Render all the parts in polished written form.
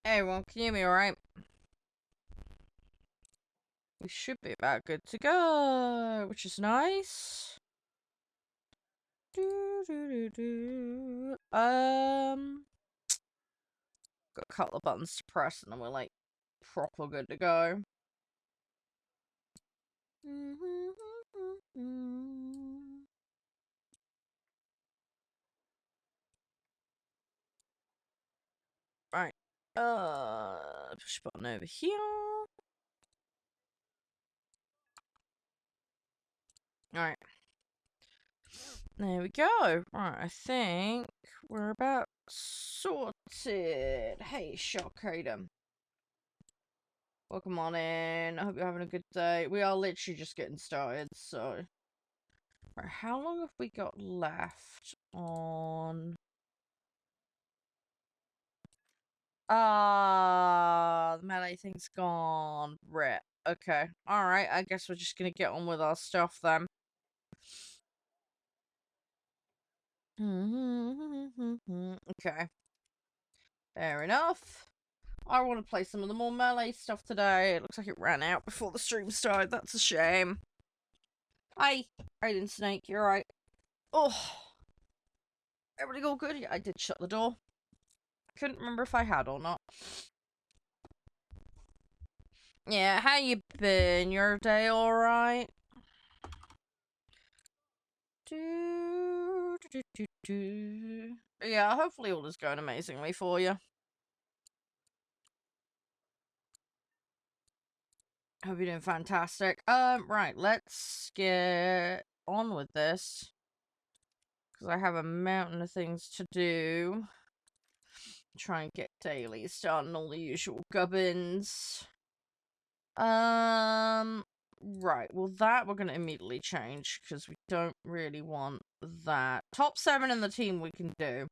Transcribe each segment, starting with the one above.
Hey everyone, can you hear me alright? We should be about good to go, which is nice. Got a couple of buttons to press and then we're like proper good to go. Right. Push button over here. Alright. There we go. Right, I think we're about sorted. Hey, Charede. Welcome on in. I hope you're having a good day. We are literally just getting started, so... Right, how long have we got left on... the melee thing's gone. Rip. Okay. Alright, I guess we're just gonna get on with our stuff then. Okay. Fair enough. I want to play some of the more melee stuff today. It looks like it ran out before the stream started. That's a shame. Hi. Raiden Snake, you're right. Oh. Everything all good? Yeah, I did shut the door. Couldn't remember if I had or not. Yeah, how you been? Your day alright? Yeah, hopefully all is going amazingly for you. Hope you're doing fantastic. Right, let's get on with this. Because I have a mountain of things to do. Try and get dailies done, all the usual gubbins. Right, well that we're going to immediately change, because we don't really want that. Top 7 in the team we can do.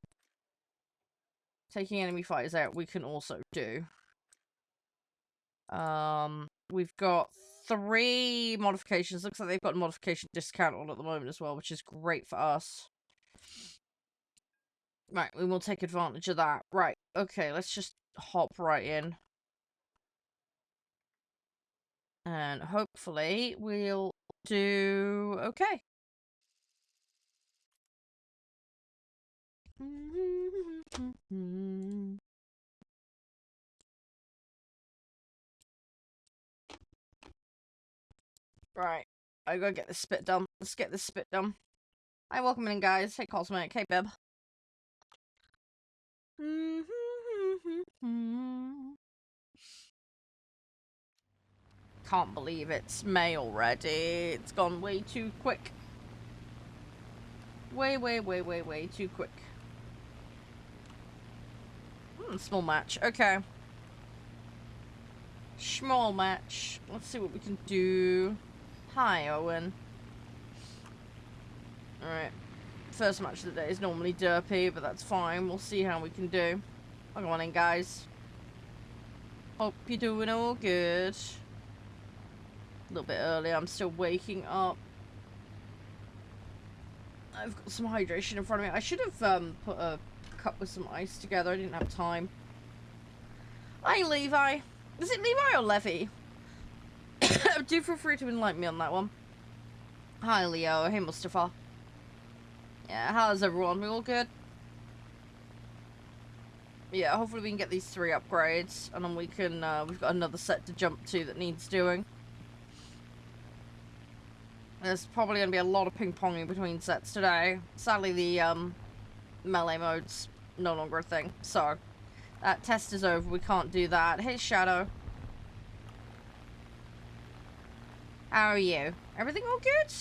Taking enemy fighters out we can also do. We've got 3 modifications. Looks like they've got a modification discount on at the moment as well, which is great for us. Right, we will take advantage of that. Right, okay, let's just hop right in. And hopefully we'll do okay. Right, I gotta get this spit done. Let's get this spit done. Hi, welcome in, guys. Hey, Cosmic. Hey, Bib. Can't believe it's May already. It's gone way too quick. Way too quick. Small match. Okay. Small match. Let's see what we can do. Hi, Owen. Alright. First match of the day is normally derpy, but that's fine. We'll see how we can do. Come on in, guys. Hope you're doing all good. A little bit early. I'm still waking up. I've got some hydration in front of me. I should have put a cup with some ice together. I didn't have time. Hi, Levi. Is it Levi or Levy? Do feel free to enlighten me on that one. Hi, Leo. Hey, Mustafa. Yeah, how's everyone? We all good? Yeah, hopefully we can get these 3 upgrades, and then we can, we've got another set to jump to that needs doing. There's probably going to be a lot of ping-ponging between sets today. Sadly, the, melee mode's no longer a thing, so that test is over. We can't do that. Hey, Shadow. How are you? Everything all good?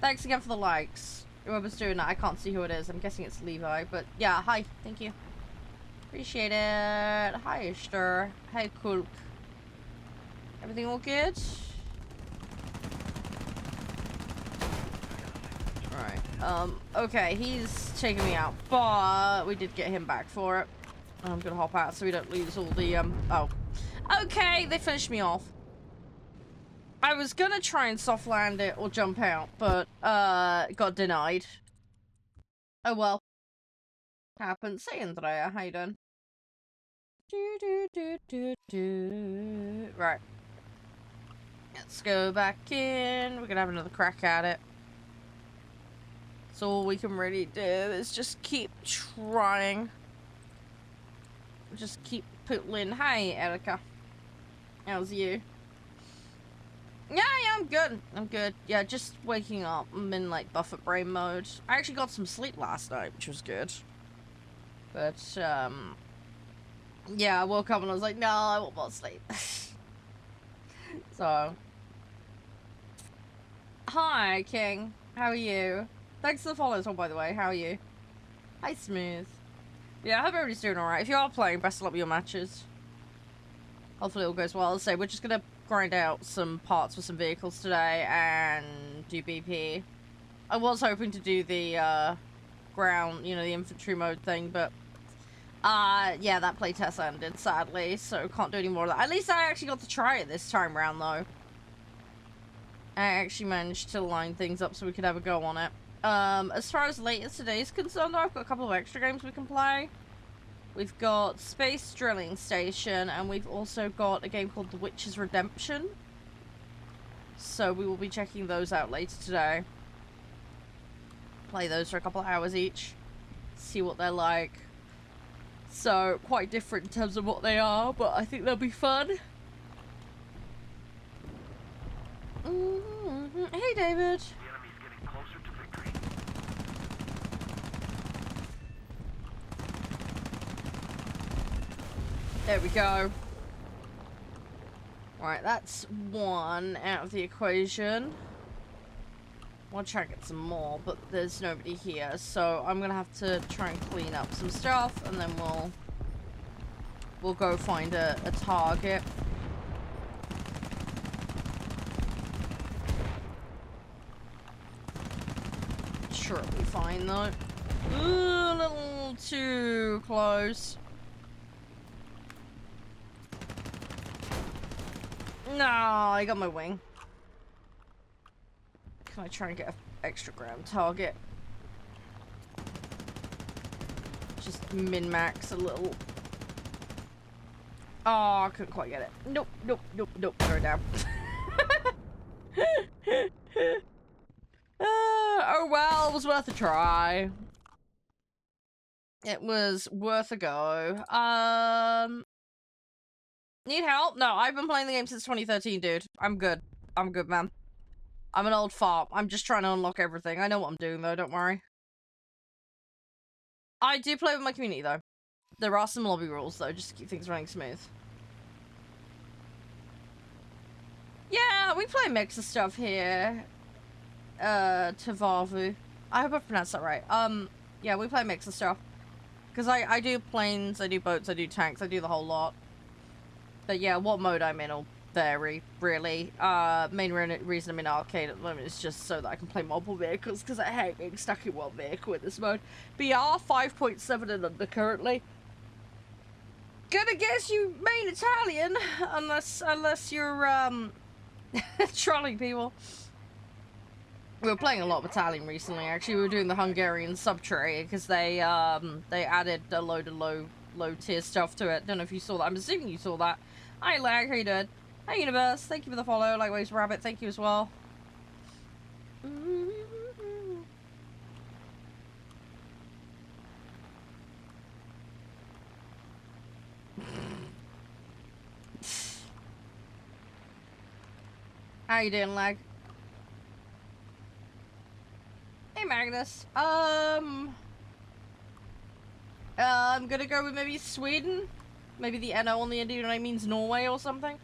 Thanks again for the likes. Whoever's doing that, I can't see who it is. I'm guessing it's Levi, but yeah, hi. Thank you. Appreciate it. Hi, Esther. Hey, Kulk. Everything all good? Alright. Okay, he's taking me out, but we did get him back for it. I'm gonna hop out so we don't lose all the, oh. Okay, they finished me off. I was gonna try and soft land it or jump out, but, got denied. Oh well. Happens. Hey, Andrea, how you doing? Right. Let's go back in. We're gonna have another crack at it. So all we can really do is just keep trying. Just keep putting. Hi, Erica. How's you? Yeah, I'm good. I'm good. Yeah, just waking up. I'm in, like, buffer brain mode. I actually got some sleep last night, which was good. But, yeah, I woke up and I was like, no, I want more sleep. So. Hi, King. How are you? Thanks for the follow as well, by the way. How are you? Hi, Smooth. Yeah, I hope everybody's doing alright. If you are playing, best of luck with your matches. Hopefully it all goes well. So we're just gonna grind out some parts for some vehicles today and do BP. I was hoping to do the ground, you know, the infantry mode thing, but yeah, that playtest ended sadly, so can't do any more of that. At least I actually got to try it this time round though. I actually managed to line things up so we could have a go on it. As far as latest today is concerned though, I've got a couple of extra games we can play. We've got Space Drilling Station, and we've also got a game called The Witch's Redemption. So we will be checking those out later today. Play those for a couple of hours each. See what they're like. So, quite different in terms of what they are, but I think they'll be fun. Hey, David. The enemy's getting closer to victory. There we go. Right, that's one out of the equation. I'll try and get some more, but there's nobody here, so I'm gonna have to try and clean up some stuff, and then we'll go find a target. Sure, it'll be fine though. Ooh, a little too close. No, I got my wing. Can I try and get an extra ground target? Just min-max a little. Oh, I couldn't quite get it. Nope, nope, nope, nope. Throw it down. Oh well, it was worth a try. It was worth a go. Need help? No, I've been playing the game since 2013, dude. I'm good. I'm good, man. I'm an old fart. I'm just trying to unlock everything. I know what I'm doing, though. Don't worry. I do play with my community, though. There are some lobby rules, though, just to keep things running smooth. Yeah, we play a mix of stuff here. Tavavu. I hope I pronounced that right. Yeah, we play a mix of stuff. Because I do planes, I do boats, I do tanks, I do the whole lot. But yeah, what mode I'm in will vary, really. Main reason I'm in arcade at the moment is just so that I can play multiple vehicles, because I hate being stuck in one vehicle in this mode. BR 5.7 and under currently. Gonna guess you mean Italian, unless you're trolling people. We were playing a lot of Italian recently. Actually, we were doing the Hungarian subtray because they added a load of low tier stuff to it. Don't know if you saw that. I'm assuming you saw that. Hi, Lag. How you doing? Hi, Universe. Thank you for the follow. Likewise, Rabbit. Thank you as well. How you doing, Lag? Hey, Magnus. I'm gonna go with maybe Sweden. Maybe the NO on the end, you know, means Norway or something.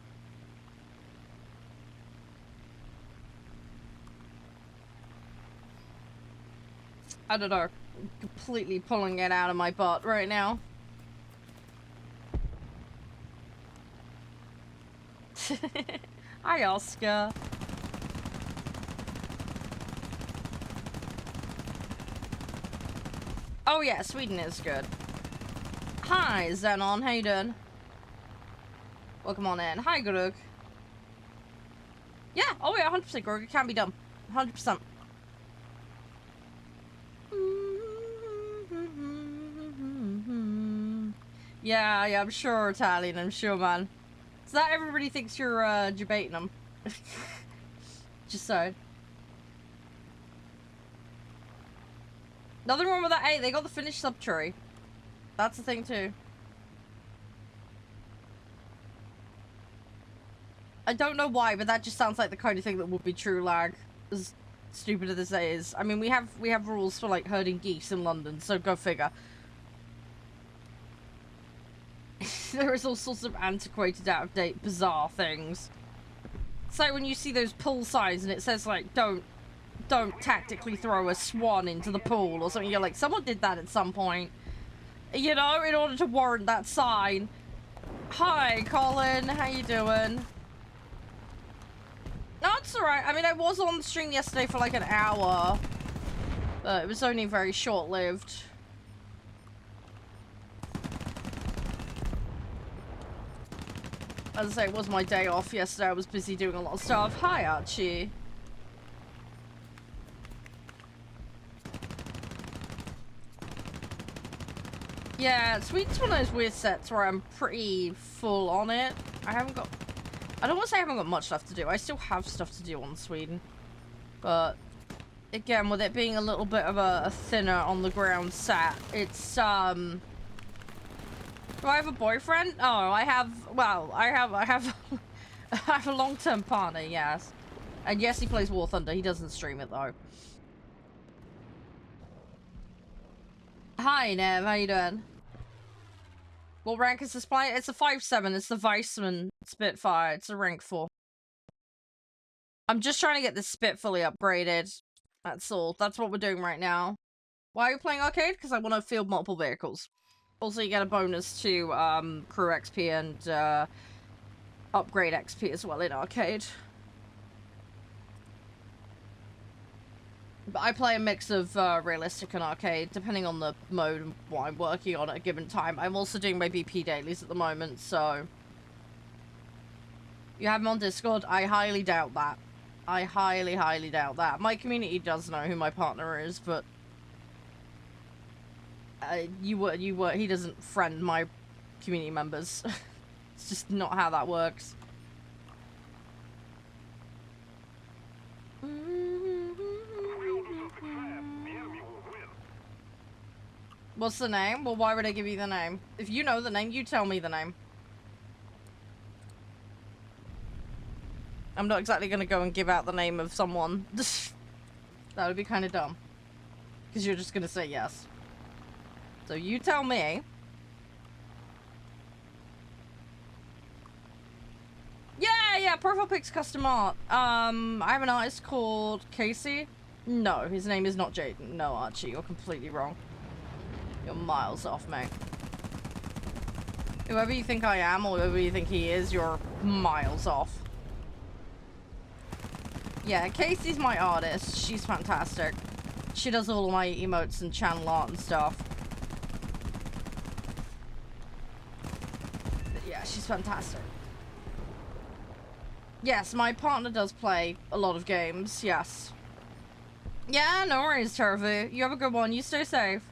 I don't know. I'm completely pulling it out of my butt right now. Hi, Oscar. Oh yeah, Sweden is good. Hi, Zenon. How you doing? Welcome on in. Hi, Grug. Yeah, oh yeah, 100% Grug. It can be done. 100%. Yeah, I'm sure Italian, I'm sure, man. So that everybody thinks you're, debating them. Just so. Nothing wrong with that. Hey, they got the finished sub tree. That's the thing, too. I don't know why, but that just sounds like the kind of thing that would be true lag. As stupid as it is. I mean, we have rules for, like, herding geese in London, so go figure. There is all sorts of antiquated, out-of-date, bizarre things. It's like when you see those pool signs and it says, like, don't tactically throw a swan into the pool or something. You're like, someone did that at some point. You know, in order to warrant that sign. Hi, Colin. How you doing? No, it's alright. I mean, I was on the stream yesterday for like an hour. But it was only very short-lived. As I say, it was my day off yesterday. I was busy doing a lot of stuff. Hi, Archie. Yeah, Sweden's one of those weird sets where I'm pretty full on it. I don't want to say I haven't got much left to do. I still have stuff to do on Sweden. But, again, with it being a little bit of a thinner on the ground set, it's, Do I have a boyfriend? Oh, I have I have a long-term partner, yes. And yes, he plays War Thunder. He doesn't stream it, though. Hi, Nev. How you doing? What rank is this play? It's a 5-7. It's the Weissman Spitfire. It's a rank 4. I'm just trying to get this Spit fully upgraded. That's all. That's what we're doing right now. Why are you playing arcade? Because I want to field multiple vehicles. Also, you get a bonus to crew XP and upgrade XP as well in arcade. But I play a mix of realistic and arcade, depending on the mode and what I'm working on at a given time. I'm also doing my BP dailies at the moment, so... You have him on Discord? I highly doubt that. I highly, highly doubt that. My community does know who my partner is, but... he doesn't friend my community members. It's just not how that works. What's the name? Well, why would I give you the name? If you know the name, you tell me the name. I'm not exactly gonna go and give out the name of someone. That would be kind of dumb. Because you're just gonna say yes. So you tell me. Yeah, profile pics custom art. I have an artist called Casey. No, his name is not Jaden. No, Archie, you're completely wrong. You're miles off, mate. Whoever you think I am, or whoever you think he is, you're miles off. Yeah, Casey's my artist. She's fantastic. She does all of my emotes and channel art and stuff. But yeah, she's fantastic. Yes, my partner does play a lot of games, yes. Yeah, no worries, Turvu. You have a good one. You stay safe.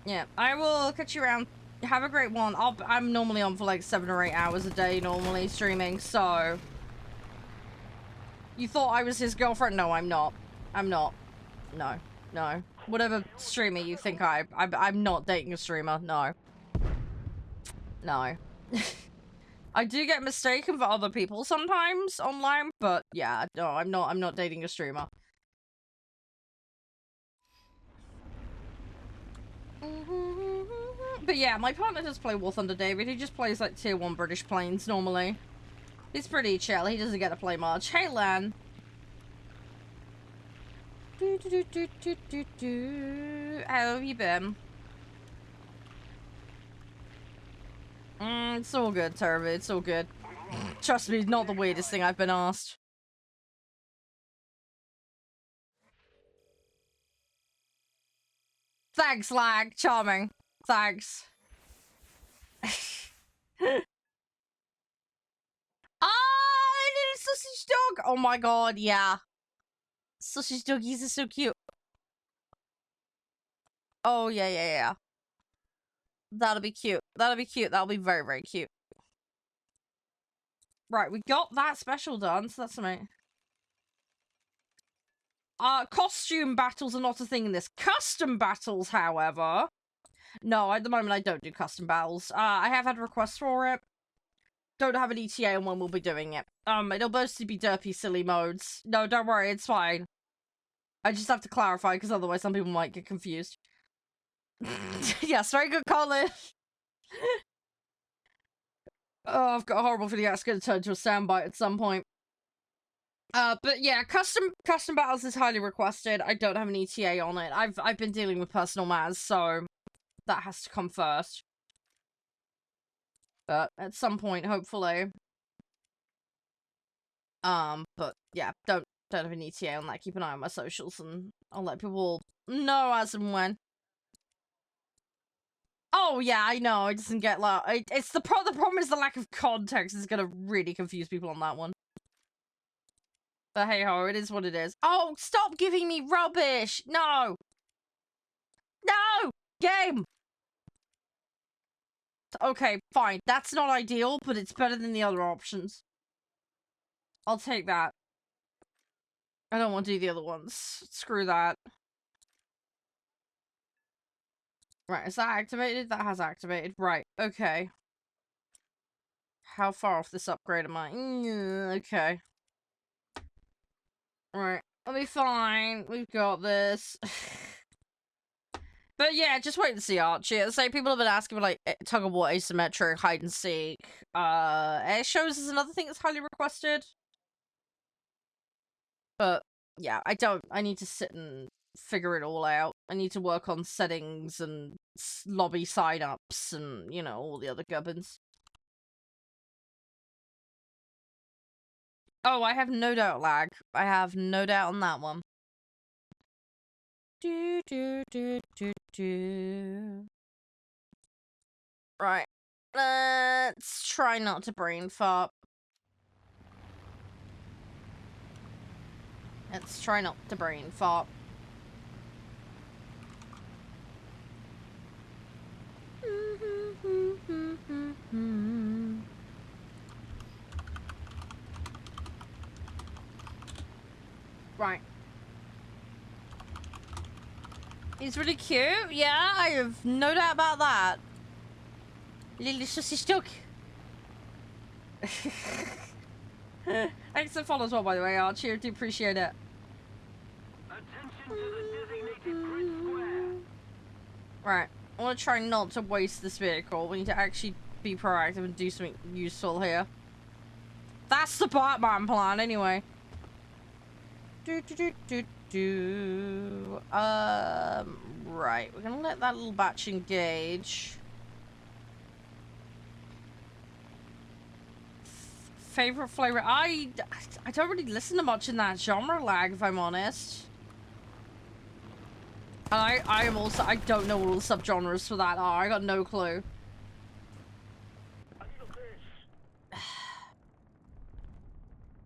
Yeah, I will catch you around. Have a great one. I'm normally on for like 7 or 8 hours a day normally streaming, so... You thought I was his girlfriend? No, I'm not. I'm not. No. No. Whatever streamer you think I'm not dating a streamer. No. No. I do get mistaken for other people sometimes online, but yeah, no, I'm not dating a streamer. But yeah, my partner does play War Thunder David. He just plays like tier 1 British planes normally. He's pretty chill. He doesn't get to play much. Hey, Lan. How have you been? It's all good, Turby. It's all good. Trust me, not the weirdest thing I've been asked. Thanks, Lag. Charming. Thanks. Little sausage dog! Oh my god, yeah. Sausage doggies are so cute. Oh, yeah. That'll be cute. That'll be cute. That'll be very, very cute. Right, we got that special done, so that's amazing. Costume battles are not a thing in this. Custom battles, however. No, at the moment I don't do custom battles. I have had requests for it. Don't have an ETA on when we'll be doing it. It'll mostly be derpy, silly modes. No, don't worry, it's fine. I just have to clarify, because otherwise some people might get confused. Yes, very good, Colin. Oh, I've got a horrible feeling that's going to turn into a soundbite at some point. But yeah, custom battles is highly requested. I don't have an ETA on it. I've been dealing with personal matters, so that has to come first. But at some point, hopefully. But yeah, don't have an ETA on that. Keep an eye on my socials, and I'll let people know as and when. Oh yeah, I know. It doesn't get like it's the problem is the lack of context is gonna really confuse people on that one. But hey ho, it is what it is. Oh, stop giving me rubbish! No! No! Game! Okay, fine. That's not ideal, but it's better than the other options. I'll take that. I don't want to do the other ones. Screw that. Right, is that activated? That has activated. Right, okay. How far off this upgrade am I? Okay. Right, I'll be fine. We've got this. But yeah, just wait to see Archie. So people have been asking for like tug of war, asymmetric, hide and seek. Air shows is another thing that's highly requested. But yeah, I need to sit and figure it all out. I need to work on settings and lobby sign-ups and, you know, all the other gubbins. Oh, I have no doubt lag. I have no doubt on that one. Right. Let's try not to brain fart. Let's try not to brain fart. Right. He's really cute. Yeah, I have no doubt about that. Little sussy stuck. Thanks for follow as well, by the way, Archie. I do appreciate it. Attention to the designated grid square. Right. I want to try not to waste this vehicle. We need to actually be proactive and do something useful here. That's the Batman plan, anyway. Right. We're gonna let that little batch engage. Favorite flavor? I don't really listen to much in that genre lag, if I'm honest. And I am also, I don't know all the subgenres for that are. I got no clue.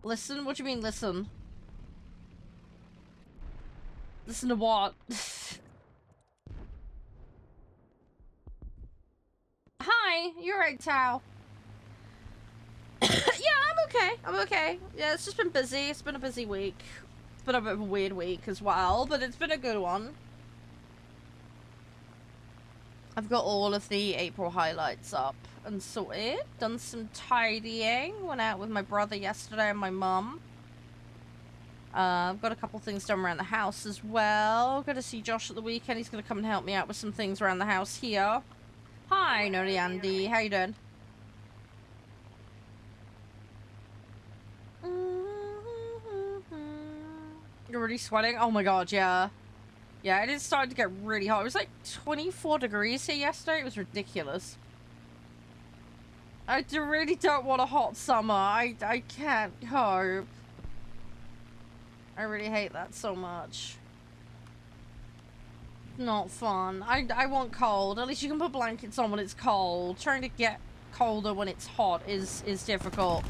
Listen? What do you mean, listen? Listen to what? Hi, you're right, Tao. Yeah, I'm okay. I'm okay. Yeah, it's just been busy. It's been a busy week. It's been a bit of a weird week as well, but it's been a good one. I've got all of the April highlights up and sorted. Done some tidying. Went out with my brother yesterday and my mum. I've got a couple things done around the house as well. Going to see Josh at the weekend. He's going to come and help me out with some things around the house here. Hi, Nori Andy. How you doing? You're really sweating? Oh my god, yeah. Yeah, it is starting to get really hot. It was like 24 degrees here yesterday. It was ridiculous. I really don't want a hot summer. I can't cope. I really hate that so much. Not fun. I want cold. At least you can put blankets on when it's cold. Trying to get colder when it's hot is difficult.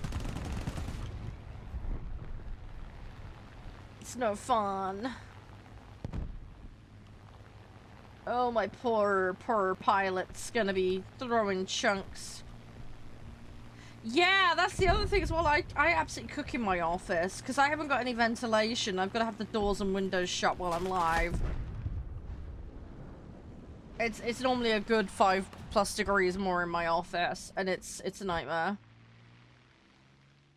It's no fun. Oh, my poor pilot's gonna be throwing chunks. Yeah, that's the other thing as well. I absolutely cook in my office because I haven't got any ventilation. I've got to have the doors and windows shut while I'm live. It's normally a good 5+ degrees more in my office, and it's a nightmare.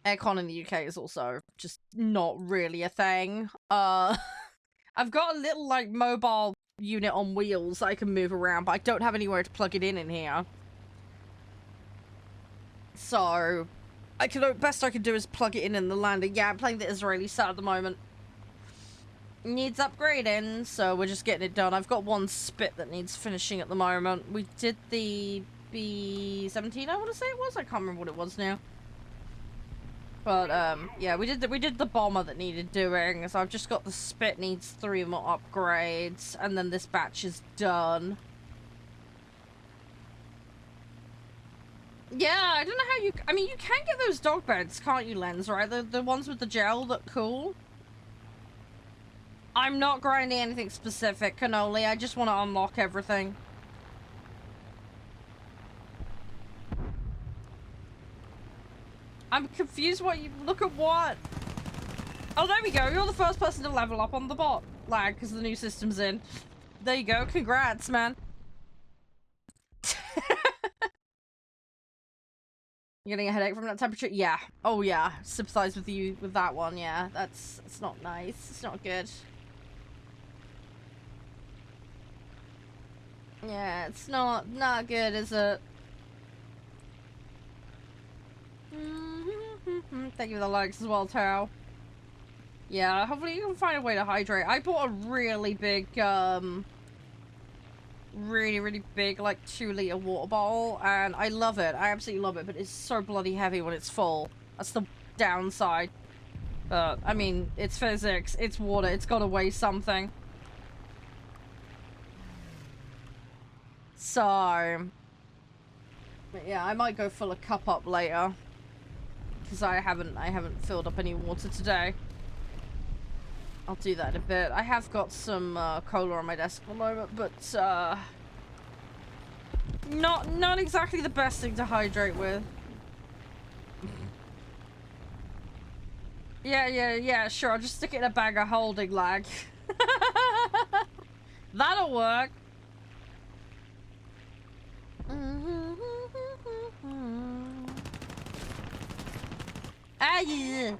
Aircon in the UK is also just not really a thing. I've got a little like mobile unit on wheels that I can move around, but I don't have anywhere to plug it in here. So, best I can do is plug it in the landing. Yeah, I'm playing the Israeli set at the moment. Needs upgrading, so we're just getting it done. I've got one spit that needs finishing at the moment. We did the B-17, I want to say it was. I can't remember what it was now. But yeah, we did the bomber that needed doing. So I've just got the spit needs 3 more upgrades, and then this batch is done. Yeah, I don't know how you... I mean, you can get those dog beds, can't you, Lens, right? The ones with the gel look cool. I'm not grinding anything specific, Cannoli. I just want to unlock everything. I'm confused what you... Look at what? Oh, there we go. You're the first person to level up on the bot lag because the new system's in. There you go. Congrats, man. You're getting a headache from that temperature? Yeah. Oh, yeah. Sympathize with you with that one. Yeah, it's not nice. It's not good. Yeah, it's not good, is it? Thank you for the likes as well, Tao. Yeah, hopefully you can find a way to hydrate. I bought a really big, really big, like, 2-liter water bottle, and I love it. I absolutely love it, but it's so bloody heavy when it's full. That's the downside. But, I mean, it's physics, it's water, it's gotta weigh something. So... But yeah, I might go fill a cup up later. Because I haven't filled up any water today. I'll do that in a bit. I have got some cola on my desk at the moment, but not exactly the best thing to hydrate with. Yeah, sure. I'll just stick it in a bag of holding, lag. That'll work. Ah, yeah.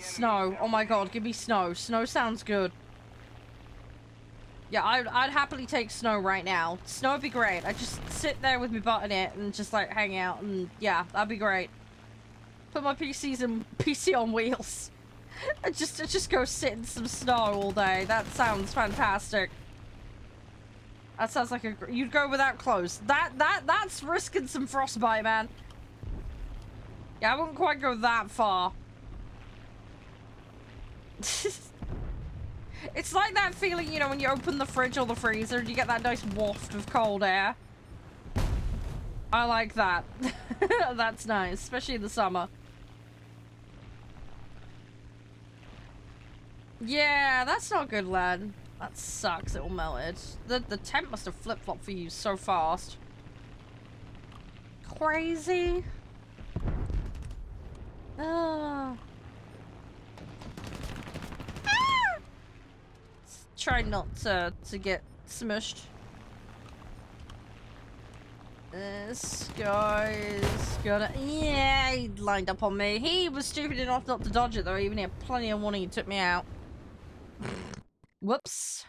Snow. Oh my god, give me snow. Snow sounds good. Yeah, I'd happily take snow right now. Snow would be great. I'd just sit there with my butt in it and just like hang out, and yeah, that'd be great. Put my PC on wheels. I just go sit in some snow all day. That sounds fantastic. That sounds like you'd go without clothes. That's risking some frostbite, man. Yeah, I wouldn't quite go that far. It's like that feeling, you know, when you open the fridge or the freezer and you get that nice waft of cold air. I like that. That's nice, especially in the summer. Yeah, that's not good, lad. That sucks, it all melted. The temp must have flip-flopped for you so fast. Crazy. Ah. Try not to get smushed. This guy's gonna... Yeah, he lined up on me. He was stupid enough not to dodge it, though. Even he had plenty of warning. He took me out. Whoops.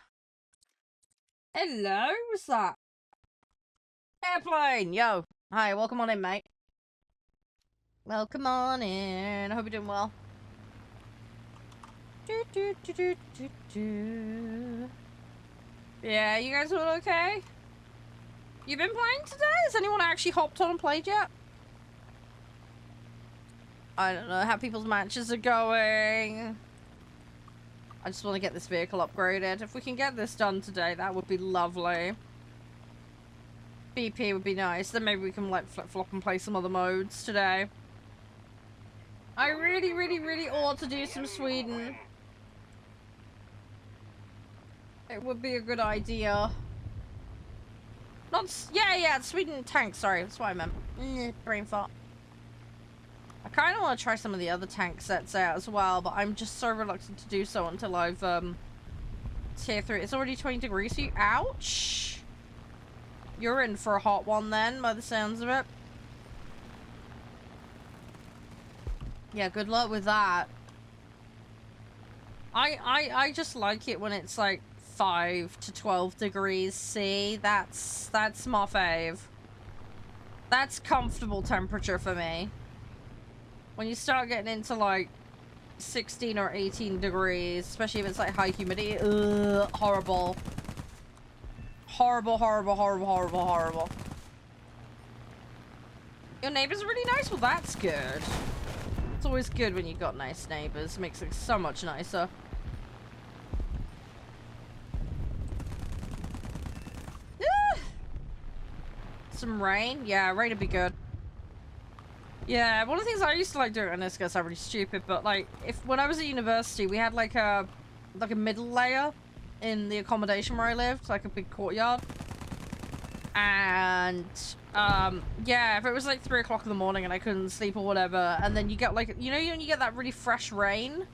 Hello? What's that? Airplane! Yo. Hi, welcome on in, mate. Welcome on in. I hope you're doing well. Yeah, you guys all okay? You been playing today? Has anyone actually hopped on and played yet? I don't know how people's matches are going. I just want to get this vehicle upgraded. If we can get this done today, that would be lovely. BP would be nice. Then maybe we can like flip-flop and play some other modes today. I really ought to do some Sweden. It would be a good idea. Yeah, Sweden tank, sorry, that's what I meant. Brain fart. I kind of want to try some of the other tank sets out as well, but I'm just so reluctant to do so until I've, tier 3. It's already 20 degrees, so you- ouch! You're in for a hot one then, by the sounds of it. Yeah, good luck with that. I just like it when it's like 5 to 12 degrees C. That's my fave. That's comfortable temperature for me. When you start getting into like 16 or 18 degrees, especially if it's like high humidity, ugh, horrible. Horrible, horrible, horrible, horrible, horrible. Your neighbors are really nice? Well, that's good. It's always good when you've got nice neighbors. Makes it so much nicer. Some rain? Yeah, rain would be good. Yeah, one of the things I used to like doing, and this gets really stupid, but like, when I was at university, we had like a middle layer in the accommodation where I lived, like a big courtyard. And, yeah, if it was like 3 o'clock in the morning and I couldn't sleep or whatever, and then you get like, you know when you get that really fresh rain?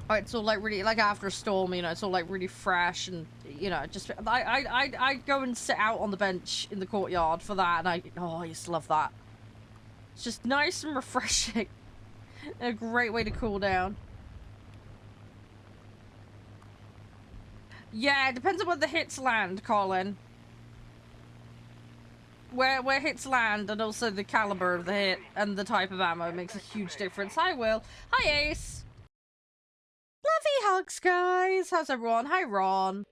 Oh, it's all like really, like after a storm, you know, it's all like really fresh and, you know, just, I'd go and sit out on the bench in the courtyard for that, and I used to love that. It's just nice and refreshing. A great way to cool down. Yeah, it depends on where the hits land, Colin. Where hits land and also the caliber of the hit and the type of ammo makes a huge difference. Hi, Will. Hi, Ace. Lovey hugs, guys. How's everyone? Hi, Ron.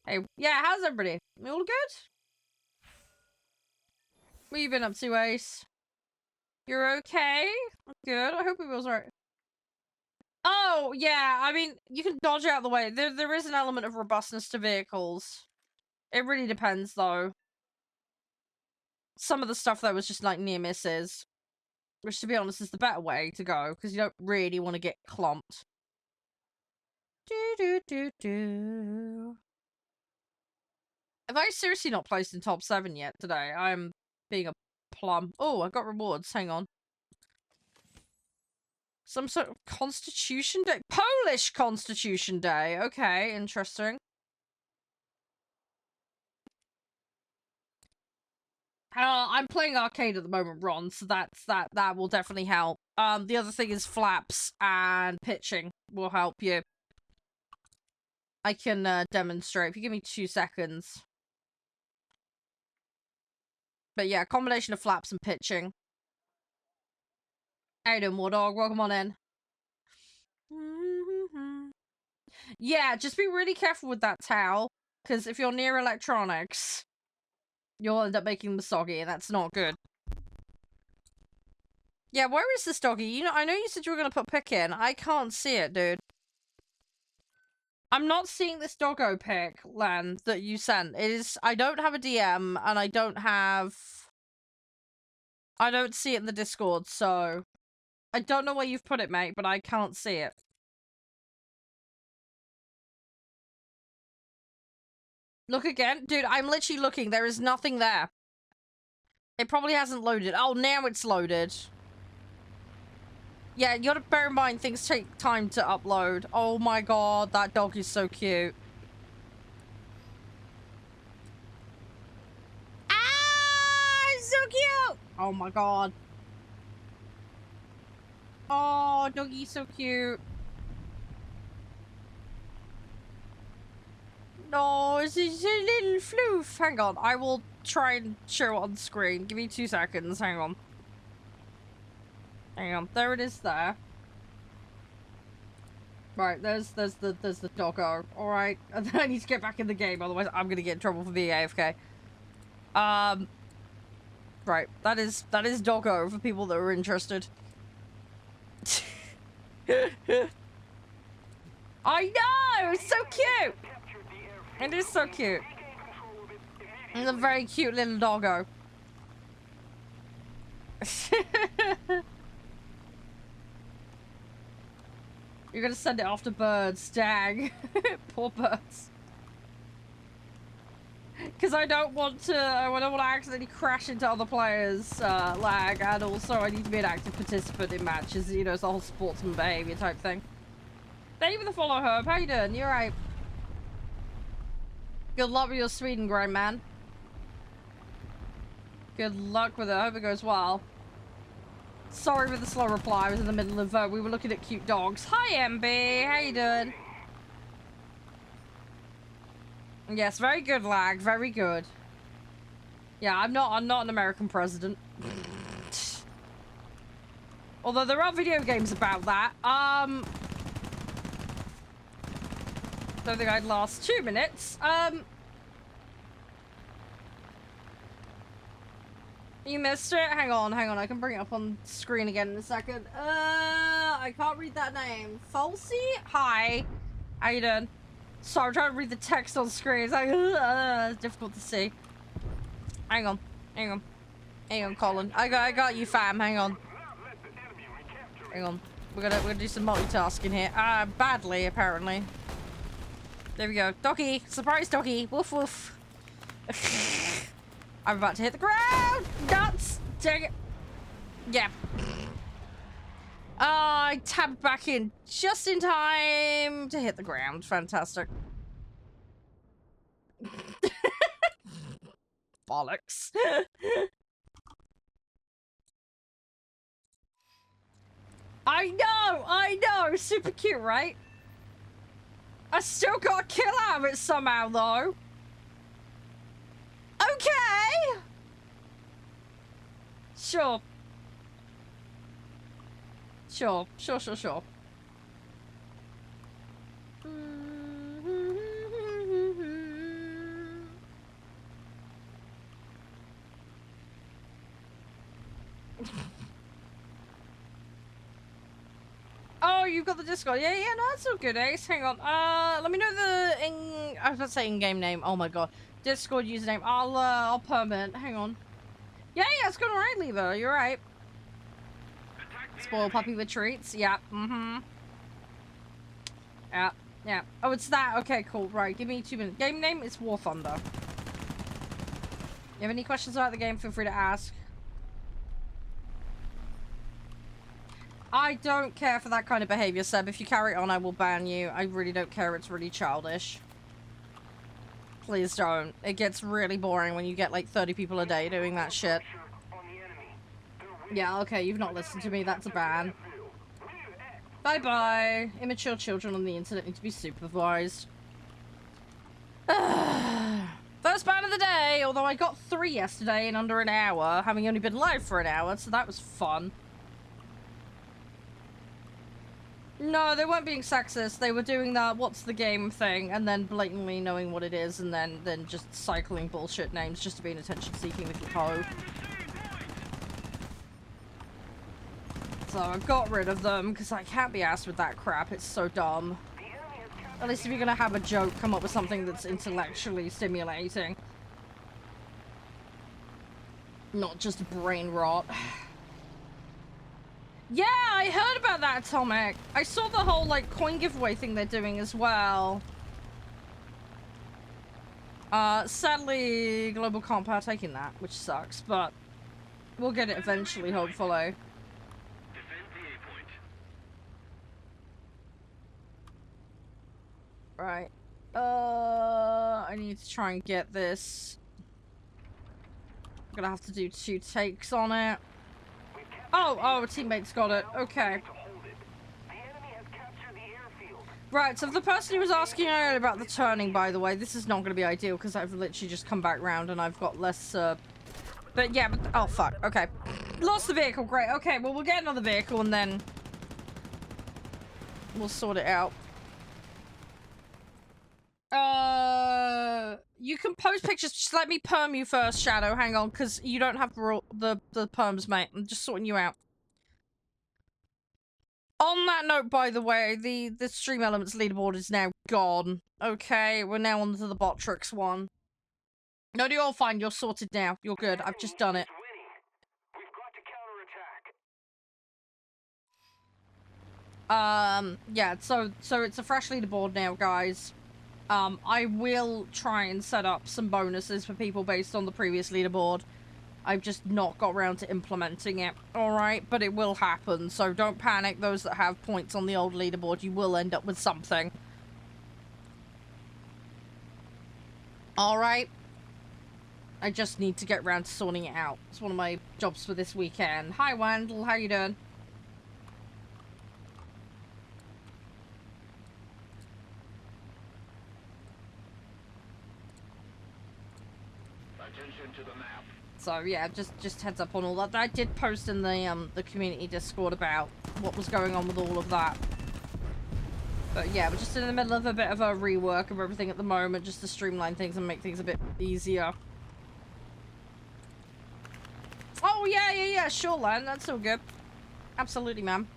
Hey, yeah, how's everybody? You all good? What you been up to, Ace? You're okay? Good. I hope it was alright. Oh, yeah. I mean, you can dodge out of the way. There is an element of robustness to vehicles. It really depends, though. Some of the stuff, though, was just, like, near misses. Which, to be honest, is the better way to go. Because you don't really want to get clumped. Have I seriously not placed in top 7 yet today? I'm being a plum. Oh, I got rewards. Hang on. Some sort of Constitution Day? Polish Constitution Day. Okay, interesting. I'm playing arcade at the moment, Ron, so that will definitely help. The other thing is flaps and pitching will help you. I can demonstrate if you give me 2 seconds. But yeah, combination of flaps and pitching. How you doing, War Dog? Welcome on in. Yeah, just be really careful with that towel, because if you're near electronics, you'll end up making them soggy, and that's not good. Yeah, where is this doggy? You know, I know you said you were gonna put pick in. I can't see it, dude. I'm not seeing this doggo pic, Len, that you sent. I don't have a DM, and I don't see it in the Discord, so I don't know where you've put it, mate, but I can't see it. Look again? Dude, I'm literally looking. There is nothing there. It probably hasn't loaded. Oh, now it's loaded. Yeah, you gotta bear in mind things take time to upload. Oh my god, that dog is so cute. Ah, so cute! Oh my god. Oh, doggy's so cute. No, it's a little floof. Hang on, I will try and show it on screen. Give me 2 seconds. Hang on. Hang on. There it is there. Right, there's the doggo. Alright. And then I need to get back in the game, otherwise I'm gonna get in trouble for being AFK. Right. That is doggo for people that are interested. I know! It's so cute! It is so cute. It's a very cute little doggo. You're gonna send it after birds, dang. Poor birds. Because I don't want to accidentally crash into other players' lag, and also I need to be an active participant in matches, you know, it's the whole sportsman behavior type thing. Thank you for the follow, Herb. How you doing? You alright? Good luck with your Sweden grind, man. Good luck with it. I hope it goes well. Sorry for the slow reply. I was in the middle of, we were looking at cute dogs. Hi, MB. How you doing? Yes, very good, lag. Very good. Yeah, I'm not an American president. Although there are video games about that. Don't think I'd last 2 minutes. You missed it? Hang on. I can bring it up on screen again in a second. I can't read that name. Falsey? Hi. How you doing? Sorry, I'm trying to read the text on screen. It's like, it's difficult to see. Hang on, Colin. I got you, fam. Hang on. We're gonna do some multitasking here. Badly, apparently. There we go. Doggy! Surprise doggy! Woof woof. I'm about to hit the ground! Nuts! Dang it. Yeah. I tapped back in just in time to hit the ground. Fantastic. Bollocks. I know! Super cute, right? I still got a kill out of it somehow, though. Okay! Sure. Oh, you've got the Discord. Yeah, no, that's all good, Ace. Hang on. Let me know the I was about to say in-game name. Oh my god. Discord username. I'll permit. Hang on. Yeah, it's going alright, Lever. You're right. Spoil puppy with treats. Yeah. Yeah. Oh, it's that. Okay, cool. Right. Give me 2 minutes. Game name is War Thunder. You have any questions about the game? Feel free to ask. I don't care for that kind of behavior, Seb. If you carry on, I will ban you. I really don't care. It's really childish. Please don't. It gets really boring when you get like 30 people a day doing that shit. Yeah, okay, you've not listened to me. That's a ban. Bye-bye. Immature children on the internet need to be supervised. First ban of the day, although I got 3 yesterday in under an hour, having only been live for an hour, so that was fun. No, they weren't being sexist. They were doing that what's the game thing and then blatantly knowing what it is and then just cycling bullshit names just to be an attention-seeking little hoe. So I got rid of them because I can't be asked with that crap. It's so dumb. At least if you're gonna have a joke, come up with something that's intellectually stimulating. Not just brain rot. Yeah, I heard about that, Atomic. I saw the whole, like, coin giveaway thing they're doing as well. Sadly, Global can't partake in that, which sucks, but we'll get it eventually, hopefully. Right. I need to try and get this. I'm gonna have to do 2 takes on it. Oh, teammates got it. Okay. Right, so the person who was asking earlier about the turning, by the way, this is not going to be ideal because I've literally just come back round and I've got less, But yeah, oh fuck, okay. Lost the vehicle, great. Okay, well we'll get another vehicle and then we'll sort it out. You can post pictures, just let me perm you first, Shadow, hang on, because you don't have the perms, mate. I'm just sorting you out. On that note, by the way, the Stream Elements leaderboard is now gone. Okay, we're now on to the Botrix one. No, you're all fine, you're sorted now. You're good, I've just done it. Yeah, so it's a fresh leaderboard now, guys. I will try and set up some bonuses for people based on the previous leaderboard. I've just not got around to implementing it, alright? But it will happen, so don't panic, those that have points on the old leaderboard. You will end up with something. Alright? I just need to get around to sorting it out. It's one of my jobs for this weekend. Hi, Wendell, how you doing? Attention to the map. So yeah, just heads up on all that. I did post in the community Discord about what was going on with all of that. But yeah, we're just in the middle of a bit of a rework of everything at the moment, just to streamline things and make things a bit easier. Oh yeah, sure, Len, that's all good. Absolutely, ma'am.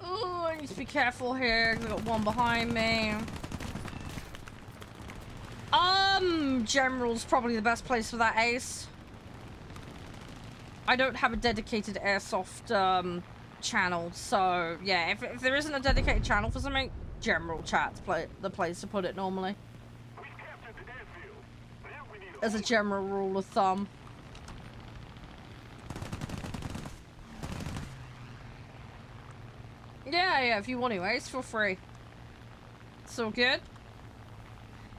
Oh, I need to be careful here. I've got one behind me. General's probably the best place for that, Ace. I don't have a dedicated airsoft, channel, so yeah, if there isn't a dedicated channel for something, General Chat's the place to put it normally. We've captured the airfield. Now we need As a general rule of thumb. Yeah, if you want to, Ace, feel free. It's all good.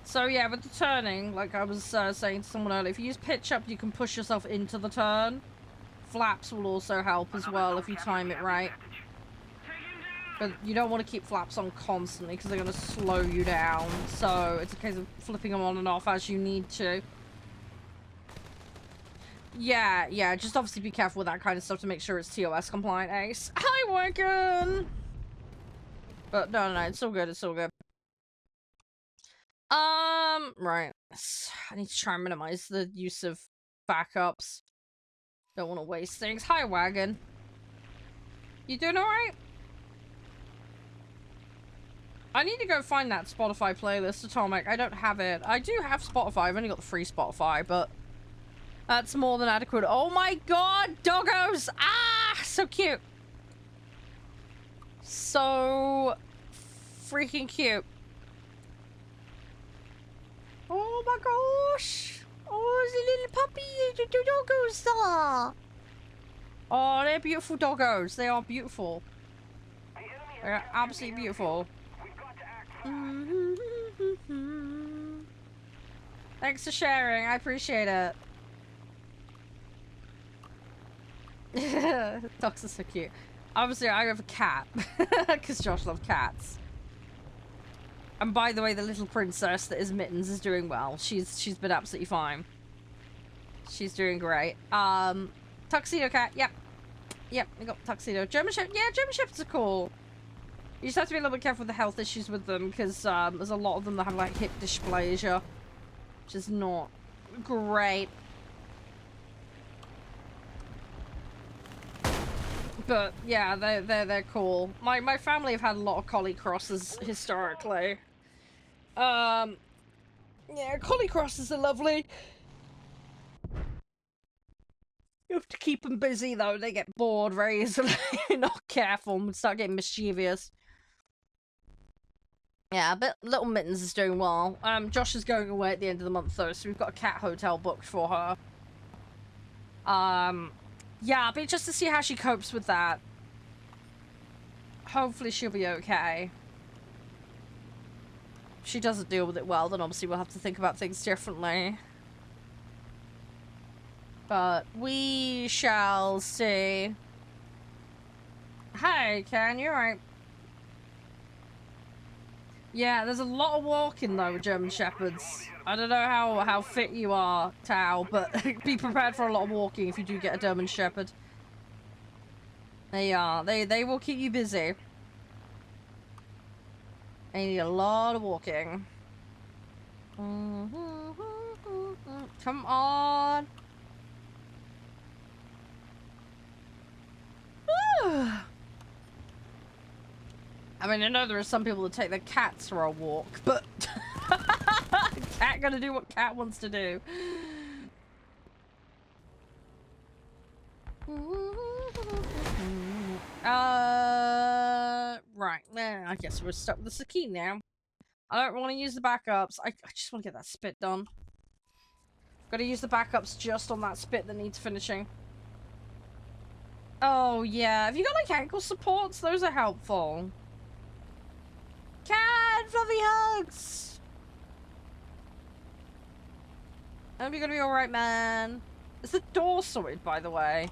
So yeah, with the turning, like I was saying to someone earlier, if you use pitch up, you can push yourself into the turn. Flaps will also help as well if you time it right. But you don't want to keep flaps on constantly because they're going to slow you down. So it's a case of flipping them on and off as you need to. Yeah, just obviously be careful with that kind of stuff to make sure it's TOS compliant, Ace. Hi, Wagon! But no, it's all good, it's all good. Right. I need to try and minimize the use of backups. Don't want to waste things. Hi, Wagon. You doing alright? I need to go find that Spotify playlist, Atomic. I don't have it. I do have Spotify. I've only got the free Spotify, but that's more than adequate. Oh my god, doggos! Ah, so cute. So freaking cute. Oh my gosh. Oh, the little puppy, the doggos there. Oh, they're beautiful doggos. They are beautiful. They're absolutely beautiful. Thanks for sharing. I appreciate it. Dogs are so cute. Obviously, I have a cat because Josh loves cats. And by the way, the little princess that is Mittens is doing well. She's been absolutely fine. She's doing great. Tuxedo cat. Yep, we got tuxedo. German Shepherd. Yeah, German Shepherds are cool. You just have to be a little bit careful with the health issues with them because there's a lot of them that have like hip dysplasia, which is not great. But yeah, they're cool. My family have had a lot of collie crosses historically. Yeah, collie crosses are lovely. You have to keep them busy though. They get bored very easily. Not careful and start getting mischievous. Yeah, but little Mittens is doing well. Josh is going away at the end of the month though, so we've got a cat hotel booked for her. Yeah, but just to see how she copes with that. Hopefully she'll be okay. If she doesn't deal with it well, then obviously we'll have to think about things differently. But we shall see. Hey, Ken, you alright? Yeah, there's a lot of walking though with German Shepherds. I don't know how fit you are, Tao, but be prepared for a lot of walking if you do get a German Shepherd. They will keep you busy. They need a lot of walking. Come on. I mean, I know there are some people that take their cats for a walk, but cat gonna do what cat wants to do. Right, I guess we're stuck with the Sakine now. I don't want to use the backups. I just want to get that spit done. Gotta use the backups just on that spit that needs finishing. Oh, yeah. Have you got, like, ankle supports? Those are helpful. Cat! Fluffy hugs! I hope you're gonna be alright, man. Is the door sorted, by the way?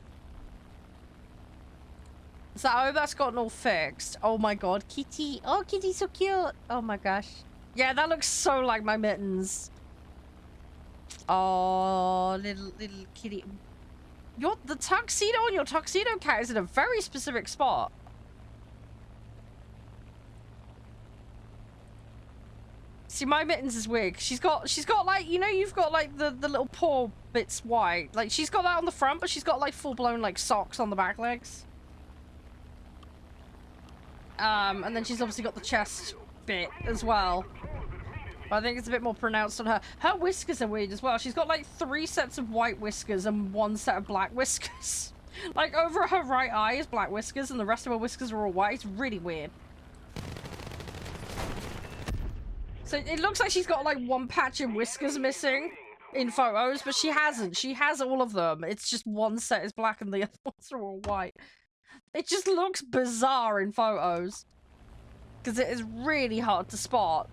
So I hope that's gotten all fixed. Oh my god, Kitty. Oh, Kitty's so cute. Oh my gosh. Yeah, that looks so like my mittens. Oh, little kitty. The tuxedo on your tuxedo cat is in a very specific spot. See, my mittens is weird. She's got like, you know, you've got like the little paw bits white. Like, she's got that on the front, but she's got like full-blown like socks on the back legs. And then she's obviously got the chest bit as well. But I think it's a bit more pronounced on her. Her whiskers are weird as well. She's got like 3 sets of white whiskers and 1 set of black whiskers. Like, over her right eye is black whiskers and the rest of her whiskers are all white. It's really weird. So it looks like she's got like 1 patch of whiskers missing in photos, but she hasn't. She has all of them. It's just 1 set is black and the other ones are all white. It just looks bizarre in photos. Because it is really hard to spot.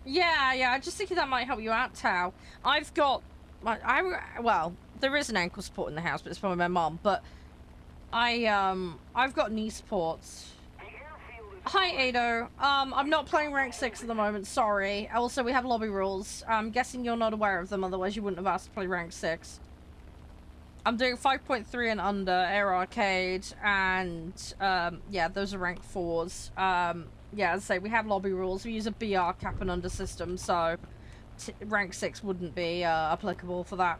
Yeah, I'm just thinking that might help you out, Tao. I've got... well, there is an ankle support in the house, but it's probably my mum, but I've got knee supports. Hi, Ado. I'm not playing rank 6 at the moment, sorry. Also, we have lobby rules. I'm guessing you're not aware of them, otherwise you wouldn't have asked to play rank 6. I'm doing 5.3 and under, Air Arcade, and, yeah, those are rank 4s. Yeah, as I say, we have lobby rules. We use a BR cap and under system, so rank 6 wouldn't be, applicable for that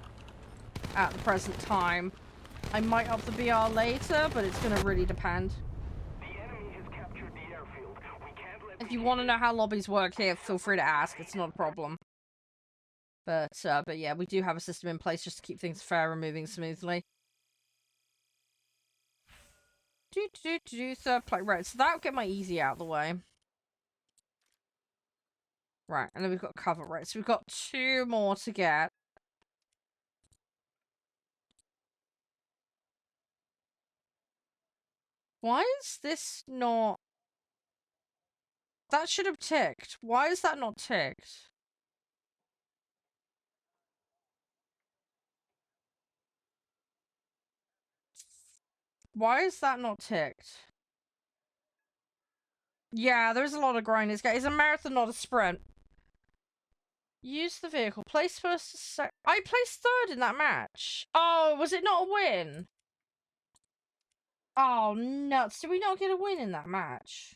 at the present time. I might up the BR later, but it's gonna really depend. If you want to know how lobbies work here, feel free to ask. It's not a problem. But yeah, we do have a system in place just to keep things fair and moving smoothly. Third plate. Right, so that'll get my easy out of the way. Right, and then we've got cover. Right, so we've got 2 more to get. Why is this not... That should have ticked. Why is that not ticked? Why is that not ticked? Yeah, there's a lot of grinders. It's a marathon, not a sprint. Use the vehicle. Place first to sec... I placed 3rd in that match. Oh, was it not a win? Oh, nuts. Did we not get a win in that match?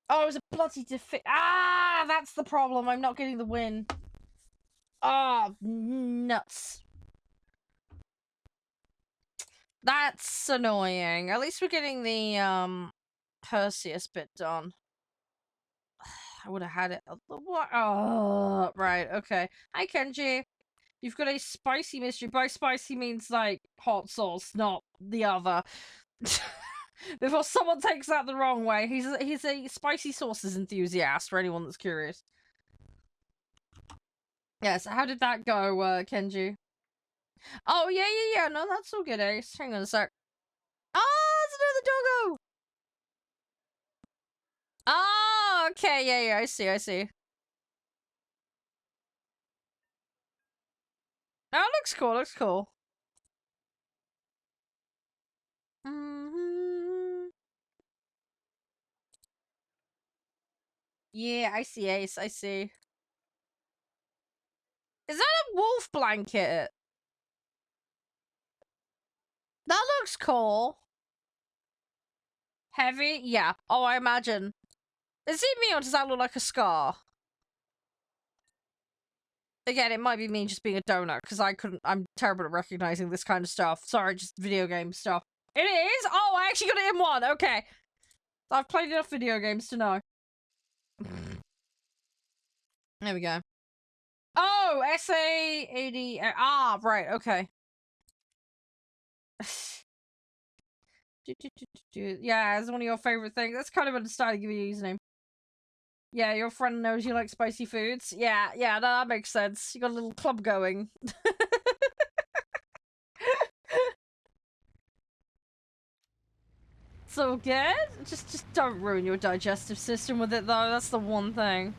Oh, it was a bloody defeat. Ah, that's the problem. I'm not getting the win. Oh, nuts. That's annoying. At least we're getting the, Perseus bit done. I would have had it. What? Oh, right. Okay. Hi, Kenji. You've got a spicy mystery. By spicy means, like, hot sauce, not the other. Before someone takes that the wrong way. He's a spicy sauces enthusiast, for anyone that's curious. Yes, how did that go, Kenji? Oh, yeah. No, that's all good, Ace. Hang on a sec. Oh, it's another doggo! Oh, okay, yeah, I see. Oh, looks cool. Yeah, I see, Ace, I see. Is that a wolf blanket? That looks cool. Heavy? Yeah. Oh, I imagine. Is it me or does that look like a scar? Again, it might be me just being a donut, because I'm terrible at recognizing this kind of stuff. Sorry, just video game stuff. It is? Oh, I actually got it in 1. Okay. I've played enough video games to know. There we go. Oh, SAAD. Ah, right. Okay. Yeah, it's one of your favorite things. That's kind of understanding to give you a username. Yeah, your friend knows you like spicy foods. Yeah, yeah, that makes sense. You got a little club going. So good. Just don't ruin your digestive system with it, though. That's the one thing.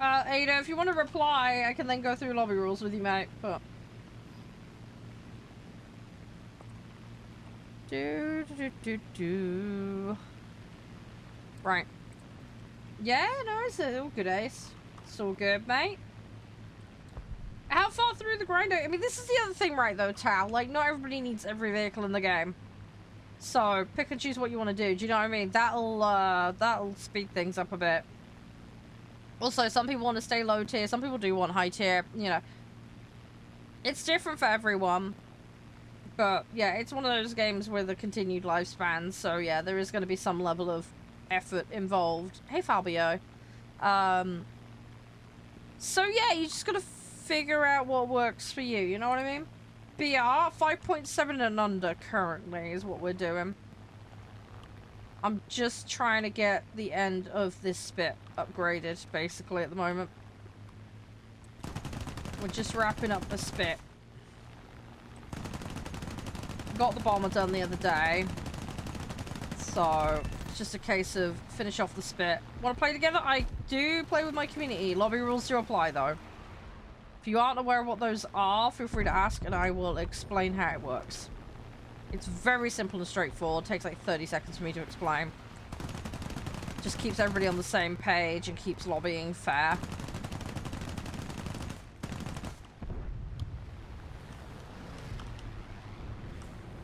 Ada, if you want to reply, I can then go through lobby rules with you, mate. But right. Yeah, no, it's all good, Ace. It's all good, mate. How far through the grinder? I mean, this is the other thing, right, though, Tal. Like, not everybody needs every vehicle in the game. So, pick and choose what you want to do. Do you know what I mean? That'll speed things up a bit. Also, some people want to stay low tier. Some people do want high tier. You know. It's different for everyone. But, yeah, it's one of those games with a continued lifespan. So, yeah, there is going to be some level of effort involved. Hey, Fabio. So, yeah, you just got to figure out what works for you. You know what I mean? BR, 5.7 and under currently is what we're doing. I'm just trying to get the end of this bit upgraded, basically, at the moment. We're just wrapping up the spit. Got the bomber done the other day. So, it's just a case of finish off the spit. Want to play together? I do play with my community. Lobby rules do apply, though. If you aren't aware of what those are, feel free to ask and I will explain how it works. It's very simple and straightforward. It takes like 30 seconds for me to explain. Just keeps everybody on the same page and keeps lobbying fair.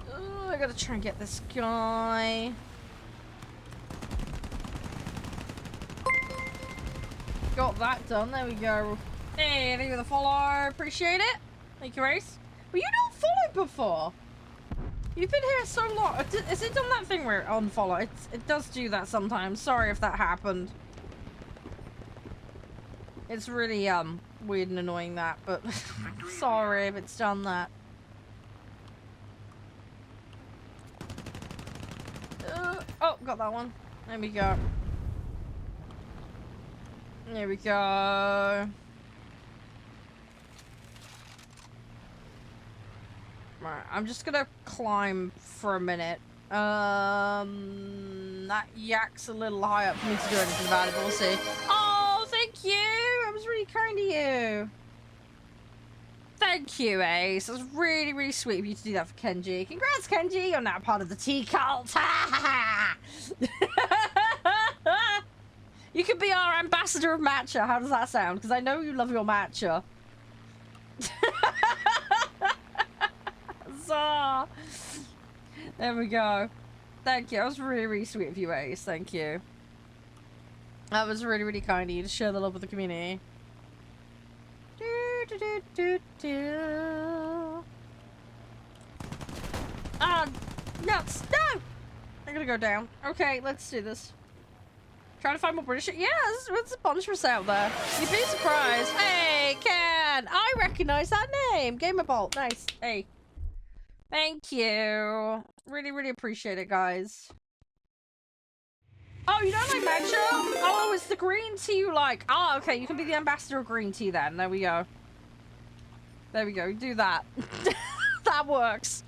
Ooh, I gotta try and get this guy. Got that done. There we go. Hey, thank you for the follow. Appreciate it. Thank you, Ace. Were you not followed before? You've been here so long. Has it done that thing where it unfollow? It does do that sometimes. Sorry if that happened. It's really weird and annoying that, but sorry if it's done that. Oh, got that one. There we go. There we go. Right, I'm just gonna climb for a minute. That yak's a little high up for me to do anything about it, but we'll see. Oh, thank you! That was really kind of you. Thank you, Ace. That was really, really sweet of you to do that for Kenji. Congrats, Kenji! You're now part of the T cult! You could be our ambassador of matcha. How does that sound? Because I know you love your matcha. There we go. Thank you. That was really, really sweet of you, Ace. Thank you. That was really, really kind of you to share the love with the community. Ah, nuts! No! I'm gonna go down. Okay, let's do this. Trying to find more British. Yeah, there's a bunch of us out there. You'd be surprised. Hey, Ken! I recognize that name. Gamerbolt. Nice. Hey. Thank you. Really, really appreciate it, guys. Oh, you don't like matcha? Oh, it's the green tea you like. Oh, okay. You can be the ambassador of green tea then. There we go. There we go. Do that. That works.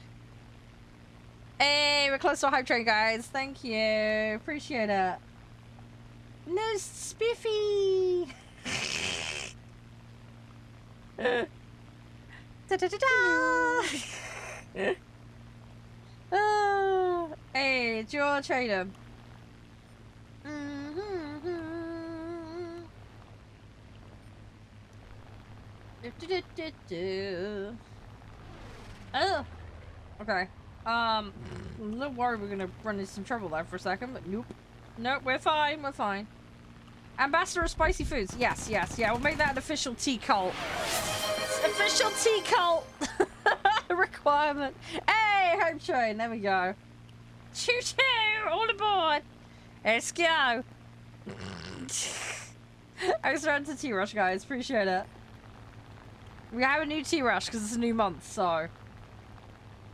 Hey, we're close to a hype train, guys. Thank you. Appreciate it. No spiffy. Da-da-da-da. Oh, hey, it's your trader. Oh, okay. I'm a little worried we're gonna run into some trouble there for a second, but nope. Nope, we're fine, we're fine. Ambassador of spicy foods. Yes, yes, yeah, we'll make that an official tea cult. Official tea cult requirement. Hey, Hope Train, there we go. Choo choo! All aboard! Let's go! I started to T-Rush, guys. Appreciate it. We have a new T-Rush because it's a new month, so...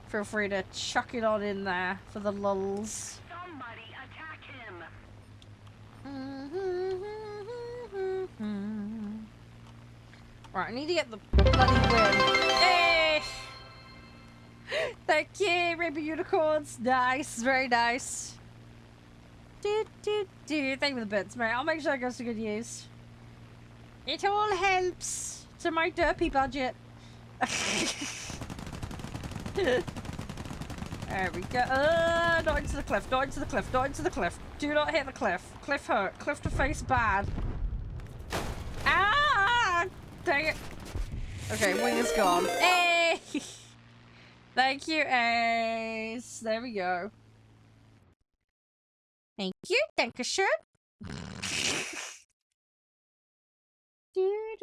Feel free to chuck it on in there for the lulls. Somebody attack him. Right, I need to get the bloody win. Hey! Thank you, Rainbow Unicorns. Nice, very nice. Thank you for the bits, mate. I'll make sure it goes to good use. It all helps to my derpy budget. There we go. Not into the cliff, not into the cliff, not into the cliff. Do not hit the cliff. Cliff hurt. Cliff to face bad. Ah! Dang it. Okay, wing is gone. Hey! Thank you, Ace. There we go. Thank you. Dankeschön. Where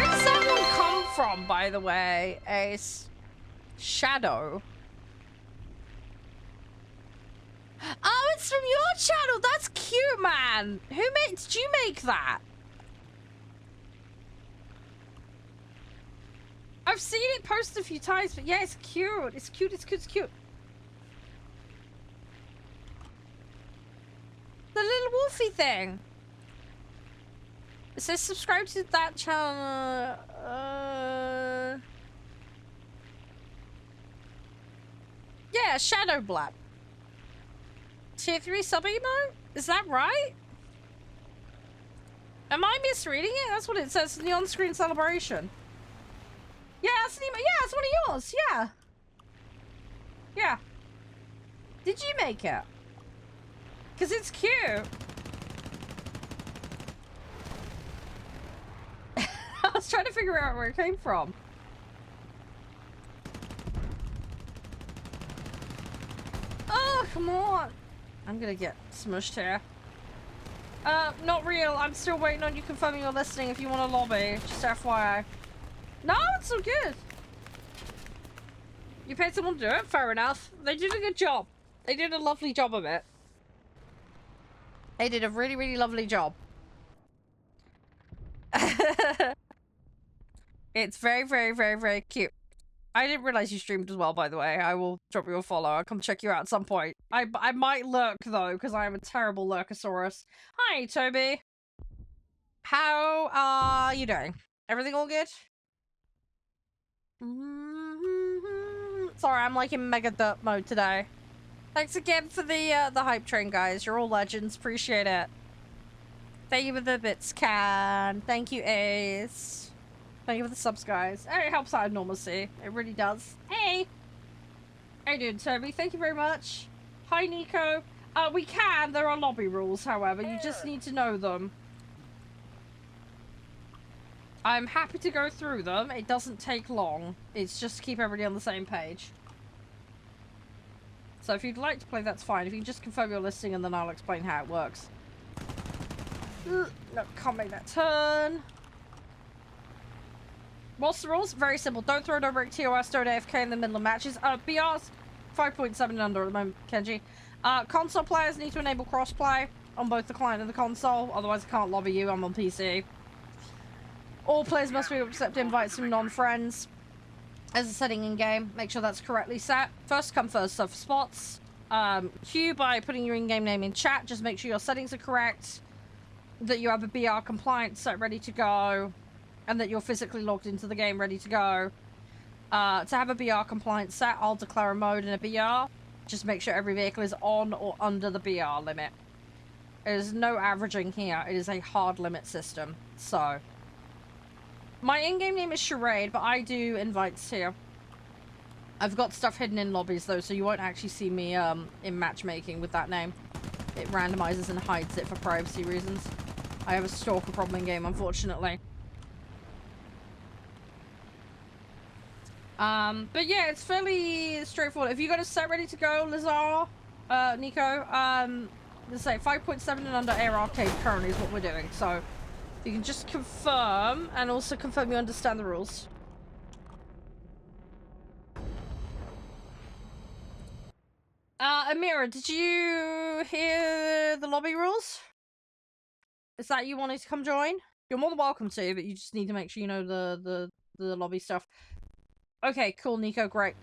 does that one come from, by the way, Ace? Shadow. Oh, it's from your channel. That's cute, man. Did you make that? I've seen it posted a few times, but yeah, it's cute. It's cute, it's cute, it's cute. The little wolfy thing. It says subscribe to that channel. Yeah, Shadow Black. Tier 3 sub emote? Is that right? Am I misreading it? That's what it says in the on-screen celebration. Yeah, that's an emote. Yeah, it's one of yours. Yeah. Yeah. Did you make it? Because it's cute. I was trying to figure out where it came from. Oh, come on. I'm gonna get smushed here. Not real. I'm still waiting on you confirming your listing if you want to lobby. Just FYI. No, it's all good. You paid someone to do it? Fair enough. They did a good job. They did a lovely job of it. They did a really, really lovely job. It's very, very, very, very cute. I didn't realize you streamed as well, by the way. I will drop you a follow. I'll come check you out at some point. I might lurk, though, because I am a terrible lurkosaurus. Hi, Toby. How are you doing? Everything all good? Sorry, I'm like in mega derp mode today. Thanks again for the hype train, guys. You're all legends. Appreciate it. Thank you for the bits, Can. Thank you, Ace. Thank you for the subs, guys. It helps out enormously. It really does. Hey! How you doing, Toby? Thank you very much. Hi, Nico. We can. There are lobby rules, however. You just need to know them. I'm happy to go through them. It doesn't take long. It's just to keep everybody on the same page. So if you'd like to play, that's fine. If you can just confirm your listing and then I'll explain how it works. No, can't make that turn. What's the rules? Very simple. Don't throw direct TOS, don't AFK in the middle of matches. BR's 5.7 and under at the moment, Kenji. Console players need to enable crossplay on both the client and the console. Otherwise, I can't lobby you. I'm on PC. All players must be able to accept invites from non-friends. As a setting in-game, make sure that's correctly set. First come, first serve for spots. Queue by putting your in-game name in chat. Just make sure your settings are correct. That you have a BR compliant set ready to go. And that you're physically logged into the game ready to go. To have a BR compliant set, I'll declare a mode in a BR. Just make sure every vehicle is on or under the BR limit. There's no averaging here. It is a hard limit system. So... my in-game name is Charede, but I do invites here. I've got stuff hidden in lobbies, though, so you won't actually see me in matchmaking with that name. It randomizes and hides it for privacy reasons. I have a stalker problem in game, unfortunately. But yeah, it's fairly straightforward. Have you got a set ready to go, Lazar? Nico? Let's say 5.7 and under Air Arcade currently is what we're doing, so... you can just confirm, and also confirm you understand the rules. Amira, did you hear the lobby rules? Is that you wanting to come join? You're more than welcome to, but you just need to make sure you know the lobby stuff. Okay, cool, Nico, great.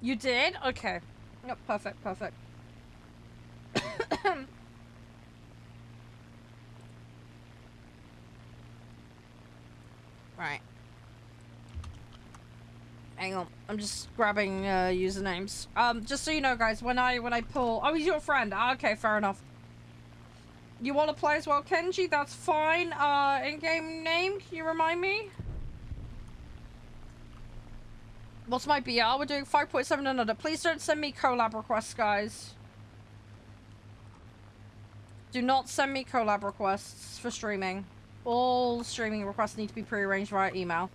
You did? Okay. Yep, perfect, perfect. Right. Hang on, I'm just grabbing usernames. Just so you know, guys, when I pull, oh, he's your friend. Okay, fair enough. You want to play as well, Kenji? That's fine. In-game name? Can you remind me? What's my BR? We're doing 5.7 and under. Please don't send me collab requests, guys. Do not send me collab requests for streaming. All streaming requests need to be pre-arranged via email.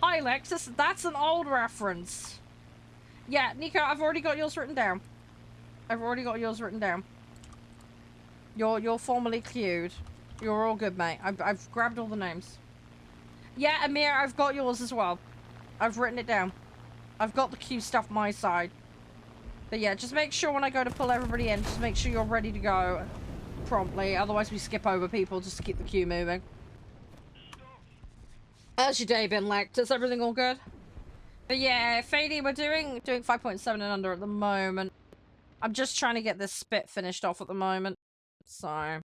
Hi, Lexus. That's an old reference. Yeah, Nico, I've already got yours written down. You're formally queued. You're all good, mate. I've grabbed all the names. Yeah, Amir, I've got yours as well. I've written it down. I've got the queue stuff my side. But yeah, just make sure when I go to pull everybody in, just make sure you're ready to go promptly. Otherwise we skip over people just to keep the queue moving. How's your day been, Lex? Is everything all good? But yeah, Fady, we're doing 5.7 and under at the moment. I'm just trying to get this spit finished off at the moment. So,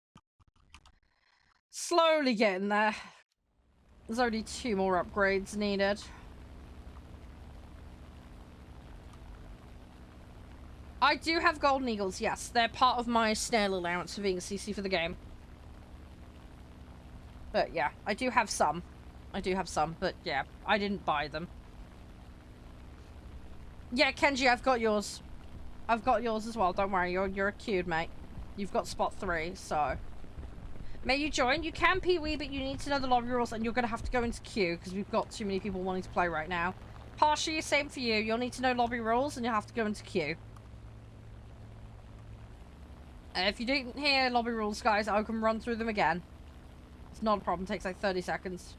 slowly getting there. There's only 2 more upgrades needed. I do have golden eagles, yes. They're part of my snail allowance for being CC for the game. But yeah, I do have some. But yeah, I didn't buy them. Yeah, Kenji, I've got yours. I've got yours as well. Don't worry, you're queued, mate. You've got spot 3, so. May you join? You can Pee-wee, but you need to know the lobby rules, and you're going to have to go into queue, because we've got too many people wanting to play right now. Partially, same for you. You'll need to know lobby rules, and you'll have to go into queue. If you didn't hear lobby rules, guys, I can run through them again. It's not a problem. It takes like 30 seconds.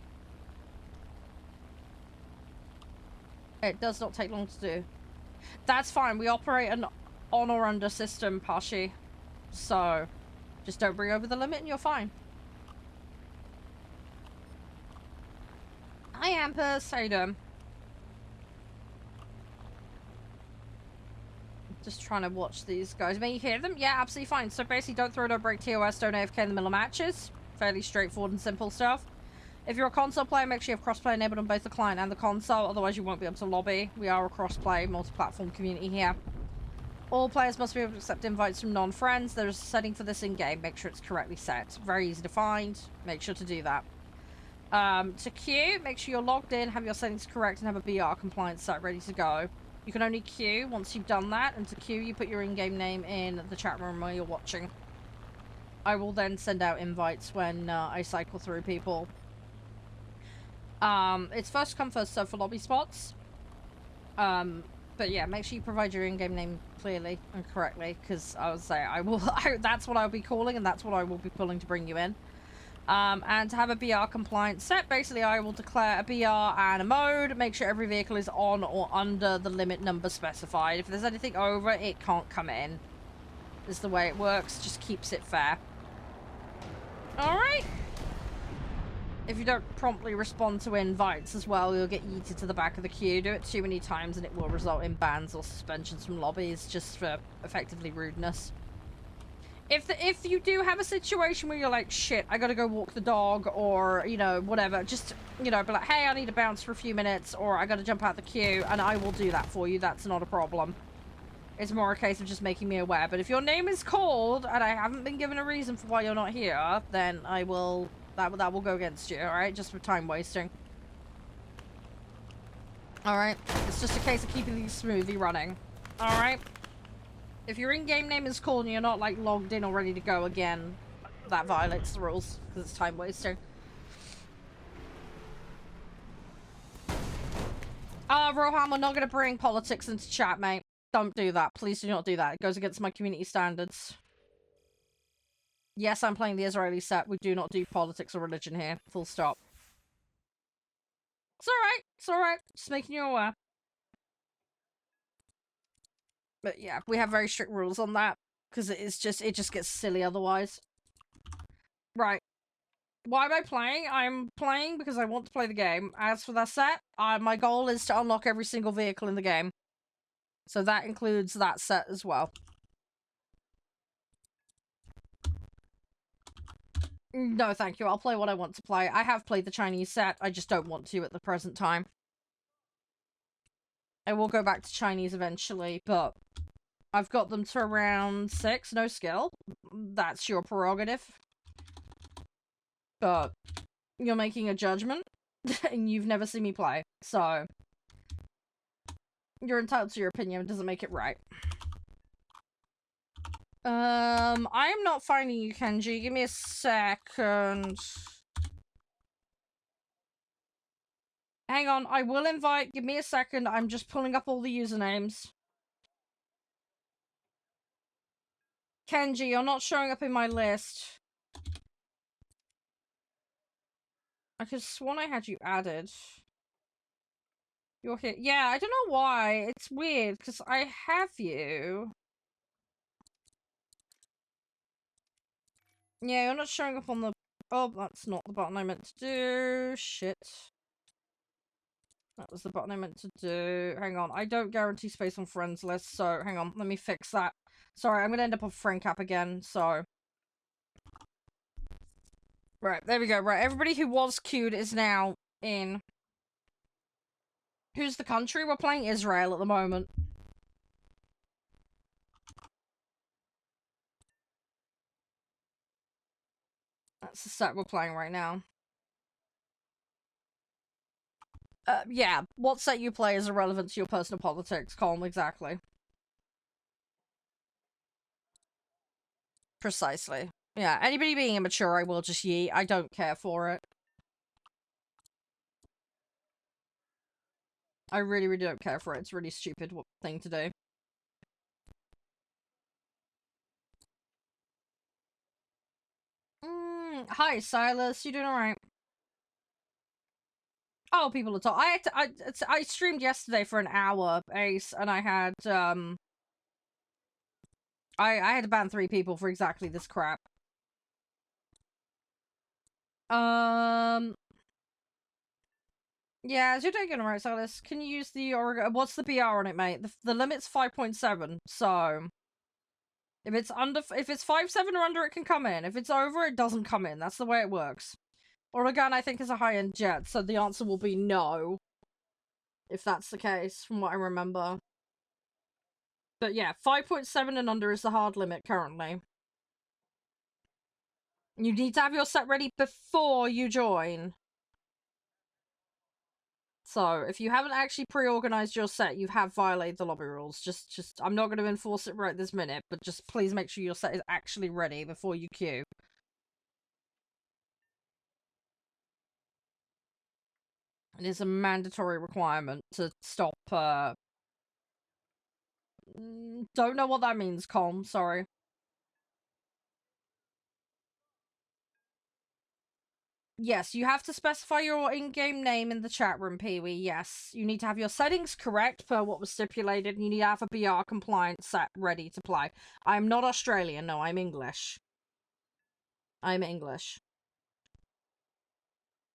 It does not take long to do. That's fine. We operate an on or under system, Pashi. So, just don't bring over the limit and you're fine. Hi, Ampus. How you doing? Just trying to watch these guys. May you hear them? Yeah, absolutely fine. So basically, don't throw, don't break TOS, don't AFK in the middle of matches. Fairly straightforward and simple stuff. If you're a console player, make sure you have crossplay enabled on both the client and the console. Otherwise, you won't be able to lobby. We are a crossplay, multi-platform community here. All players must be able to accept invites from non-friends. There's a setting for this in-game. Make sure it's correctly set. Very easy to find. Make sure to do that. To queue, make sure you're logged in, have your settings correct, and have a BR compliance set ready to go. You can only queue once you've done that, and to queue, you put your in-game name in the chat room where you're watching. I will then send out invites when I cycle through people. It's first come, first serve for lobby spots. But yeah, make sure you provide your in-game name clearly and correctly, because I would say that's what I'll be calling, and that's what I will be pulling to bring you in. And to have a BR compliance set, basically I will declare a BR and a mode, make sure every vehicle is on or under the limit number specified. If there's anything over, it can't come in. This is the way it works, just keeps it fair. Alright. If you don't promptly respond to invites as well, you'll get yeeted to the back of the queue. Do it too many times and it will result in bans or suspensions from lobbies, just for effectively rudeness. If you do have a situation where you're like, shit, I gotta go walk the dog, or, you know, whatever, just, you know, be like, hey, I need to bounce for a few minutes, or I gotta jump out the queue, and I will do that for you. That's not a problem. It's more a case of just making me aware. But if your name is called, and I haven't been given a reason for why you're not here, then I will, that will go against you, alright? Just for time wasting. Alright? It's just a case of keeping these smoothly running. Alright? If your in-game name is called and you're not, like, logged in or ready to go again, that violates the rules, because it's time wasting. Rohan, we're not going to bring politics into chat, mate. Don't do that. Please do not do that. It goes against my community standards. Yes, I'm playing the Israeli set. We do not do politics or religion here. Full stop. It's alright. It's alright. Just making you aware. But yeah, we have very strict rules on that because it just gets silly otherwise. Right. Why am I playing? I'm playing because I want to play the game. As for that set, my goal is to unlock every single vehicle in the game. So that includes that set as well. No, thank you. I'll play what I want to play. I have played the Chinese set. I just don't want to at the present time. I will go back to Chinese eventually, but I've got them to around 6, no skill. That's your prerogative. But you're making a judgment, and you've never seen me play, so you're entitled to your opinion. It doesn't make it right. I am not finding you, Kenji. Give me a second. Hang on, I will invite. Give me a second. I'm just pulling up all the usernames. Kenji, you're not showing up in my list. I could have sworn I had you added. You're here. Yeah, I don't know why. It's weird, because I have you. Yeah, you're not showing up on the... Oh, that's not the button I meant to do. Shit. That was the button I meant to do. Hang on. I don't guarantee space on friends list, so hang on. Let me fix that. Sorry, I'm going to end up on friend cap again, so... Right, there we go. Right, everybody who was queued is now in. Who's the country? We're playing Israel at the moment. That's the set we're playing right now. Yeah, what set you play is irrelevant to your personal politics, Colm, exactly. Precisely. Yeah, anybody being immature, I will just yeet. I don't care for it. I really, really don't care for it. It's a really stupid thing to do. Hi, Silas. You doing alright? Oh, people are talking. I streamed yesterday for an hour, Ace, and I had, I had to ban 3 people for exactly this crap. Yeah, as you're taking right, Silas, can you use the Oregon? What's the BR on it, mate? The limit's 5.7, so if it's 5.7 or under, it can come in. If it's over, it doesn't come in. That's the way it works. Oregon, I think, is a high-end jet, so the answer will be no. If that's the case, from what I remember. But yeah, 5.7 and under is the hard limit currently. You need to have your set ready before you join. So, if you haven't actually pre-organized your set, you have violated the lobby rules. Just, I'm not going to enforce it right this minute, but just please make sure your set is actually ready before you queue. It is a mandatory requirement to stop, don't know what that means, Colm, sorry. Yes, you have to specify your in-game name in the chat room, Pee-wee, yes. You need to have your settings correct per what was stipulated, and you need to have a BR-compliant set ready to play. I'm not Australian, no, I'm English. I'm English.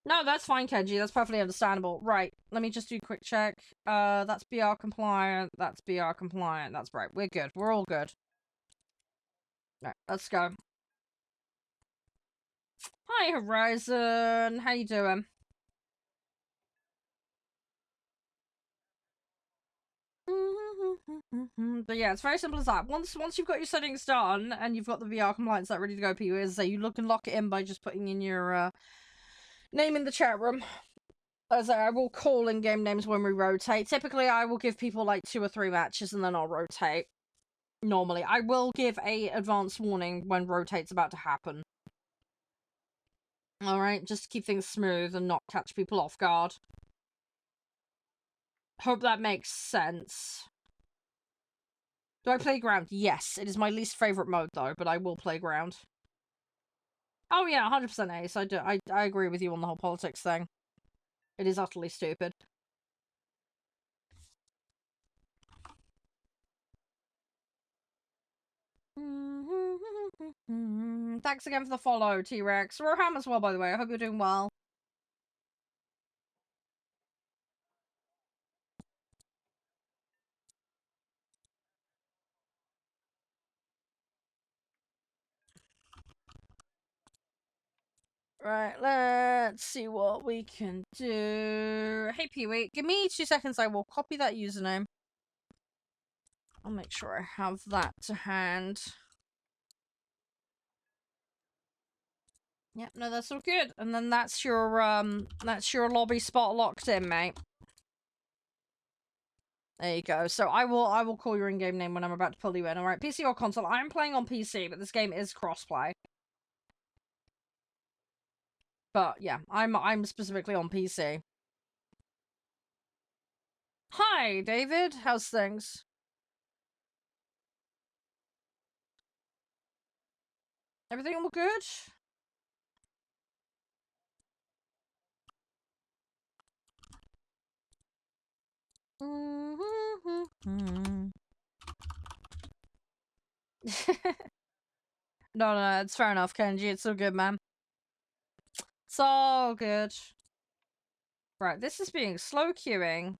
No, that's fine, Kenji, that's perfectly understandable. Right, let me just do a quick check. That's BR-compliant, that's BR-compliant, that's right, we're good, we're all good. Right, let's go. Hi, Horizon, how you doing? But yeah, it's very simple as that. Once you've got your settings done and you've got the VR compliance set ready to go, PU, as I say, you can lock it in by just putting in your name in the chat room. As I will call in-game names when we rotate. Typically, I will give people like 2 or 3 matches and then I'll rotate. Normally, I will give a advance warning when rotate's about to happen. Alright, just to keep things smooth and not catch people off guard. Hope that makes sense. Do I play ground? Yes. It is my least favourite mode, though, but I will play ground. Oh, yeah, 100% Ace. I agree with you on the whole politics thing. It is utterly stupid. Thanks again for the follow, T-Rex. Roham as well, by the way. I hope you're doing well. Right, let's see what we can do. Hey, Pee-wee, give me 2 seconds. I will copy that username. I'll make sure I have that to hand. Yep, no, that's all good. And then that's your lobby spot locked in, mate. There you go. So I will call your in-game name when I'm about to pull you in. All right, PC or console? I'm playing on PC, but this game is crossplay. But yeah, I'm specifically on PC. Hi, David. How's things? Everything all good? No, it's fair enough, Kenji. It's all good, man. It's all good. Right, this is being slow queuing,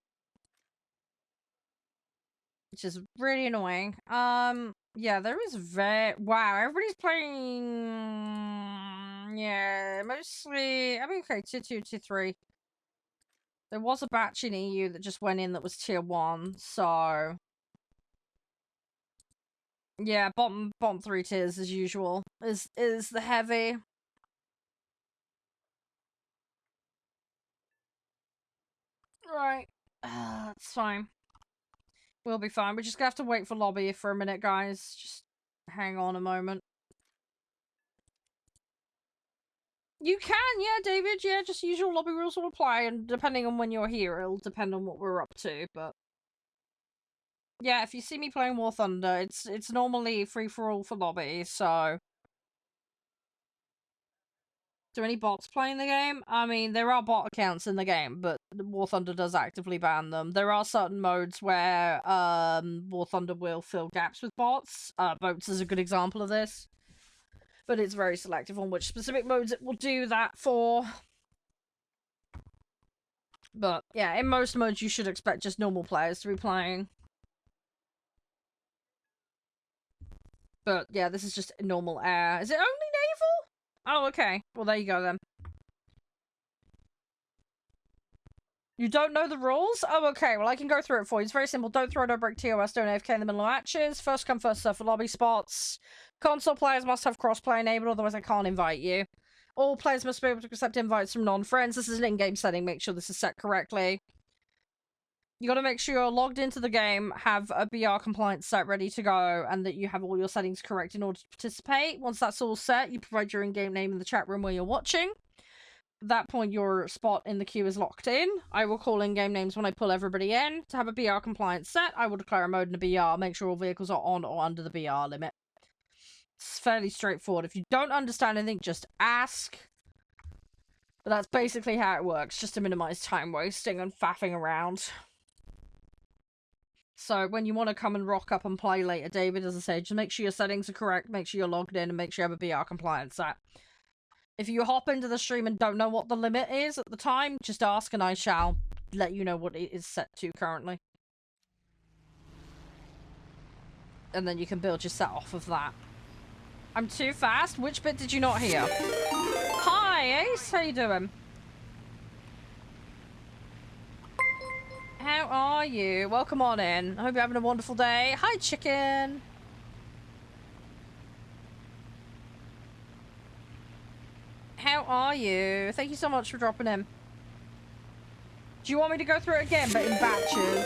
which is really annoying. Yeah, there is wow, everybody's playing. Yeah, mostly. I mean, okay, tier 2, tier 3. There was a batch in EU that just went in that was tier 1, so yeah, bottom 3 tiers as usual is the heavy. Right, that's fine. We'll be fine. We're just gonna have to wait for lobby for a minute, guys. Just hang on a moment. You can, yeah, David. Yeah, just usual lobby rules will apply, and depending on when you're here, it'll depend on what we're up to. But yeah, if you see me playing War Thunder, it's normally free for all for lobby. So, do any bots playing the game? I mean, there are bot accounts in the game, but War Thunder does actively ban them. There are certain modes where War Thunder will fill gaps with bots. Boats is a good example of this. But it's very selective on which specific modes it will do that for. But yeah, in most modes you should expect just normal players to be playing. But yeah, this is just normal air. Is it only naval? Oh, okay. Well, there you go then. You don't know the rules? Oh, okay. Well, I can go through it for you. It's very simple. Don't throw, don't break TOS, don't AFK in the middle of matches. First come, first serve for lobby spots. Console players must have crossplay enabled, otherwise I can't invite you. All players must be able to accept invites from non-friends. This is an in-game setting. Make sure this is set correctly. You gotta make sure you're logged into the game, have a BR compliance set ready to go, and that you have all your settings correct in order to participate. Once that's all set, you provide your in-game name in the chat room where you're watching. At that point, your spot in the queue is locked in. I will call in-game names when I pull everybody in. To have a BR compliance set, I will declare a mode in a BR, make sure all vehicles are on or under the BR limit. It's fairly straightforward. If you don't understand anything, just ask. But that's basically how it works, just to minimize time wasting and faffing around. So when you want to come and rock up and play later, David, as I say, just make sure your settings are correct, make sure you're logged in, and make sure you have a BR compliance set. If you hop into the stream and don't know what the limit is at the time, just ask and I shall let you know what it is set to currently. And then you can build your set off of that. I'm too fast? Which bit did you not hear? Hi, Ace. How you doing? How are you? Welcome on in. I hope you're having a wonderful day. Hi, chicken. How are you? Thank you so much for dropping in. Do you want me to go through it again, but in batches?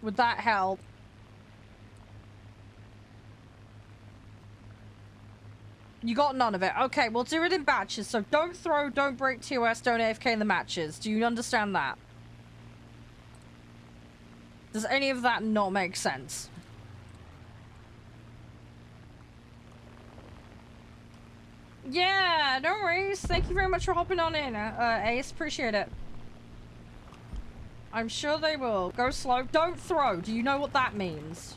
Would that help? You got none of it. Okay, we'll do it in batches. So don't throw, don't break TOS, don't AFK in the matches. Do you understand that? Does any of that not make sense? Yeah, no worries. Thank you very much for hopping on in, Ace. Appreciate it. I'm sure they will. Go slow. Don't throw. Do you know what that means?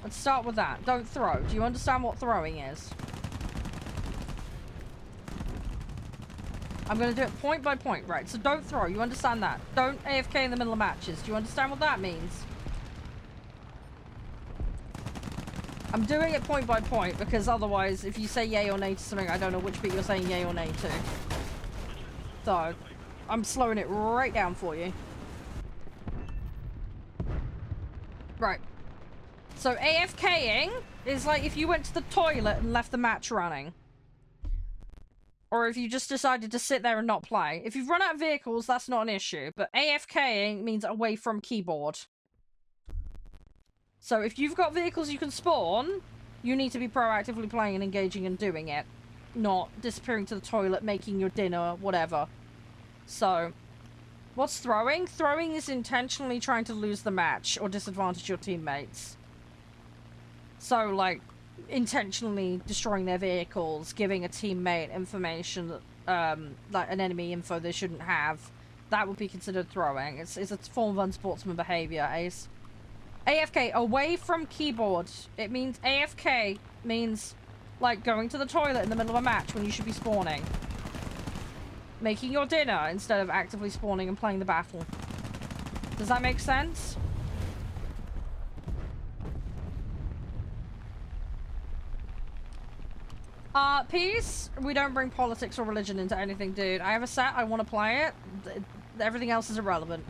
Let's start with that. Don't throw. Do you understand what throwing is? I'm going to do it point by point, right? So don't throw. You understand that? Don't AFK in the middle of matches. Do you understand what that means? I'm doing it point by point because otherwise, if you say yay or nay to something, I don't know which bit you're saying yay or nay to. So, I'm slowing it right down for you. Right. So AFKing is like if you went to the toilet and left the match running. Or if you just decided to sit there and not play. If you've run out of vehicles, that's not an issue. But AFKing means away from keyboard. So if you've got vehicles you can spawn, you need to be proactively playing and engaging and doing it. Not disappearing to the toilet, making your dinner, whatever. So, what's throwing? Throwing is intentionally trying to lose the match or disadvantage your teammates. So, like, intentionally destroying their vehicles, giving a teammate information, like an enemy info they shouldn't have. That would be considered throwing. It's a form of unsportsman behavior, Ace. AFK, away from keyboard. It means AFK means, like, going to the toilet in the middle of a match when you should be spawning. Making your dinner instead of actively spawning and playing the battle. Does that make sense? Peace. We don't bring politics or religion into anything, dude. I have a set, I want to play it. Everything else is irrelevant.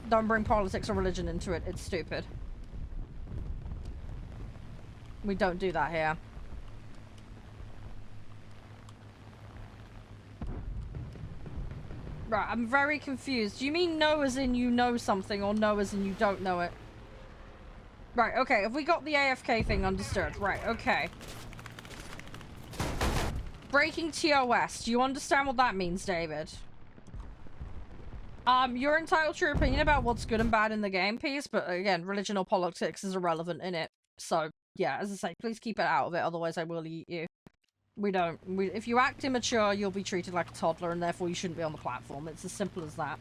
Don't bring politics or religion into it. It's stupid. We don't do that here. Right, I'm very confused. Do you mean no as in you know something or no as in you don't know it? Right, okay. Have we got the AFK thing understood? Right, okay. Breaking TOS. Do you understand what that means, David? You're entitled to your opinion about what's good and bad in the game piece, but again, religion or politics is irrelevant in it. So, yeah, as I say, please keep it out of it, otherwise I will eat you. If you act immature, you'll be treated like a toddler, and therefore you shouldn't be on the platform. It's as simple as that.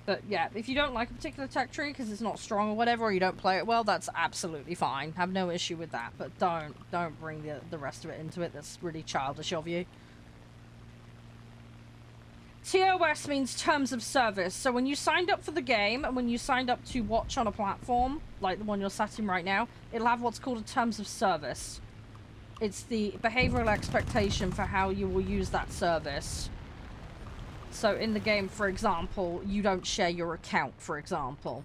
But yeah, if you don't like a particular tech tree because it's not strong or whatever, or you don't play it well, that's absolutely fine. Have no issue with that, but don't bring the rest of it into it. That's really childish of you. TOS means terms of service. So when you signed up for the game and when you signed up to watch on a platform, like the one you're sat in right now, it'll have what's called a terms of service. It's the behavioral expectation for how you will use that service. So in the game, for example, you don't share your account, for example.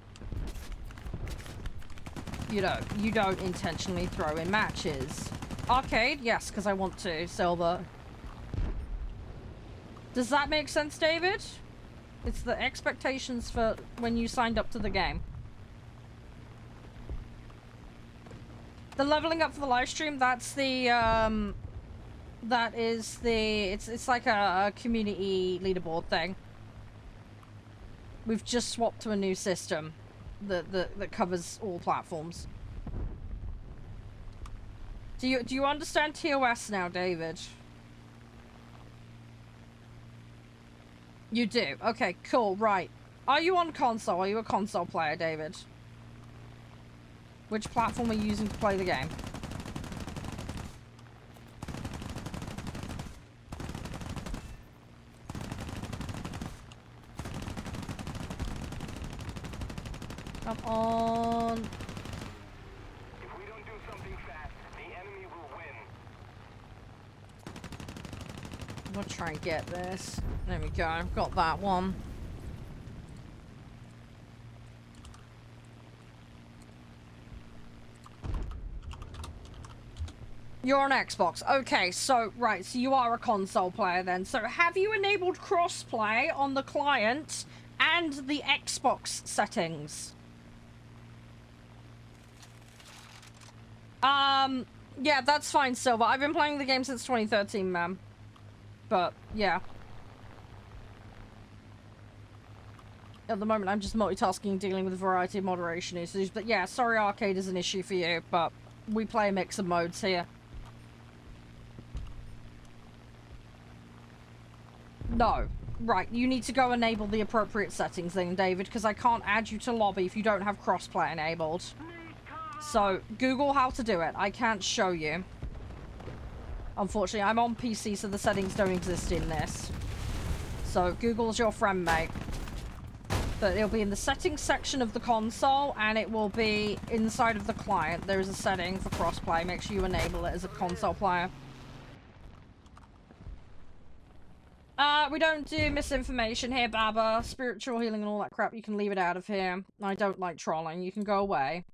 You don't intentionally throw in matches. Arcade, yes, because I want to. Silver. Does that make sense, David? It's the expectations for when you signed up to the game. The leveling up for the live stream, that's the, that is the, it's like a community leaderboard thing. We've just swapped to a new system that covers all platforms. Do you understand TOS now, David? You do? Okay, cool, right. Are you on console? Are you a console player, David? Which platform are you using to play the game? Come on. If we don't do something fast, the enemy will win. I'm gonna try and get this. There we go. I've got that one. You're on Xbox. Okay, so, right, so you are a console player then. So have you enabled crossplay on the client and the Xbox settings? Yeah, that's fine, Silver. I've been playing the game since 2013, ma'am. But, yeah. At the moment, I'm just multitasking and dealing with a variety of moderation issues. But yeah, sorry arcade is an issue for you, but we play a mix of modes here. No. Right, you need to go enable the appropriate settings then, David, because I can't add you to lobby if you don't have crossplay enabled. So, Google how to do it. I can't show you. Unfortunately, I'm on PC, so the settings don't exist in this. So, Google's your friend, mate. But it'll be in the settings section of the console, and it will be inside of the client. There is a setting for crossplay. Make sure you enable it as a console player. We don't do misinformation here, Baba. Spiritual healing and all that crap, you can leave it out of here. I don't like trolling. You can go away.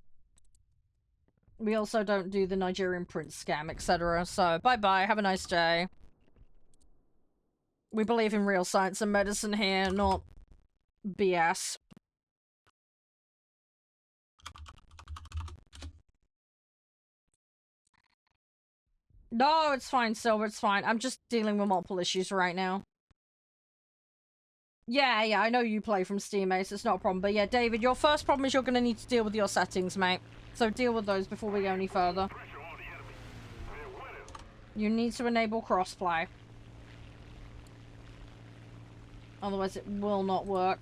We also don't do the Nigerian prince scam, etc. So, bye-bye. Have a nice day. We believe in real science and medicine here, not BS. No, it's fine, Silver. It's fine. I'm just dealing with multiple issues right now. Yeah, I know you play from Steam, Ace. It's not a problem. But yeah, David, your first problem is you're going to need to deal with your settings, mate. So deal with those before we go any further. You need to enable crossplay. Otherwise it will not work.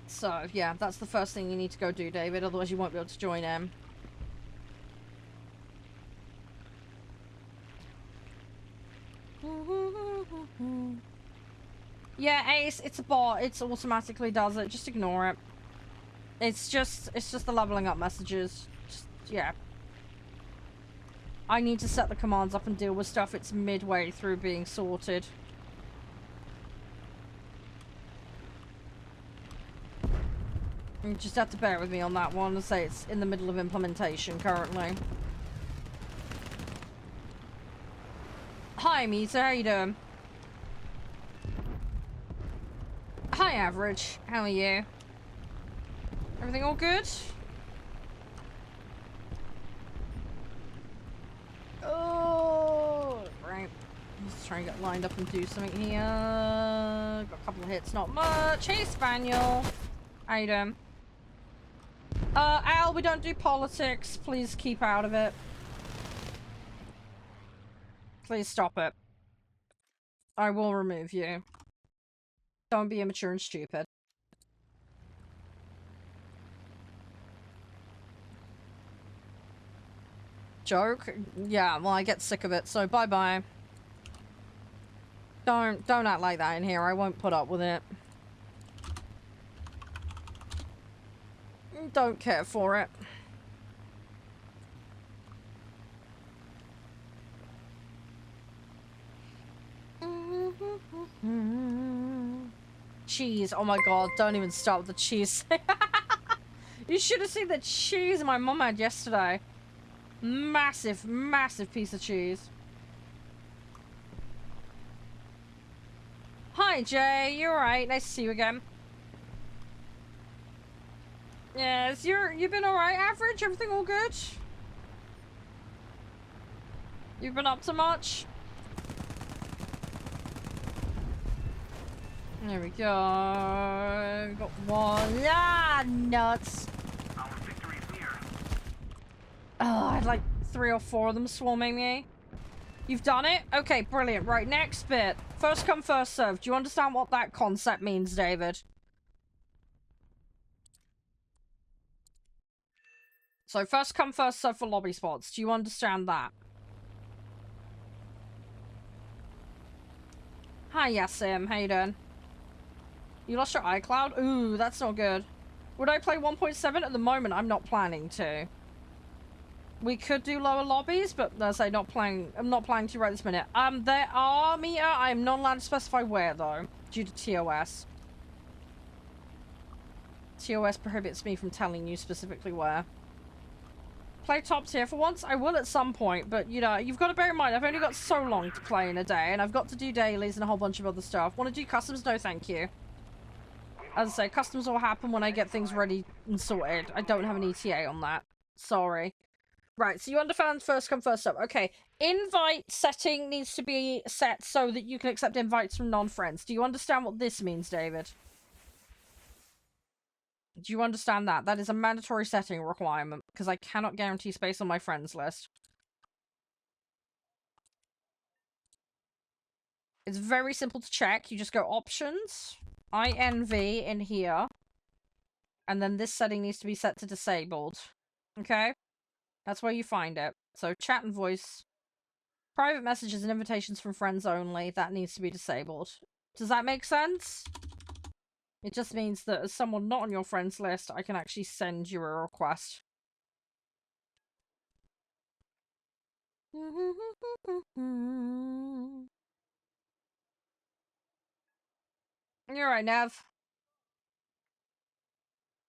So, yeah, that's the first thing you need to go do, David. Otherwise you won't be able to join in. Yeah, Ace, it's a bot. It automatically does it. Just ignore it. It's just the leveling up messages. Just, yeah. I need to set the commands up and deal with stuff. It's midway through being sorted. You just have to bear with me on that one and say it's in the middle of implementation currently. Hi, Mita. How you doing? Hi, Average. How are you? Everything all good? Oh, right. Let's try and get lined up and do something here. Got a couple of hits, not much. Hey, Spaniel. How you doing? Al, we don't do politics. Please keep out of it. Please stop it. I will remove you. Don't be immature and stupid. Joke? Yeah, well, I get sick of it, so bye-bye. Don't act like that in here. I won't put up with it. Don't care for it. Cheese. Oh my god, don't even start with the cheese. You should have seen the cheese my mum had yesterday. Massive, massive piece of cheese. Hi, Jay. You alright? Nice to see you again. Yes, you've been alright, Average? Everything all good? You've been up to much? There we go. We got one. Ah, nuts. Our victory is near. Oh, I had like 3 or 4 of them swarming me. You've done it? Okay, brilliant. Right, next bit. First come, first served. Do you understand what that concept means, David? So, first come, first served for lobby spots. Do you understand that? Hi, Yasim. How you doing? You lost your iCloud? Ooh, that's not good. Would I play 1.7? At the moment, I'm not planning to. We could do lower lobbies, but as I say, I'm not planning to right this minute. There are Mia. I'm not allowed to specify where though, due to TOS. TOS prohibits me from telling you specifically where. Play top tier for once. I will at some point, but you know, you've got to bear in mind I've only got so long to play in a day, and I've got to do dailies and a whole bunch of other stuff. Want to do customs? No, thank you. As I say, customs will happen when I get things ready and sorted. I don't have an ETA on that. Sorry. Right, so you understand first come, first serve. Okay, invite setting needs to be set so that you can accept invites from non-friends. Do you understand what this means, David? Do you understand that? That is a mandatory setting requirement, because I cannot guarantee space on my friends list. It's very simple to check. You just go options, INV in here, and then this setting needs to be set to disabled. Okay? That's where you find it. So chat and voice, private messages and invitations from friends only, that needs to be disabled. Does that make sense? It just means that as someone not on your friends list, I can actually send you a request. You're right, Nev.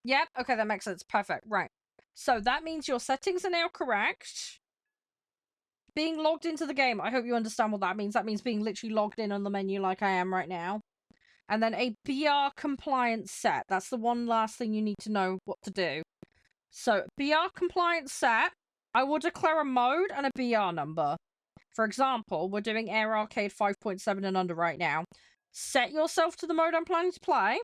Yep, okay, that makes sense. Perfect, right. So that means your settings are now correct. Being logged into the game, I hope you understand what that means. That means being literally logged in on the menu like I am right now. And then a BR compliance set. That's the one last thing you need to know what to do. So, BR compliance set, I will declare a mode and a BR number. For example, we're doing Air Arcade 5.7 and under right now. Set yourself to the mode I'm planning to play.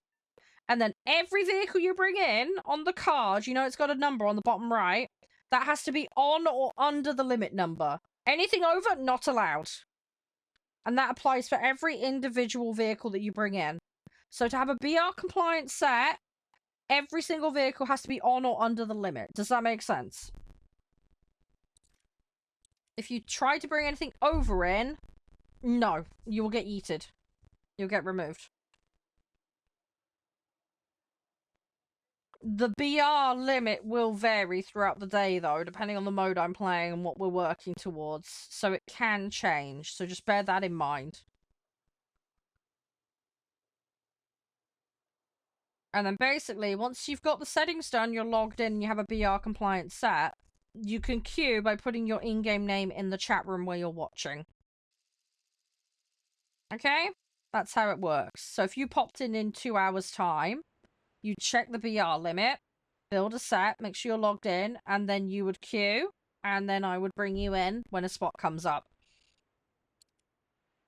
And then every vehicle you bring in on the card, you know it's got a number on the bottom right, that has to be on or under the limit number. Anything over, not allowed. And that applies for every individual vehicle that you bring in. So to have a BR compliant set, every single vehicle has to be on or under the limit. Does that make sense? If you try to bring anything over in, no, you will get yeeted. You'll get removed. The BR limit will vary throughout the day, though, depending on the mode I'm playing and what we're working towards. So it can change, so just bear that in mind. And then basically, once you've got the settings done, you're logged in and you have a BR compliant set, you can queue by putting your in-game name in the chat room where you're watching. Okay? That's how it works. So if you popped in 2 hours' time, you check the BR limit, build a set, make sure you're logged in, and then you would queue, and then I would bring you in when a spot comes up.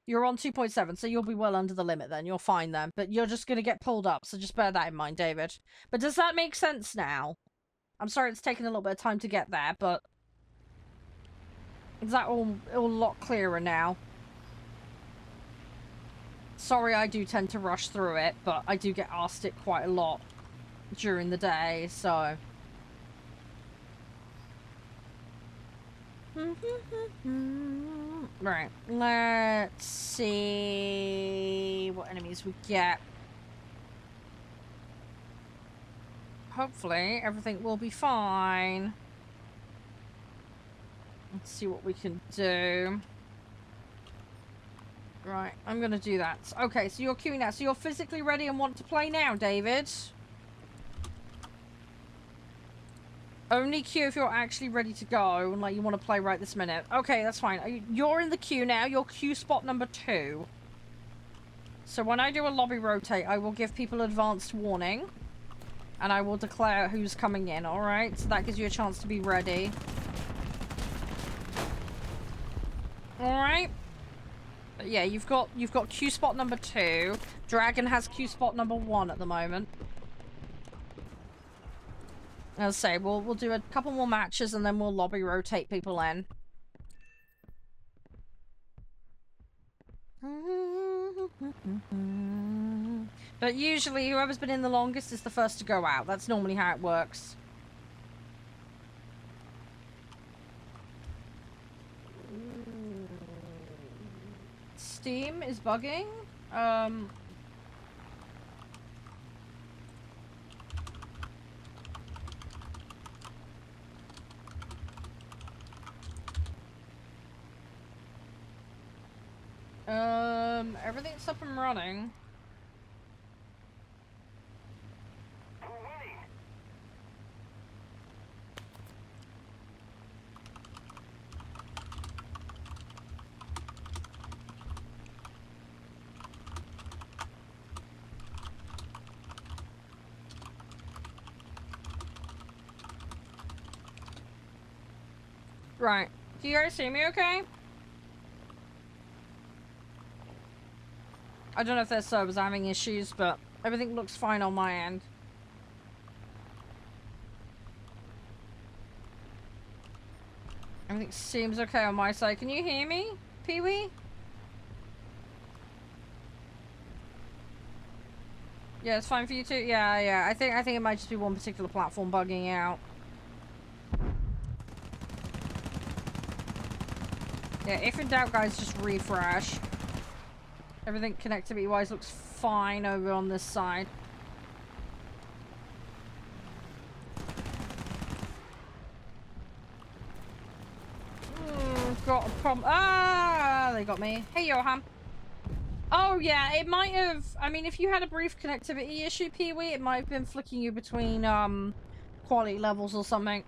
You're on 2.7, so you'll be well under the limit then. You're fine then. But you're just going to get pulled up, so just bear that in mind, David. But does that make sense now? I'm sorry it's taken a little bit of time to get there, but... is that all a lot clearer now? Sorry, I do tend to rush through it, but I do get asked it quite a lot during the day, so... Right, let's see what enemies we get. Hopefully, everything will be fine. Let's see what we can do. Right, I'm gonna do that. Okay, so you're queuing now. So you're physically ready and want to play now, David? Only queue if you're actually ready to go and like you want to play right this minute. Okay, that's fine. You're in the queue now. You're queue spot number 2. So when I do a lobby rotate, I will give people advanced warning. And I will declare who's coming in, alright? So that gives you a chance to be ready. Alright? Yeah, you've got queue spot number 2. Dragon has queue spot number 1 at the moment. As I say, we'll do a couple more matches and then we'll lobby rotate people in. But usually whoever's been in the longest is the first to go out. That's normally how it works. Steam is bugging. Everything's up and running. We're winning. Right. Do you guys see me okay? I don't know if their servers are having issues, but everything looks fine on my end. Everything seems okay on my side. Can you hear me, Pee-wee? Yeah, it's fine for you too. Yeah, yeah. I think it might just be one particular platform bugging out. Yeah, if in doubt, guys, just refresh. Everything connectivity-wise looks fine over on this side. Got a problem. Ah, they got me. Hey, Johan. Oh, yeah, it might have... I mean, if you had a brief connectivity issue, Pee-wee, it might have been flicking you between, quality levels or something.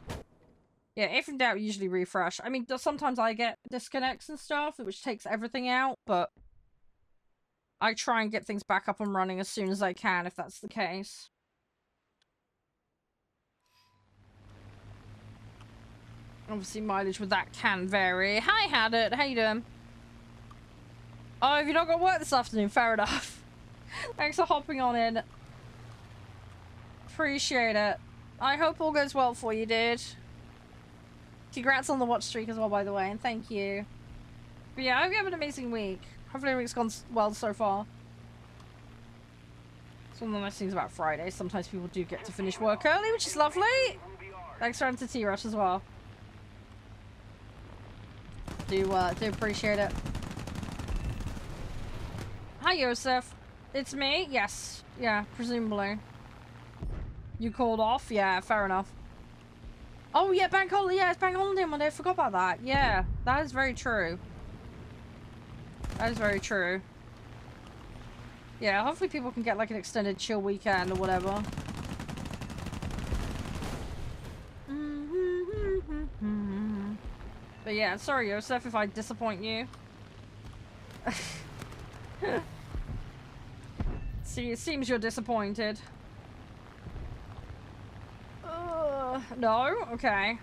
Yeah, if in doubt, usually refresh. I mean, sometimes I get disconnects and stuff, which takes everything out, but I try and get things back up and running as soon as I can, if that's the case. Obviously, mileage with that can vary. Hi, Haddit. How you doing? Oh, have you not got work this afternoon? Fair enough. Thanks for hopping on in. Appreciate it. I hope all goes well for you, dude. Congrats on the watch streak as well, by the way, and thank you. But yeah, I hope you have an amazing week. Hopefully everything's gone well so far. It's one of the nice things about Friday. Sometimes people do get to finish work early, which is lovely. Thanks for having to T-Rush as well. Do appreciate it. Hi, Yosef. It's me? Yes. Yeah, presumably. You called off? Yeah, fair enough. Oh, yeah, bank holiday. Yeah, it's bank holiday Monday. I forgot about that. Yeah, that is very true. That is very true. Yeah, hopefully people can get, like, an extended chill weekend or whatever. But yeah, sorry, Yosef, if I disappoint you. See, it seems you're disappointed. No? Okay.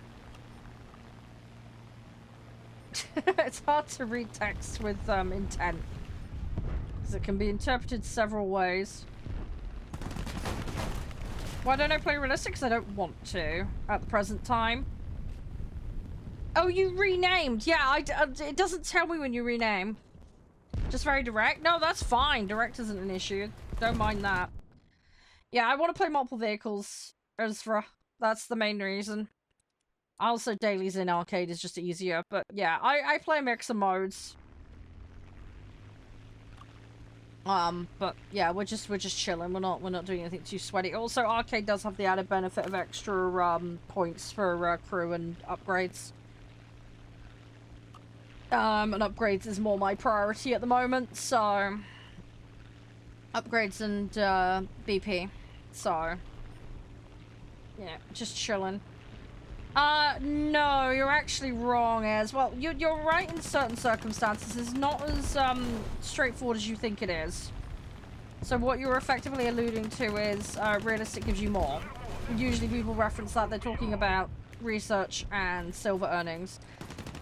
It's hard to read text with intent, because it can be interpreted several ways. Why don't I play realistic? Because I don't want to at the present time. Oh, you renamed. Yeah, it doesn't tell me when you rename. Just very direct. No, that's fine. Direct isn't an issue. Don't mind that. Yeah, I want to play multiple vehicles, Ezra. That's the main reason. Also, dailies in arcade is just easier. But yeah, I play a mix of modes. But yeah, we're just chilling. We're not doing anything too sweaty. Also, arcade does have the added benefit of extra points for crew and upgrades. And upgrades is more my priority at the moment, so upgrades and BP. So yeah, just chilling. No, you're actually wrong, as well. You're right in certain circumstances. It's not as straightforward as you think it is. So what you're effectively alluding to is realistic gives you more. Usually people reference that they're talking about research and silver earnings.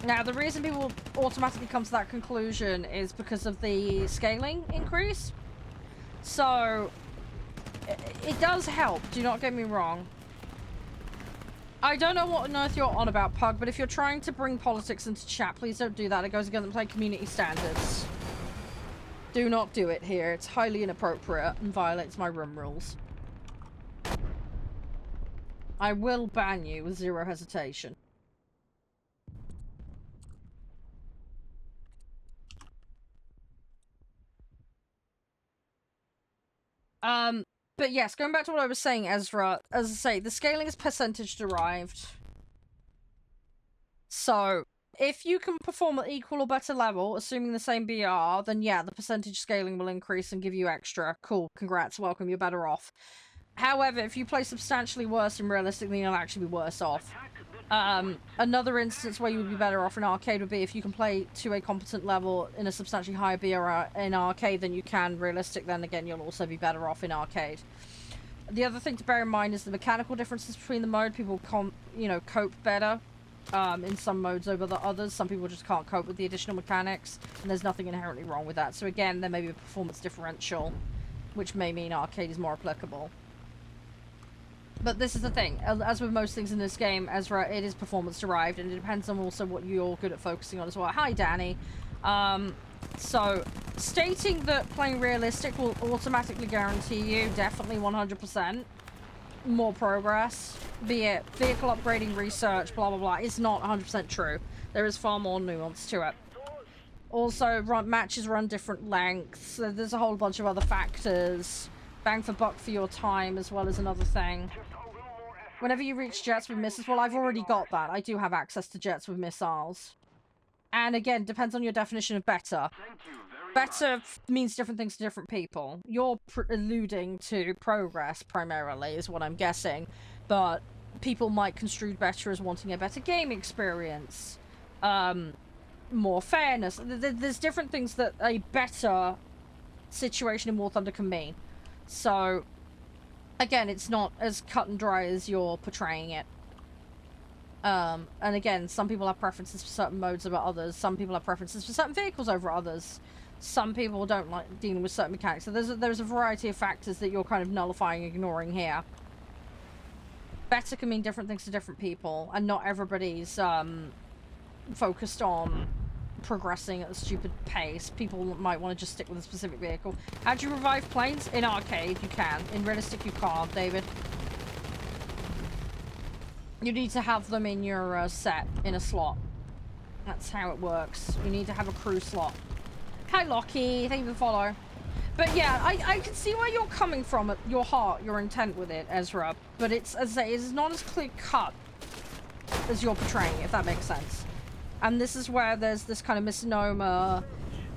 Now, the reason people automatically come to that conclusion is because of the scaling increase. So it does help, do not get me wrong. I don't know what on earth you're on about, Pug, but if you're trying to bring politics into chat, please don't do that. It goes against play community standards. Do not do it here. It's highly inappropriate and violates my room rules. I will ban you with zero hesitation. But yes, going back to what I was saying, Ezra, as I say, the scaling is percentage derived. So, if you can perform at equal or better level, assuming the same BR, then yeah, the percentage scaling will increase and give you extra. Cool, congrats, welcome, you're better off. However, if you play substantially worse in realistic, then you'll actually be worse off. Another instance where you would be better off in arcade would be if you can play to a competent level in a substantially higher BR in arcade than you can realistic, then again you'll also be better off in arcade. The other thing to bear in mind is the mechanical differences between the mode. People cope better in some modes over the others. Some people just can't cope with the additional mechanics, and there's nothing inherently wrong with that. So again, there may be a performance differential, which may mean arcade is more applicable. But this is the thing, as with most things in this game, Ezra, it is performance derived, and it depends on also what you're good at focusing on as well. Hi, Danny. So, stating that playing realistic will automatically guarantee you definitely 100% more progress, be it vehicle upgrading, research, blah blah blah, is not 100% true. There is far more nuance to it. Also, matches run different lengths, so there's a whole bunch of other factors. Bang for buck for your time as well as another thing. Whenever you reach jets with missiles, well, I've already got that. I do have access to jets with missiles. And again, depends on your definition of better. Better means different things to different people. You're alluding to progress, primarily, is what I'm guessing. But people might construe better as wanting a better game experience. More fairness. There's different things that a better situation in War Thunder can mean. So, again, it's not as cut and dry as you're portraying it. And again, some people have preferences for certain modes over others. Some people have preferences for certain vehicles over others. Some people don't like dealing with certain mechanics. So there's a variety of factors that you're kind of nullifying, ignoring here. Better can mean different things to different people, and not everybody's focused on progressing at a stupid pace. People might want to just stick with a specific vehicle. How do you revive planes? In arcade, you can. In realistic, you can't, David. You need to have them in your set, in a slot. That's how it works. You need to have a crew slot. Hi, Lockie. Thank you for the follow. But yeah, I can see where you're coming from at your heart, your intent with it, Ezra. But it's, as I say, it's not as clear-cut as you're portraying it, if that makes sense. And this is where there's this kind of misnomer,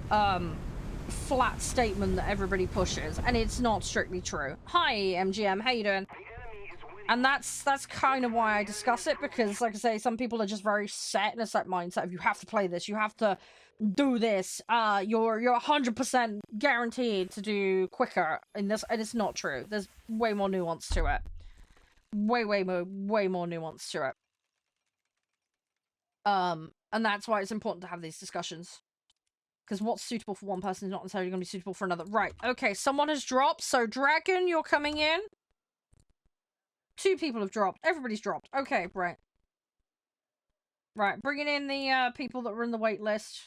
flat statement that everybody pushes, and it's not strictly true. Hi, MGM. How you doing? And that's kind of why I discuss it, because, like I say, some people are just very set in a set mindset of you have to play this, you have to do this, you're 100% guaranteed to do quicker in this, and it's not true. There's way more nuance to it. Way more nuance to it. And that's why it's important to have these discussions. Because what's suitable for one person is not necessarily going to be suitable for another. Right, okay, someone has dropped, so Dragon, you're coming in. 2 people have dropped. Everybody's dropped. Okay, right. Right, bringing in the people that were in the wait list.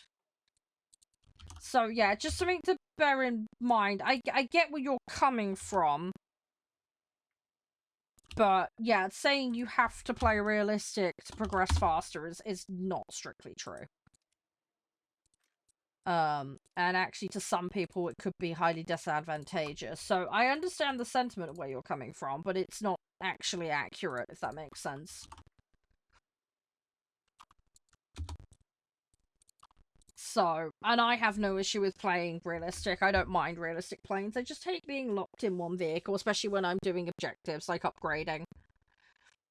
So, yeah, just something to bear in mind. I get where you're coming from. But, yeah, saying you have to play realistic to progress faster is not strictly true. And actually, to some people, it could be highly disadvantageous. So, I understand the sentiment of where you're coming from, but it's not actually accurate, if that makes sense. So, and I have no issue with playing realistic. I don't mind realistic planes. I just hate being locked in one vehicle, especially when I'm doing objectives like upgrading.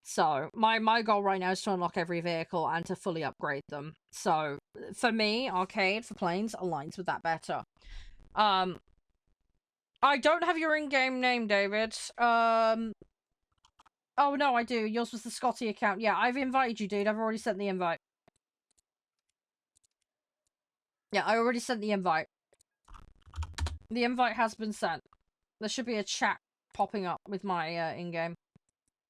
So, my goal right now is to unlock every vehicle and to fully upgrade them. So, for me, arcade for planes aligns with that better. I don't have your in-game name, David. Oh, no, I do. Yours was the Scotty account. Yeah, I've invited you, dude. I've already sent the invite. Yeah, I already sent the invite. The invite has been sent. There should be a chat popping up with my in-game.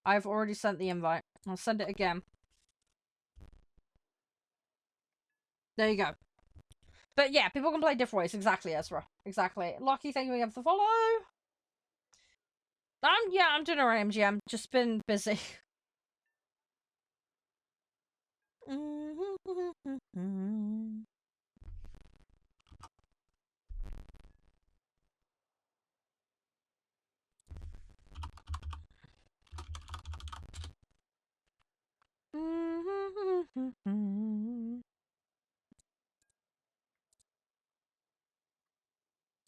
I've already sent the invite. I'll send it again. There you go. But yeah, people can play different ways. Exactly, Ezra. Exactly. Lucky, thank you again for the follow. I'm doing alright, MGM. Just been busy.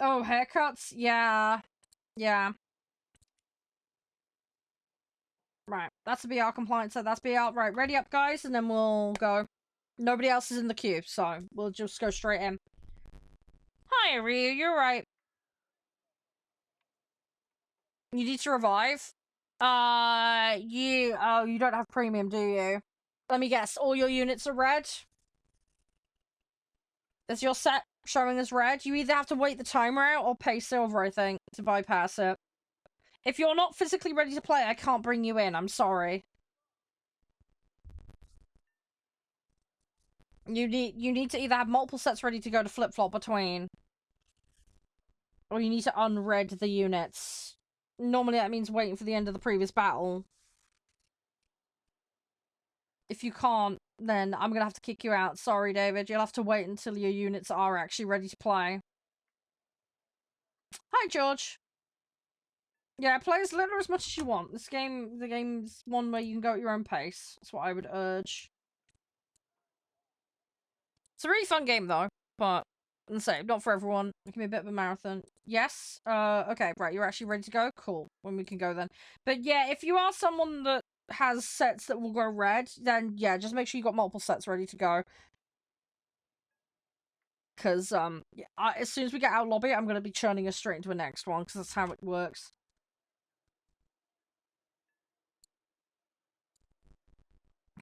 Oh, haircuts? Yeah. Yeah. Right. That's a BR compliance, so that's BR. Right, ready up, guys, and then we'll go. Nobody else is in the queue, so we'll just go straight in. Hi, Ryu, you're right. You need to revive? Oh, you don't have premium, do you? Let me guess, all your units are red? Is your set showing as red? You either have to wait the timer out or pay silver, I think, to bypass it. If you're not physically ready to play, I can't bring you in, I'm sorry. You need to either have multiple sets ready to go to flip-flop between. Or you need to unread the units. Normally that means waiting for the end of the previous battle. If you can't, then I'm gonna have to kick you out. Sorry, David. You'll have to wait until your units are actually ready to play. Hi, George. Yeah, play as little or as much as you want. The game's one where you can go at your own pace. That's what I would urge. It's a really fun game, though. But, let's say, not for everyone. It can be a bit of a marathon. Yes? Okay, right. You're actually ready to go? Cool. When we can go then. But yeah, if you are someone that has sets that will go red, then yeah, just make sure you got multiple sets ready to go. Because, yeah, as soon as we get out of lobby, I'm going to be churning us straight into the next one, because that's how it works.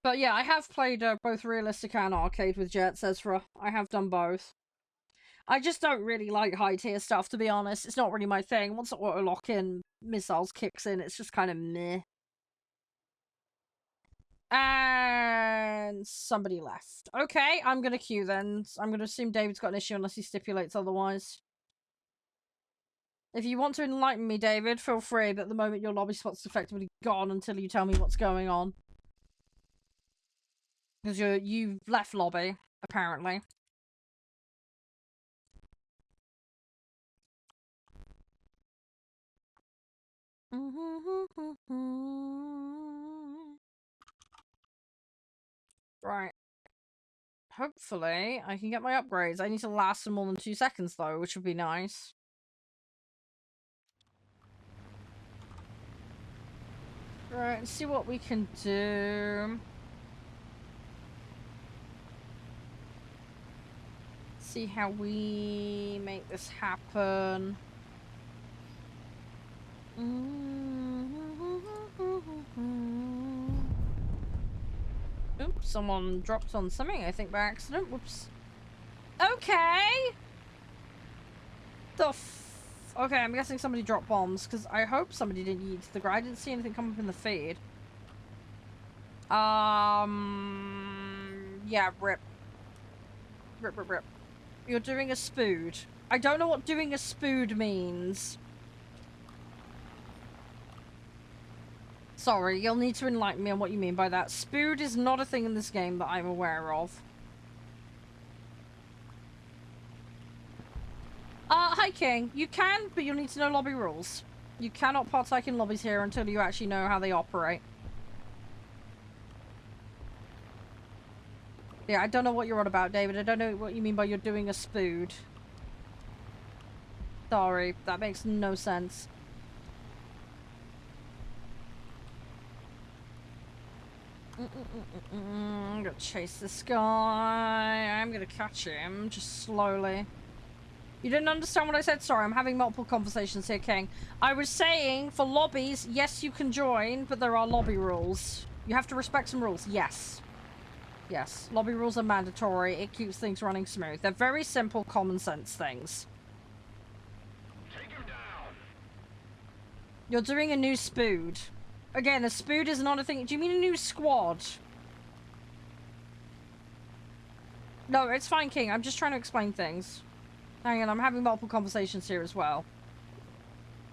But yeah, I have played both realistic and arcade with Jets, Ezra. I have done both. I just don't really like high tier stuff, to be honest. It's not really my thing. Once the auto lock in missiles kicks in, it's just kind of meh. And somebody left. Okay, I'm gonna queue then. I'm gonna assume David's got an issue unless he stipulates otherwise. If you want to enlighten me, David, feel free, but at the moment your lobby spot's effectively gone until you tell me what's going on. Because you've left lobby, apparently. Right. Hopefully, I can get my upgrades. I need to last for more than 2 seconds, though, which would be nice. Right, let's see what we can do. See how we make this happen. Oops, someone dropped on something, I think, by accident. Whoops. Okay! Okay, I'm guessing somebody dropped bombs, because I hope somebody didn't eat the ground. I didn't see anything come up in the feed. Yeah, rip. Rip. You're doing a spood. I don't know what doing a spood means. Sorry, you'll need to enlighten me on what you mean by that. Spood is not a thing in this game that I'm aware of. Hi King. You can, but you'll need to know lobby rules. You cannot partake in lobbies here until you actually know how they operate. Yeah, I don't know what you're on about, David. I don't know what you mean by you're doing a spood. Sorry, that makes no sense. I'm gonna chase this guy. I'm gonna catch him, just slowly. You didn't understand what I said? Sorry, I'm having multiple conversations here, King. I was saying, for lobbies, yes, you can join, but there are lobby rules. You have to respect some rules, yes. Yes, lobby rules are mandatory. It keeps things running smooth. They're very simple, common sense things. Take him down. You're doing a new spood. Again, a spood is not a thing. Do you mean a new squad? No, it's fine, King. I'm just trying to explain things. Hang on, I'm having multiple conversations here as well.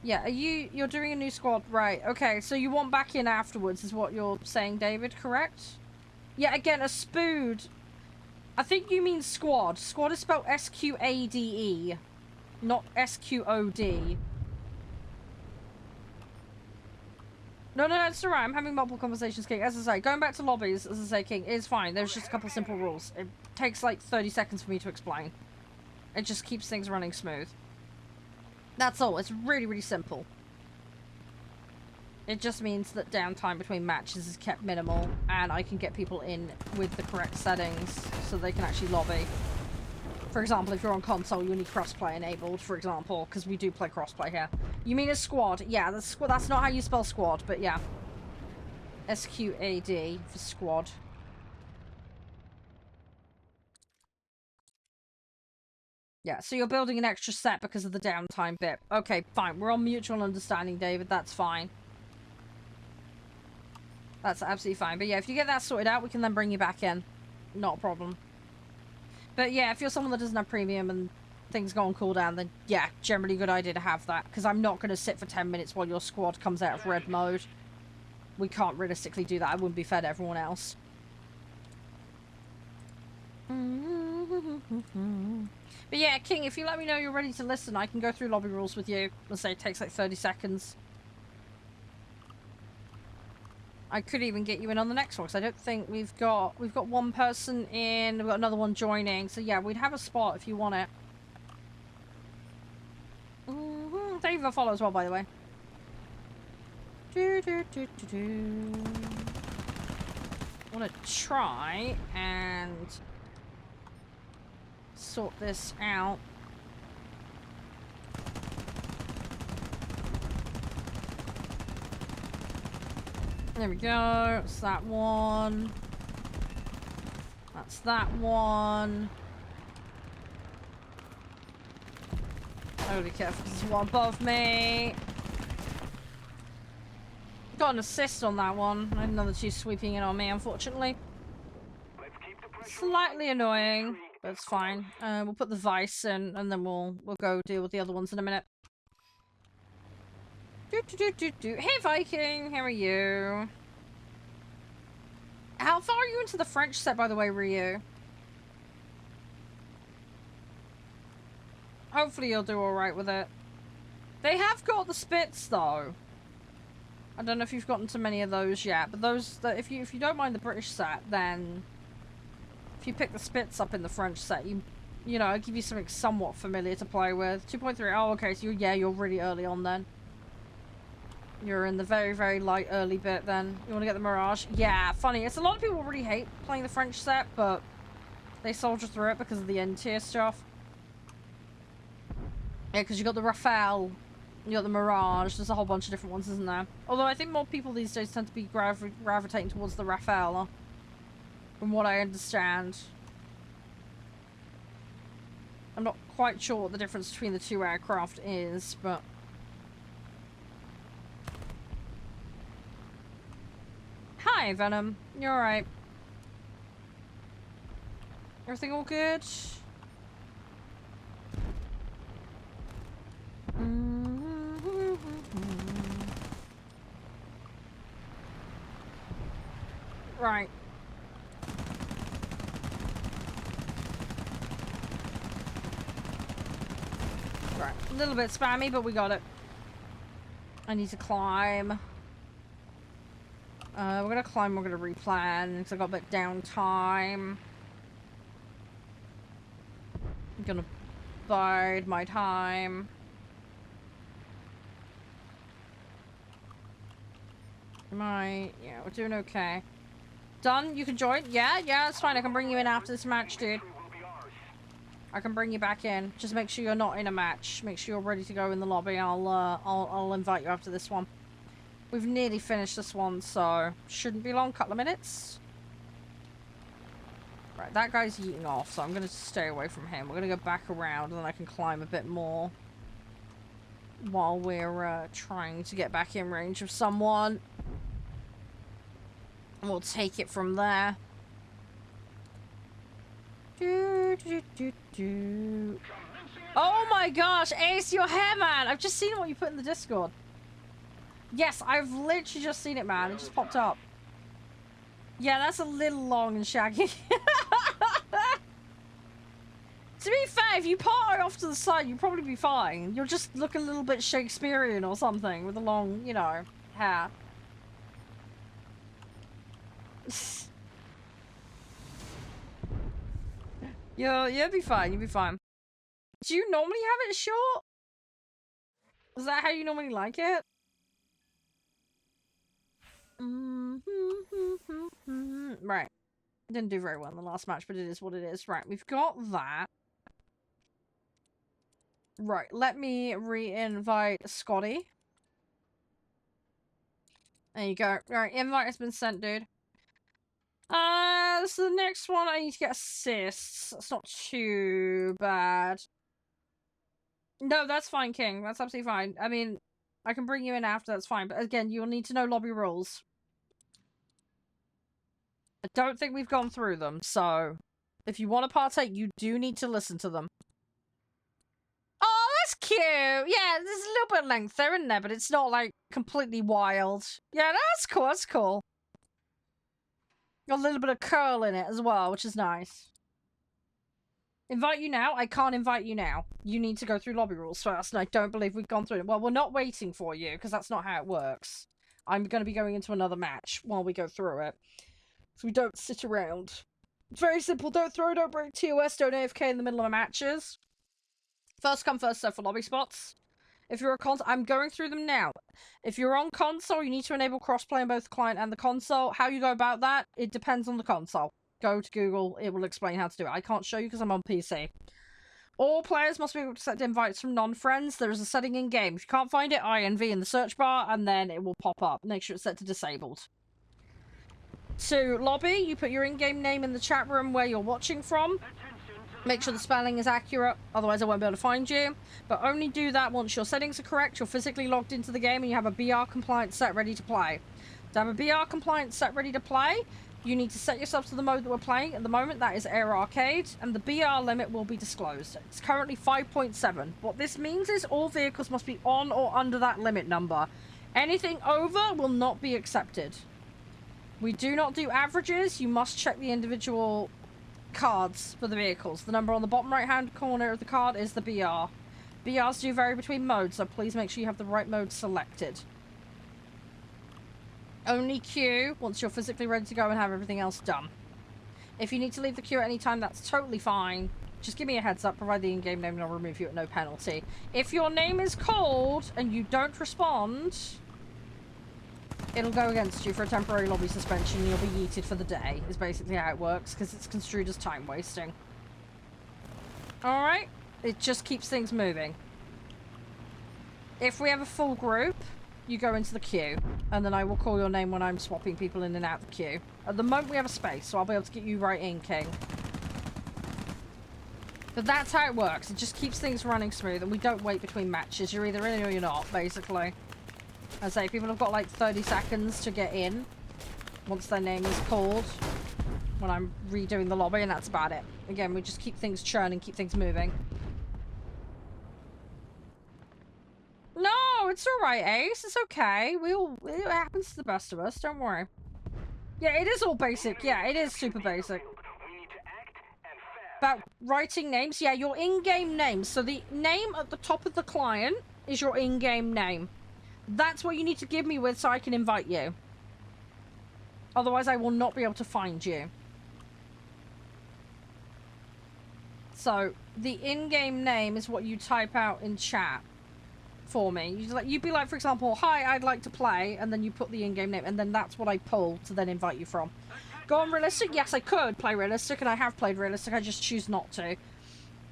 Yeah, you're doing a new squad, right? Okay, so you want back in afterwards is what you're saying, David, correct? Yeah, again, a spood. I think you mean squad. Squad is spelled S-Q-A-D-E, not S-Q-O-D. No, it's alright. I'm having multiple conversations, King. As I say, going back to lobbies, as I say, King, is fine. There's just a couple simple rules. It takes like 30 seconds for me to explain. It just keeps things running smooth. That's all. It's really, really simple. It just means that downtime between matches is kept minimal, and I can get people in with the correct settings so they can actually lobby. For example, if you're on console, you'll need crossplay enabled, for example, because we do play crossplay here. You mean a squad? Yeah, that's not how you spell squad, but yeah. S-Q-A-D for squad. Yeah, so you're building an extra set because of the downtime bit. Okay, fine. We're on mutual understanding, David. That's fine. That's absolutely fine. But yeah, if you get that sorted out, we can then bring you back in. Not a problem. But yeah, if you're someone that doesn't have premium and things go on cooldown, then yeah, generally good idea to have that. Because I'm not going to sit for 10 minutes while your squad comes out of red mode. We can't realistically do that. I wouldn't be fair to everyone else. But yeah, King, if you let me know you're ready to listen, I can go through lobby rules with you. Let's say it takes like 30 seconds. I could even get you in on the next one, because I don't think we've got one person in, we've got another one joining. So yeah, we'd have a spot if you want it. Thank you for the follow as well, by the way. I want to try and sort this out. There we go. It's that one. That's that one. I gotta be careful because there's one above me. Got an assist on that one. I had another two sweeping in on me, unfortunately. Slightly annoying, but it's fine. We'll put the vice in, and then we'll go deal with the other ones in a minute. Hey Viking, how are you? How far are you into the French set, by the way, Ryu? Hopefully you'll do alright with it. They have got the Spits, though. I don't know if you've gotten to many of those yet, but those, if you don't mind the British set, then if you pick the Spits up in the French set, you know, it'll give you something somewhat familiar to play with. 2.3, oh, okay, so you're really early on then. You're in the very, very light early bit then. You want to get the Mirage? Yeah, funny. It's a lot of people really hate playing the French set, but they soldier through it because of the end tier stuff. Yeah, because you got the Rafale, you got the Mirage, there's a whole bunch of different ones, isn't there? Although I think more people these days tend to be gravitating towards the Rafale, from what I understand. I'm not quite sure what the difference between the two aircraft is, but... Hi, Venom. You alright? Everything all good? Right. Right. A little bit spammy, but we got it. I need to climb. We're gonna climb, we're gonna replan, because I got a bit downtime. I'm gonna bide my time. Yeah, we're doing okay. Done? You can join? Yeah, it's fine. I can bring you in after this match, dude. I can bring you back in. Just make sure you're not in a match. Make sure you're ready to go in the lobby. I'll invite you after this one. We've nearly finished this one, so shouldn't be long. Couple of minutes. Right, that guy's eating off, so I'm going to stay away from him. We're going to go back around, and then I can climb a bit more while we're trying to get back in range of someone. And we'll take it from there. Oh my gosh, Ace, your hair, man! I've just seen what you put in the Discord. Yes, I've literally just seen it, man. It just popped up. Yeah, that's a little long and shaggy. To be fair, if you part it off to the side, you'll probably be fine. You'll just look a little bit Shakespearean or something with a long, you know, hair. You'll be fine. You'll be fine. Do you normally have it short? Is that how you normally like it? Right. Didn't do very well in the last match, but it is what it is. Right, we've got that. Right, let me re-invite Scotty. There you go. Right, invite has been sent, dude. So the next one, I need to get assists. That's not too bad. No, that's fine, King. That's absolutely fine. I mean, I can bring you in after, that's fine. But again, you'll need to know lobby rules. I don't think we've gone through them, so... If you want to partake, you do need to listen to them. cute. Yeah, there's a little bit of length there, isn't there? But it's not, like, completely wild. Yeah, that's cool. That's cool. Got a little bit of curl in it as well, which is nice. Invite you now? I can't invite you now. You need to go through lobby rules first, and I don't believe we've gone through it. Well, we're not waiting for you, because that's not how it works. I'm going to be going into another match while we go through it. So we don't sit around. It's very simple. Don't throw, don't break TOS, don't AFK in the middle of matches. First come, first serve for lobby spots. If you're a console, I'm going through them now. If you're on console, you need to enable crossplay on both the client and the console. How you go about that, it depends on the console. Go to Google, it will explain how to do it. I can't show you because I'm on PC. All players must be able to set invites from non-friends. There is a setting in game. If you can't find it, INV in the search bar, and then it will pop up. Make sure it's set to disabled. To lobby, you put your in-game name in the chat room where you're watching from. Make sure the spelling is accurate, otherwise I won't be able to find you. But only do that once your settings are correct, you're physically logged into the game, and you have a BR compliant set ready to play. To have a BR compliant set ready to play, you need to set yourself to the mode that we're playing at the moment, that is Air Arcade, and the BR limit will be disclosed. It's currently 5.7. What this means is all vehicles must be on or under that limit number. Anything over will not be accepted. We do not do averages. You must check the individual cards for the vehicles. The number on the bottom right hand corner of the card is the BR. BRs do vary between modes, so please make sure you have the right mode selected. Only queue once you're physically ready to go and have everything else done. If you need to leave the queue at any time, that's totally fine. Just give me a heads up, provide the in-game name, and I'll remove you at no penalty. If your name is called and you don't respond, it'll go against you for a temporary lobby suspension and you'll be yeeted for the day, is basically how it works, because it's construed as time wasting. Alright? It just keeps things moving. If we have a full group, you go into the queue, and then I will call your name when I'm swapping people in and out the queue. At the moment we have a space, so I'll be able to get you right in, King. But that's how it works. It just keeps things running smooth, and we don't wait between matches. You're either in or you're not, basically. I say, people have got like 30 seconds to get in once their name is called when I'm redoing the lobby, and that's about it. Again, we just keep things churning, keep things moving. No, it's alright, Ace. It's okay. It happens to the best of us. Don't worry. Yeah, it is all basic. Yeah, it is super basic. About writing names. Yeah, your in-game name. So the name at the top of the client is your in-game name. That's what you need to give me with so I can invite you. Otherwise, I will not be able to find you. So, the in-game name is what you type out in chat for me. You'd be like, for example, hi, I'd like to play, and then you put the in-game name, and then that's what I pull to then invite you from. Go on realistic? Yes, I could play realistic, and I have played realistic, I just choose not to.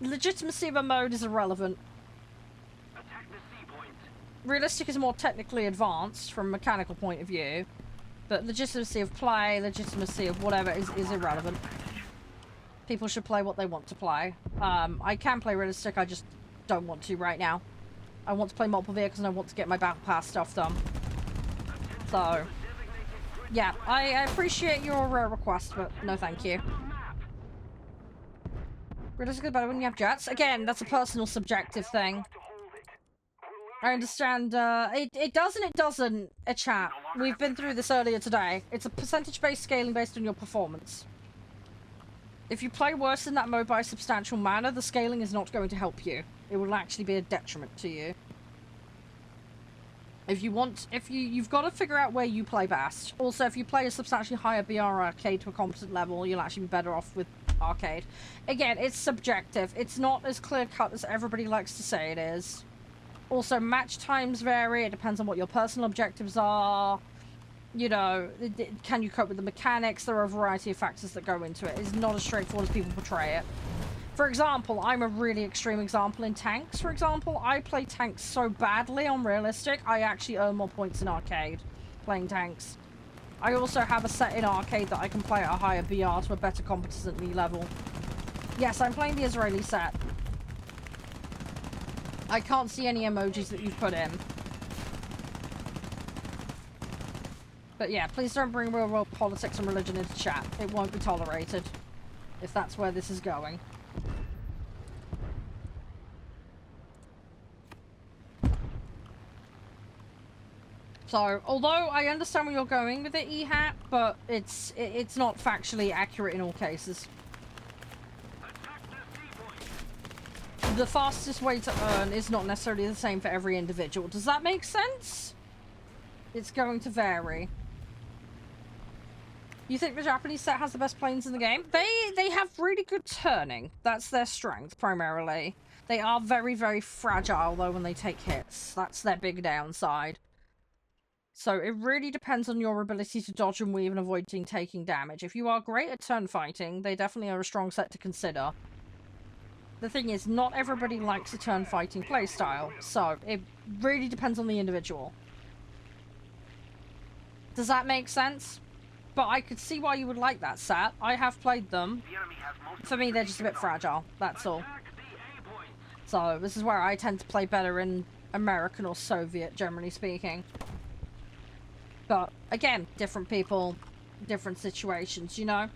Legitimacy of a mode is irrelevant. Realistic is more technically advanced from a mechanical point of view, but legitimacy of play, legitimacy of whatever is irrelevant. People should play what they want to play. I can play realistic, I just don't want to right now. I want to play multiple vehicles and I want to get my battle pass stuff done. So, yeah, I appreciate your request, but no thank you. Realistic is better when you have jets. Again, that's a personal subjective thing. I understand, it does and it doesn't, a chat. We've been through this earlier today. It's a percentage-based scaling based on your performance. If you play worse in that mode by a substantial manner, the scaling is not going to help you. It will actually be a detriment to you. You've got to figure out where you play best. Also, if you play a substantially higher BR arcade to a competent level, you'll actually be better off with arcade. Again, it's subjective. It's not as clear-cut as everybody likes to say it is. Also, match times vary. It depends on what your personal objectives are. You know, can you cope with the mechanics? There are a variety of factors that go into it. It's not as straightforward as people portray it. For example, I'm a really extreme example in tanks, for example. I play tanks so badly on realistic, I actually earn more points in arcade playing tanks. I also have a set in arcade that I can play at a higher BR to a better competency level. Yes, I'm playing the Israeli set. I can't see any emojis that you've put in. But yeah, please don't bring real world politics and religion into chat. It won't be tolerated, if that's where this is going. So, although I understand where you're going with it, E-Hat, but it's not factually accurate in all cases. The fastest way to earn is not necessarily the same for every individual. Does that make sense? It's going to vary. You think the Japanese set has the best planes in the game? They have really good turning. That's their strength, primarily. They are very, very fragile, though, when they take hits. That's their big downside. So it really depends on your ability to dodge and weave and avoiding taking damage. If you are great at turn fighting, they definitely are a strong set to consider. The thing is, not everybody likes a turn fighting playstyle, so it really depends on the individual. Does that make sense? But I could see why you would like that set. I have played them. For me, they're just a bit fragile, that's all. So this is where I tend to play better in American or Soviet, generally speaking. But again, different people, different situations, you know?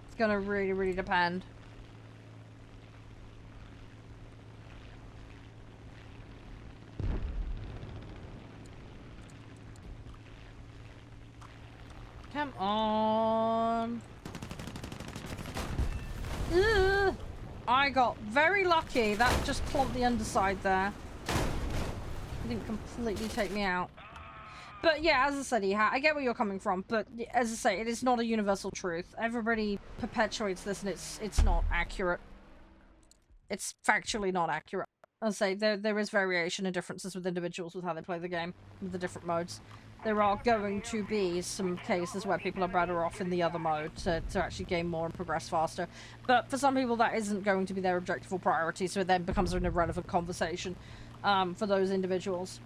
It's gonna really, really depend. Come on. Ugh. I got very lucky. That just plonked the underside there. It didn't completely take me out. But yeah, as I said, I get where you're coming from. But as I say, it is not a universal truth. Everybody perpetuates this and it's not accurate. It's factually not accurate. As I say, there is variation and differences with individuals with how they play the game, with the different modes. There are going to be some cases where people are better off in the other mode to actually gain more and progress faster. But for some people, that isn't going to be their objective or priority, so it then becomes an irrelevant conversation for those individuals.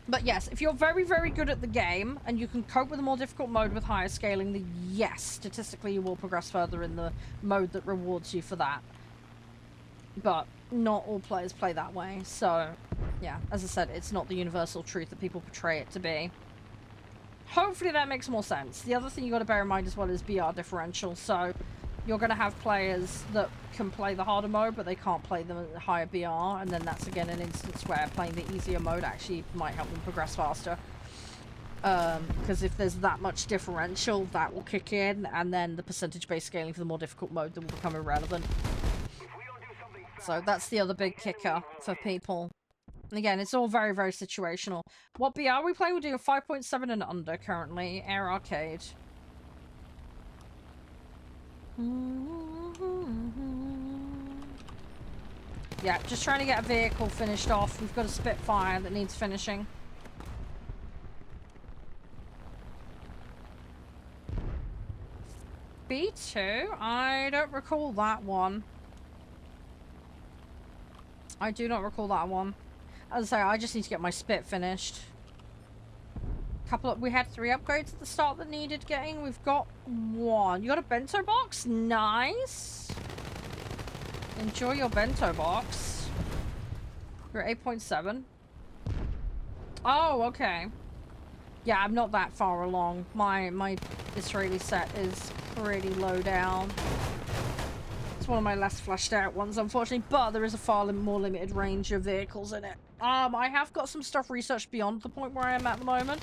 But yes, if you're very, very good at the game, and you can cope with a more difficult mode with higher scaling, then yes, statistically you will progress further in the mode that rewards you for that. But not all players play that way, so yeah, as I said, it's not the universal truth that people portray it to be. Hopefully that makes more sense. The other thing you got to bear in mind as well is BR differential, so you're going to have players that can play the harder mode, but they can't play the higher BR, and then that's again an instance where playing the easier mode actually might help them progress faster. Because if there's that much differential, that will kick in, and then the percentage-based scaling for the more difficult mode that will become irrelevant. So that's the other big kicker for people. And again, it's all very, very situational. What BR are we playing? We're doing a 5.7 and under currently. Air Arcade. Yeah, just trying to get a vehicle finished off. We've got a Spitfire that needs finishing. B2? I don't recall that one. I do not recall that one. As I say, I just need to get my Spit finished. We had 3 upgrades at the start that needed getting. We've got 1. You got a bento box? Nice. Enjoy your bento box. You're at 8.7. Oh, okay. Yeah, I'm not that far along. My Israeli set is pretty low down. It's one of my less fleshed out ones, unfortunately, but there is a far more limited range of vehicles in it. I have got some stuff researched beyond the point where I am at the moment.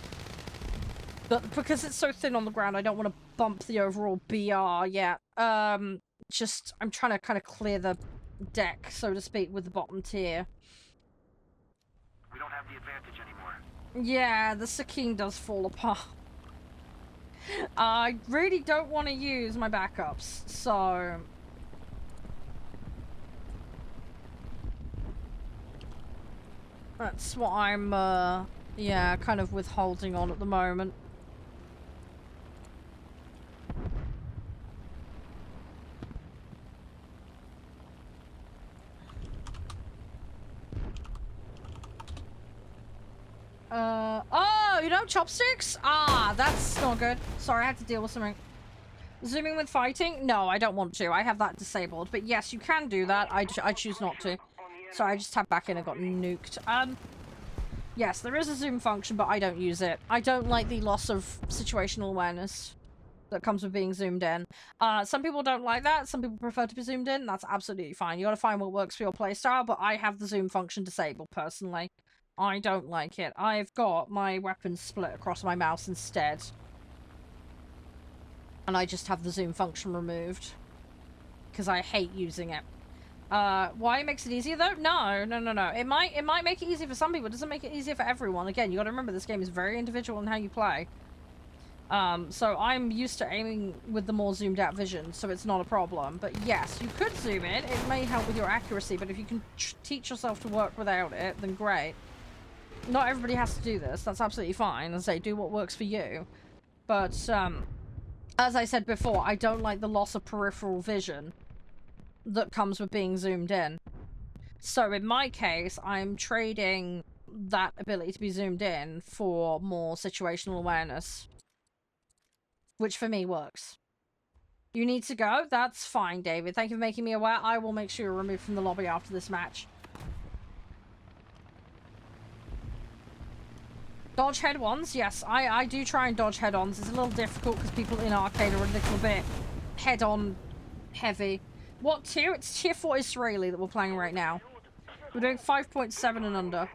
But because it's so thin on the ground, I don't want to bump the overall BR yet. I'm trying to kind of clear the deck, so to speak, with the bottom tier. We don't have the advantage anymore. Yeah, the Sakin does fall apart. I really don't want to use my backups, so... That's what I'm, yeah, kind of withholding on at the moment. Oh, you know, chopsticks? Ah, that's not good. Sorry, I had to deal with something. Zooming with fighting? No, I don't want to. I have that disabled. But yes, you can do that. I choose not to. Sorry, I just tapped back in and got nuked. Yes, there is a zoom function, but I don't use it. I don't like the loss of situational awareness that comes with being zoomed in. Some people don't like that. Some people prefer to be zoomed in. That's absolutely fine. You gotta find what works for your playstyle, but I have the zoom function disabled, personally. I don't like it. I've got my weapons split across my mouse instead. And I just have the zoom function removed. Because I hate using it. Why it makes it easier though? No. It might make it easier for some people. It doesn't make it easier for everyone. Again, you gotta remember this game is very individual in how you play. So I'm used to aiming with the more zoomed out vision, so it's not a problem. But yes, you could zoom in. It may help with your accuracy, but if you can teach yourself to work without it, then great. Not everybody has to do this. That's absolutely fine. As I say, do what works for you. But, as I said before, I don't like the loss of peripheral vision that comes with being zoomed in. So in my case, I'm trading that ability to be zoomed in for more situational awareness. Which for me works. You need to go? That's fine, David. Thank you for making me aware. I will make sure you're removed from the lobby after this match. Dodge head-ons? Yes, I do try and dodge head-ons. It's a little difficult because people in arcade are a little bit head-on heavy. What tier? It's tier 4 Israeli that we're playing right now. We're doing 5.7 and under.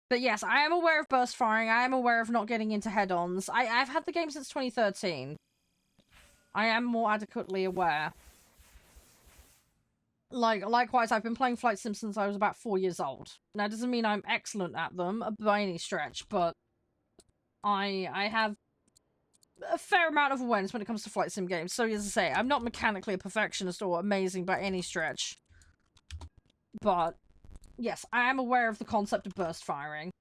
But yes, I am aware of burst firing. I am aware of not getting into head-ons. I've had the game since 2013. I am more adequately aware. Likewise, I've been playing flight sims since I was about 4 years old. Now, it doesn't mean I'm excellent at them by any stretch, but I have a fair amount of awareness when it comes to flight sim games. So, as I say, I'm not mechanically a perfectionist or amazing by any stretch. But, yes, I am aware of the concept of burst firing.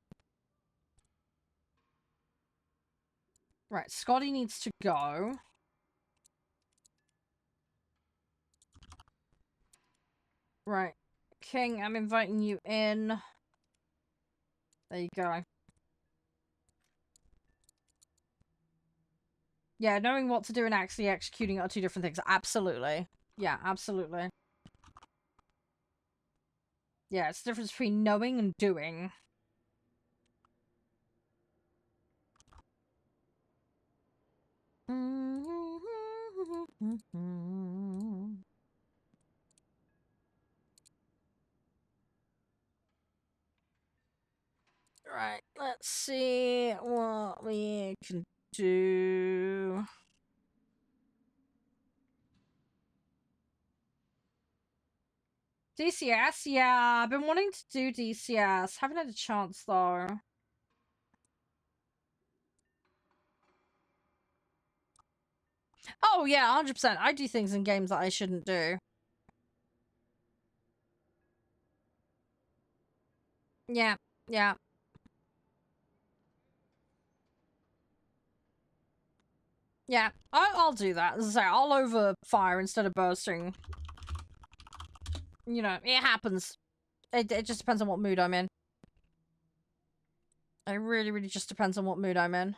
Right, Scotty needs to go. Right. King, I'm inviting you in. There you go. Yeah, knowing what to do and actually executing it are two different things. Absolutely. Yeah, absolutely. Yeah, it's the difference between knowing and doing. Right, let's see what we can do. DCS? Yeah, I've been wanting to do DCS. Haven't had a chance, though. Oh, yeah, 100%. I do things in games that I shouldn't do. Yeah, yeah. Yeah, I'll do that. As I say, I'll overfire instead of bursting. You know, it happens. It just depends on what mood I'm in. It really, really just depends on what mood I'm in.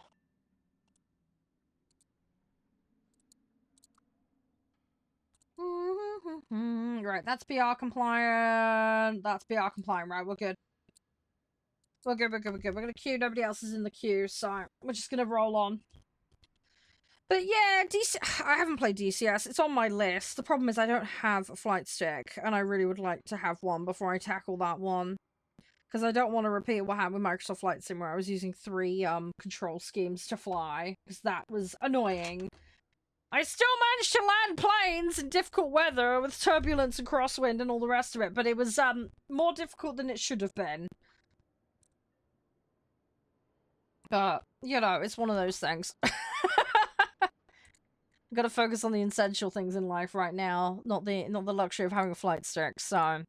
Right, that's BR compliant. That's BR compliant, right? We're good. We're good. We're gonna queue. Nobody else is in the queue, so we're just gonna roll on. But yeah, I haven't played DCS. It's on my list. The problem is I don't have a flight stick, and I really would like to have one before I tackle that one. Because I don't want to repeat what happened with Microsoft Flight Sim, where I was using 3 control schemes to fly, because that was annoying. I still managed to land planes in difficult weather with turbulence and crosswind and all the rest of it, but it was more difficult than it should have been. But, you know, it's one of those things. Gotta focus on the essential things in life right now, not the luxury of having a flight stick, so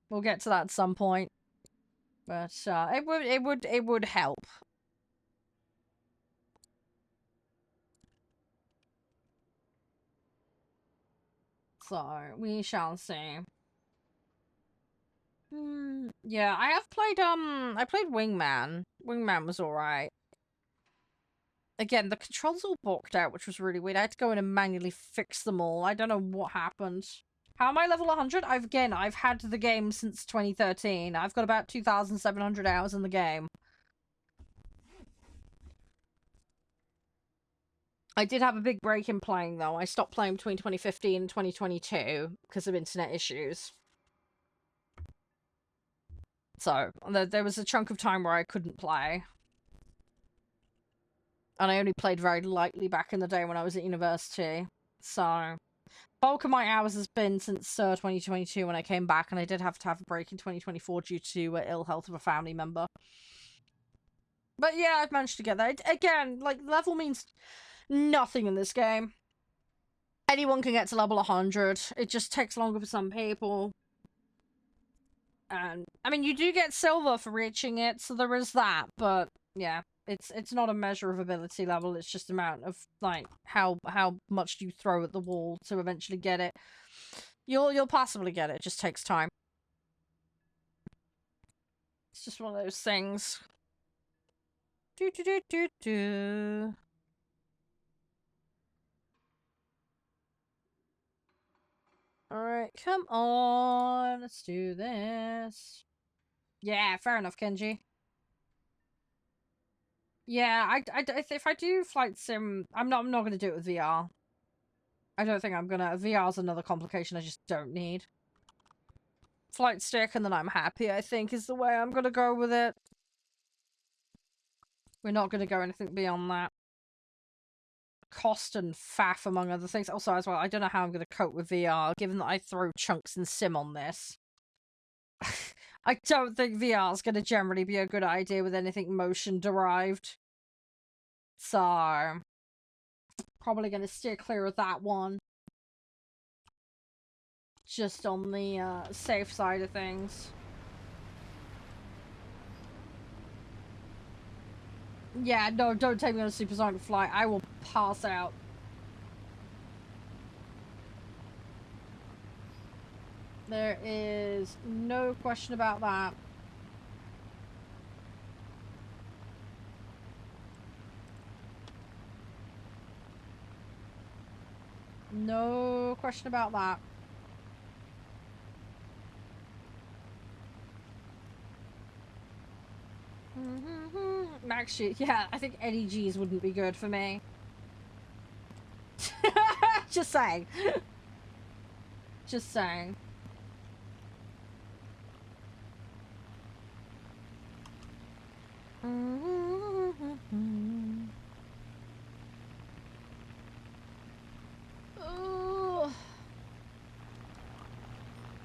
we'll get to that at some point. But it would help. So we shall see. Yeah, I have played I played Wingman. Wingman was alright. Again, the controls all booked out, which was really weird. I had to go in and manually fix them all. I don't know what happened. How am I level 100? I've had the game since 2013. I've got about 2,700 hours in the game. I did have a big break in playing, though. I stopped playing between 2015 and 2022 because of internet issues. So, there was a chunk of time where I couldn't play. And I only played very lightly back in the day when I was at university. So, bulk of my hours has been since 2022 when I came back, and I did have to have a break in 2024 due to ill health of a family member. But yeah, I've managed to get there. Again, like, level means nothing in this game. Anyone can get to level 100. It just takes longer for some people. And, I mean, you do get silver for reaching it, so there is that, but, yeah. It's not a measure of ability level, it's just amount of, like, how much you throw at the wall to eventually get it. You'll possibly get it, it just takes time. It's just one of those things. Do do do do do. Alright, come on, let's do this. Yeah, fair enough, Kenji. Yeah, if I do flight sim, I'm not gonna do it with VR. I don't think I'm gonna. VR's another complication I just don't need. Flight stick and then I'm happy, I think, is the way I'm gonna go with it. We're not gonna go anything beyond that. Cost and faff, among other things. Also, as well, I don't know how I'm gonna cope with VR, given that I throw chunks and sim on this. I don't think VR's gonna generally be a good idea with anything motion-derived. So, probably gonna steer clear of that one. Just on the safe side of things. Yeah, no, don't take me on a supersonic flight. I will pass out. There is no question about that. No question about that. Actually, yeah, I think any G's wouldn't be good for me. Just saying. Just saying.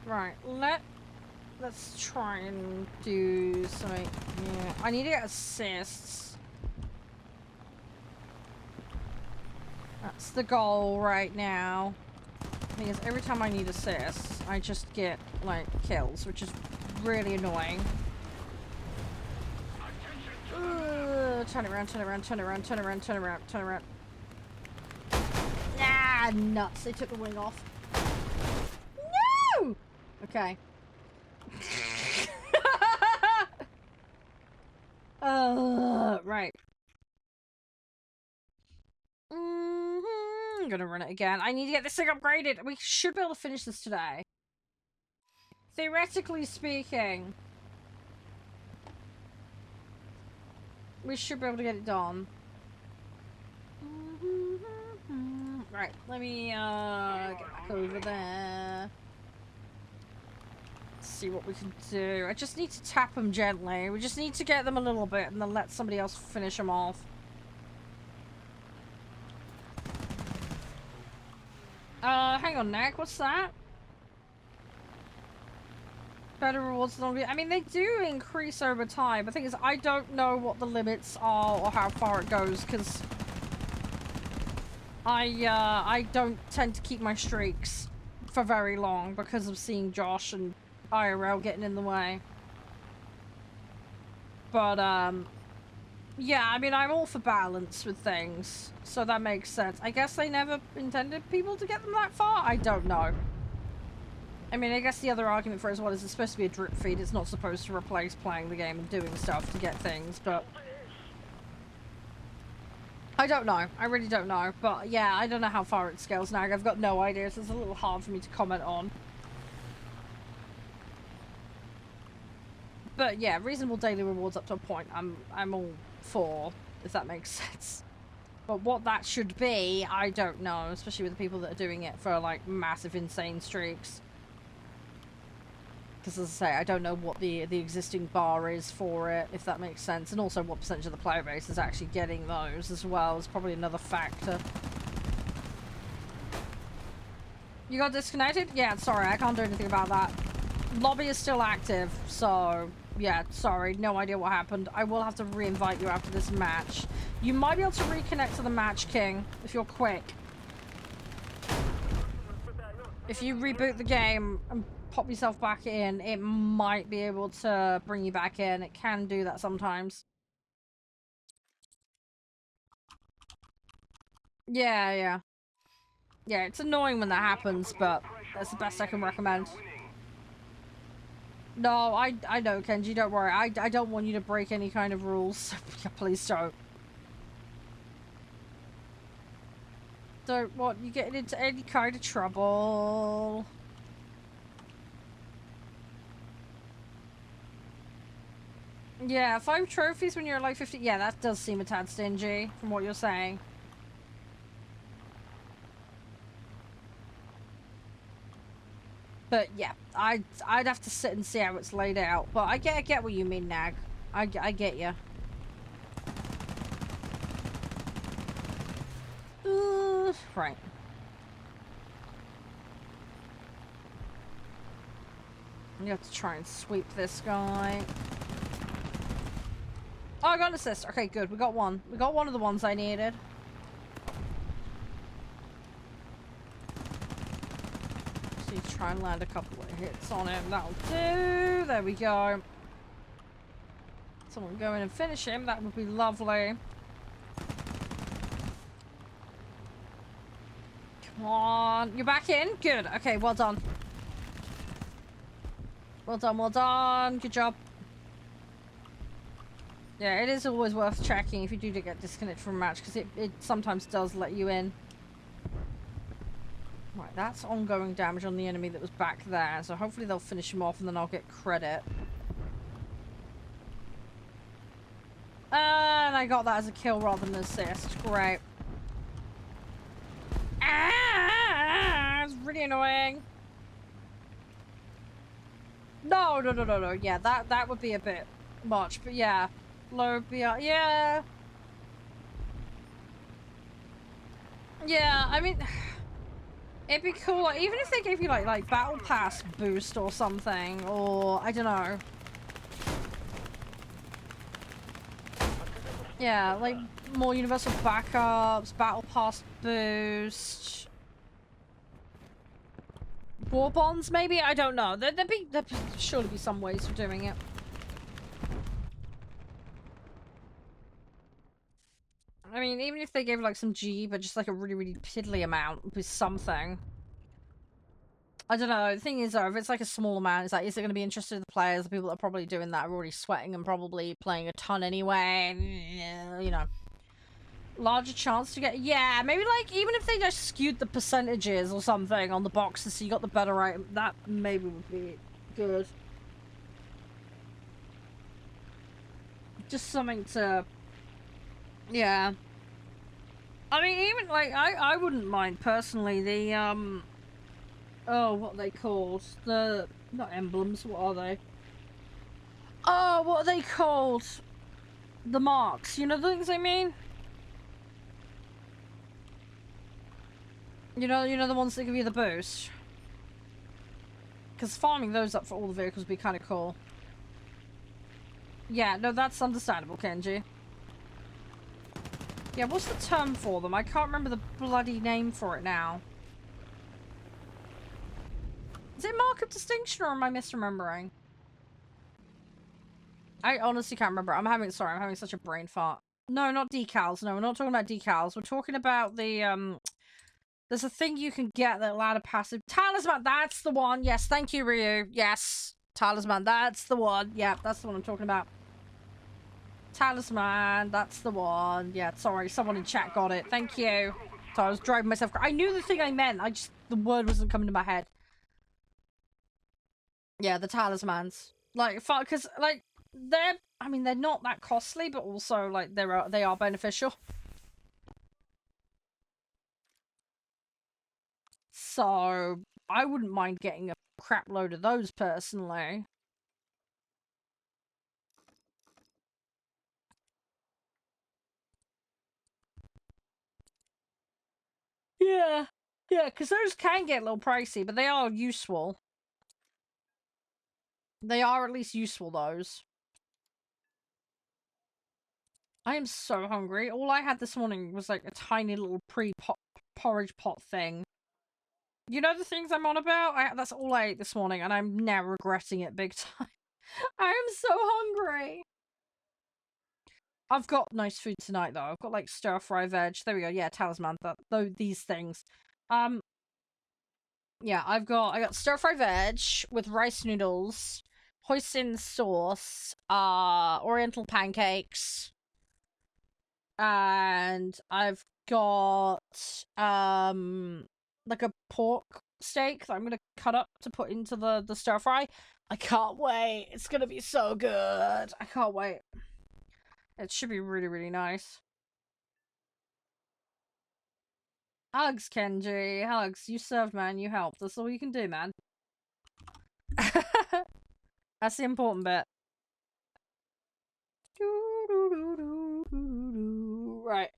Right, let's try and do something. Yeah, I need to get assists. That's the goal right now. Because every time I need assists, I just get, like, kills, which is really annoying. Turn it around, turn it around, turn it around, turn it around, turn it around, turn it around. Ah, nuts. They took the wing off. No! Okay. Right. I'm gonna run it again. I need to get this thing upgraded. We should be able to finish this today. Theoretically speaking, we should be able to get it done. Right, let me get back over there. See what we can do. I just need to tap them gently. We just need to get them a little bit and then let somebody else finish them off. Hang on, Nick. What's that? Better rewards longer. I mean, they do increase over time. The thing is, I don't know what the limits are or how far it goes, because I don't tend to keep my streaks for very long because of seeing Josh and IRL getting in the way. But, yeah, I mean, I'm all for balance with things, so that makes sense. I guess they never intended people to get them that far? I don't know. I mean, I guess the other argument for it as well is it's supposed to be a drip feed. It's not supposed to replace playing the game and doing stuff to get things, but I don't know. I really don't know. But yeah, I don't know how far it scales now. I've got no idea, so it's a little hard for me to comment on. But yeah, reasonable daily rewards up to a point. I'm all for, if that makes sense. But what that should be, I don't know, especially with the people that are doing it for like massive insane streaks. Because as I say, I don't know what the existing bar is for it, if that makes sense. And also what percentage of the player base is actually getting those as well is probably another factor. You got disconnected? Yeah, sorry, I can't do anything about that. Lobby is still active, so yeah, sorry, no idea what happened. I will have to re-invite you after this match. You might be able to reconnect to the match, King, if you're quick. If you reboot the game and pop yourself back in, it might be able to bring you back in. It can do that sometimes. Yeah, yeah. Yeah, it's annoying when that happens, but that's the best I can recommend. No, I know, Kenji, don't worry. I don't want you to break any kind of rules. Please don't. Don't want you getting into any kind of trouble. Yeah, 5 trophies when you're like 50. Yeah, that does seem a tad stingy from what you're saying. But yeah, I'd have to sit and see how it's laid out. But I get what you mean, Nag. I get you. Right. You have to try and sweep this guy. Oh, I got an assist. Okay, good. We got one. We got one of the ones I needed. So you try and land a couple of hits on him. That'll do. There we go. Someone go in and finish him. That would be lovely. Come on. You're back in? Good. Okay, well done. Well done, well done. Good job. Yeah, it is always worth checking if you do get disconnected from a match, because it sometimes does let you in. Right, that's ongoing damage on the enemy that was back there, so hopefully they'll finish him off and then I'll get credit. And I got that as a kill rather than an assist. Great. Ah, it's really annoying. No. Yeah, that would be a bit much, but yeah. Low BR, yeah. Yeah, I mean, it'd be cool, like, even if they gave you like battle pass boost or something, or I don't know. Yeah, like more universal backups, battle pass boost, war bonds maybe. I don't know. There'd surely be some ways of doing it. I mean, even if they gave like some G, but just like a really piddly amount would be something. I don't know. The thing is, though, if it's like a small amount, it's like, is it going to be interested in the players? The people that are probably doing that are already sweating and probably playing a ton anyway. You know, larger chance to get. Yeah, maybe like even if they just skewed the percentages or something on the boxes, so you got the better item. That maybe would be good. Just something to. Yeah. I mean, even like I wouldn't mind personally the oh, what are they called? The not emblems. What are they? Oh, what are they called? The marks. You know the things I mean? You know the ones that give you the boost. Because farming those up for all the vehicles would be kind of cool. Yeah, no, that's understandable, Kenji. Yeah, what's the term for them? I can't remember the bloody name for it now. Is it mark of distinction, or am I misremembering? I honestly can't remember. I'm having such a brain fart. No, not decals. No, we're not talking about decals. We're talking about the, there's a thing you can get that'll add a passive. Talisman, that's the one. Yes, thank you, Ryu. Yes, talisman, that's the one. Yeah, that's the one I'm talking about. Talisman, that's the one. Yeah, sorry, someone in chat got it. Thank you. So I was driving myself. I knew the thing I meant. The word wasn't coming to my head. Yeah, the talismans. Like, because like they're not that costly, but also like they are beneficial. So I wouldn't mind getting crap load of those personally. Yeah. Yeah, because those can get a little pricey, but they are useful. They are at least useful, those. I am so hungry. All I had this morning was like a tiny little porridge pot thing. You know the things I'm on about? That's all I ate this morning, and I'm now regretting it big time. I am so hungry. I've got nice food tonight, though. I've got like stir fry veg. There we go. Yeah, talisman. These things. Yeah, I got stir fry veg with rice noodles, hoisin sauce, Oriental pancakes, and I've got like a pork steak that I'm gonna cut up to put into the stir fry. I can't wait. It's gonna be so good. I can't wait. It should be really, really nice. Hugs, Kenji. Hugs. You served, man. You helped. That's all you can do, man. That's the important bit. Right.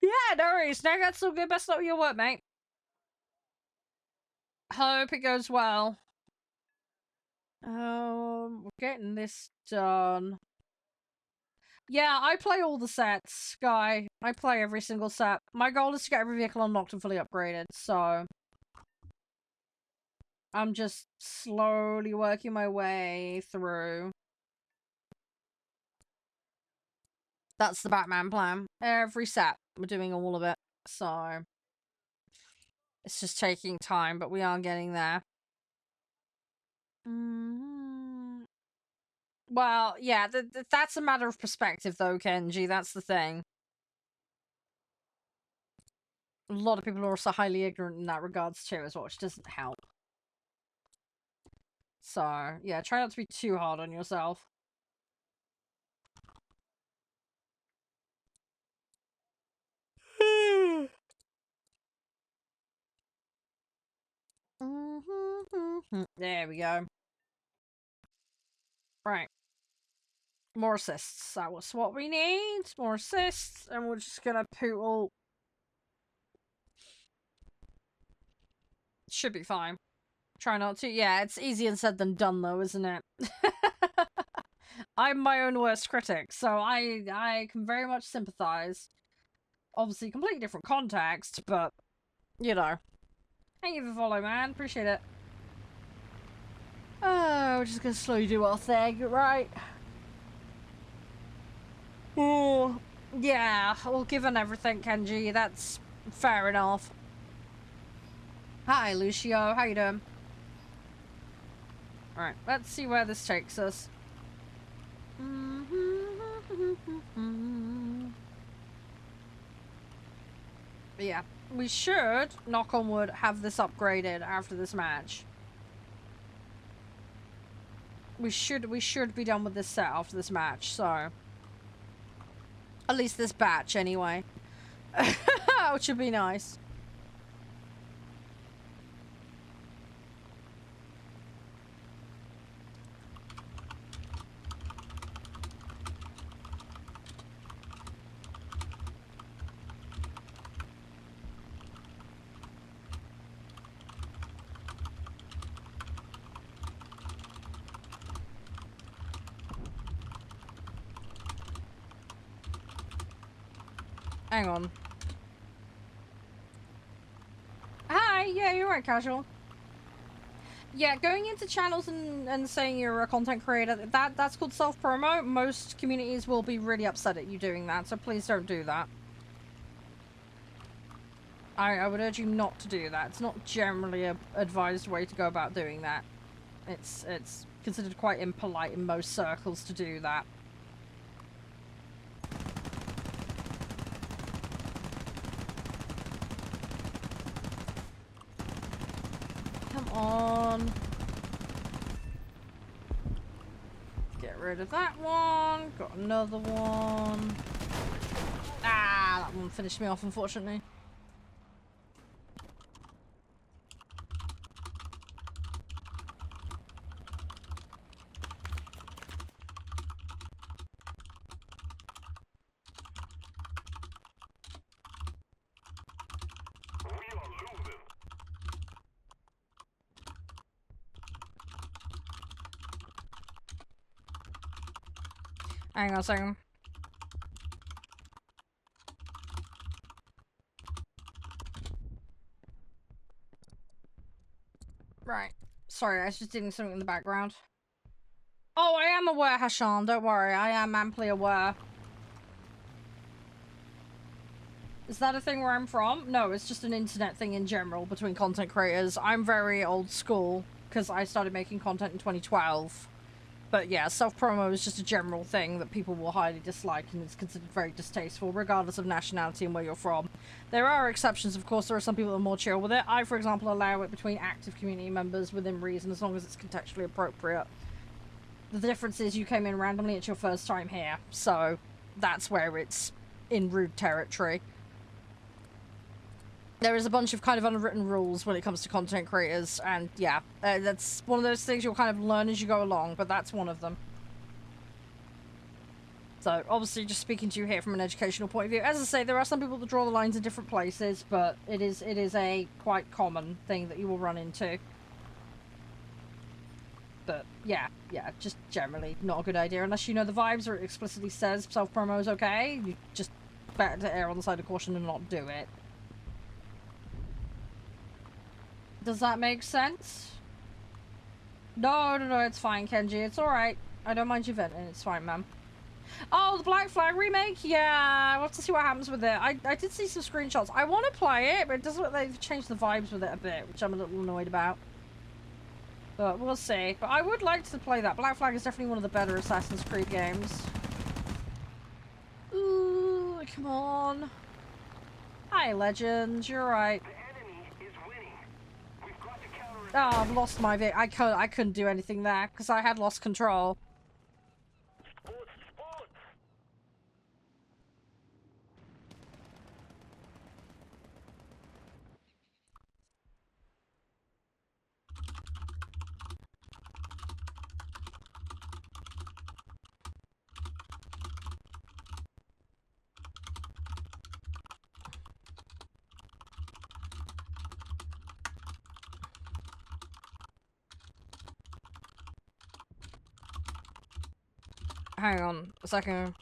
Yeah, no worries. No, that's all good. Best luck with your work, mate. Hope it goes well. We're getting this done. Yeah, I play all the sets, Guy. I play every single set. My goal is to get every vehicle unlocked and fully upgraded, so I'm just slowly working my way through. That's the Batman plan. Every set, we're doing all of it, so it's just taking time, but we are getting there. Well, yeah, that's a matter of perspective, though, Kenji. That's the thing. A lot of people are also highly ignorant in that regards, too, as well, which doesn't help. So, yeah, try not to be too hard on yourself. There we go. Right. More assists. That was what we need. More assists. And we're just gonna poodle. Should be fine. Try not to. Yeah, it's easier said than done, though, isn't it? I'm my own worst critic, so I can very much sympathize. Obviously, completely different context, but, you know. Thank you for the follow, man. Appreciate it. Oh, we're just gonna slowly do our thing, right? Oh, yeah. Well, given everything, Kenji, that's fair enough. Hi, Lucio. How you doing? Alright, let's see where this takes us. Yeah, we should, knock on wood, have this upgraded after this match. We should be done with this set after this match, so... At least this batch, anyway. Which would be nice. Hang on. Hi, yeah, you're right, casual. Yeah, going into channels and saying you're a content creator, that's called self-promo. Most communities will be really upset at you doing that, so please don't do that. I would urge you not to do that. It's not generally a advised way to go about doing that. It's considered quite impolite in most circles to do that. Come on. Get rid of that one. Got another one. Ah, that one finished me off, unfortunately. Hang on a second. Right. Sorry, I was just doing something in the background. Oh, I am aware, Hashan. Don't worry. I am amply aware. Is that a thing where I'm from? No, it's just an internet thing in general between content creators. I'm very old school because I started making content in 2012. But yeah, self-promo is just a general thing that people will highly dislike and it's considered very distasteful, regardless of nationality and where you're from. There are exceptions, of course. There are some people that are more chill with it. I, for example, allow it between active community members within reason, as long as it's contextually appropriate. The difference is you came in randomly, it's your first time here, so that's where it's in rude territory. There is a bunch of kind of unwritten rules when it comes to content creators, and yeah, that's one of those things you'll kind of learn as you go along, but that's one of them. So, obviously, just speaking to you here from an educational point of view. As I say, there are some people that draw the lines in different places, but it is a quite common thing that you will run into. But, yeah, just generally not a good idea, unless you know the vibes or it explicitly says self-promo is okay. You just better to err on the side of caution and not do it. Does that make sense? No, it's fine, Kenji. It's alright. I don't mind you venting. It's fine, ma'am. Oh, the Black Flag remake? Yeah, we'll have to see what happens with it. I did see some screenshots. I want to play it, but it doesn't look like they've changed the vibes with it a bit, which I'm a little annoyed about. But we'll see. But I would like to play that. Black Flag is definitely one of the better Assassin's Creed games. Ooh, come on. Hi, Legends. You're right. Oh, I've lost my bit. I couldn't do anything there because I had lost control. Hang on a second.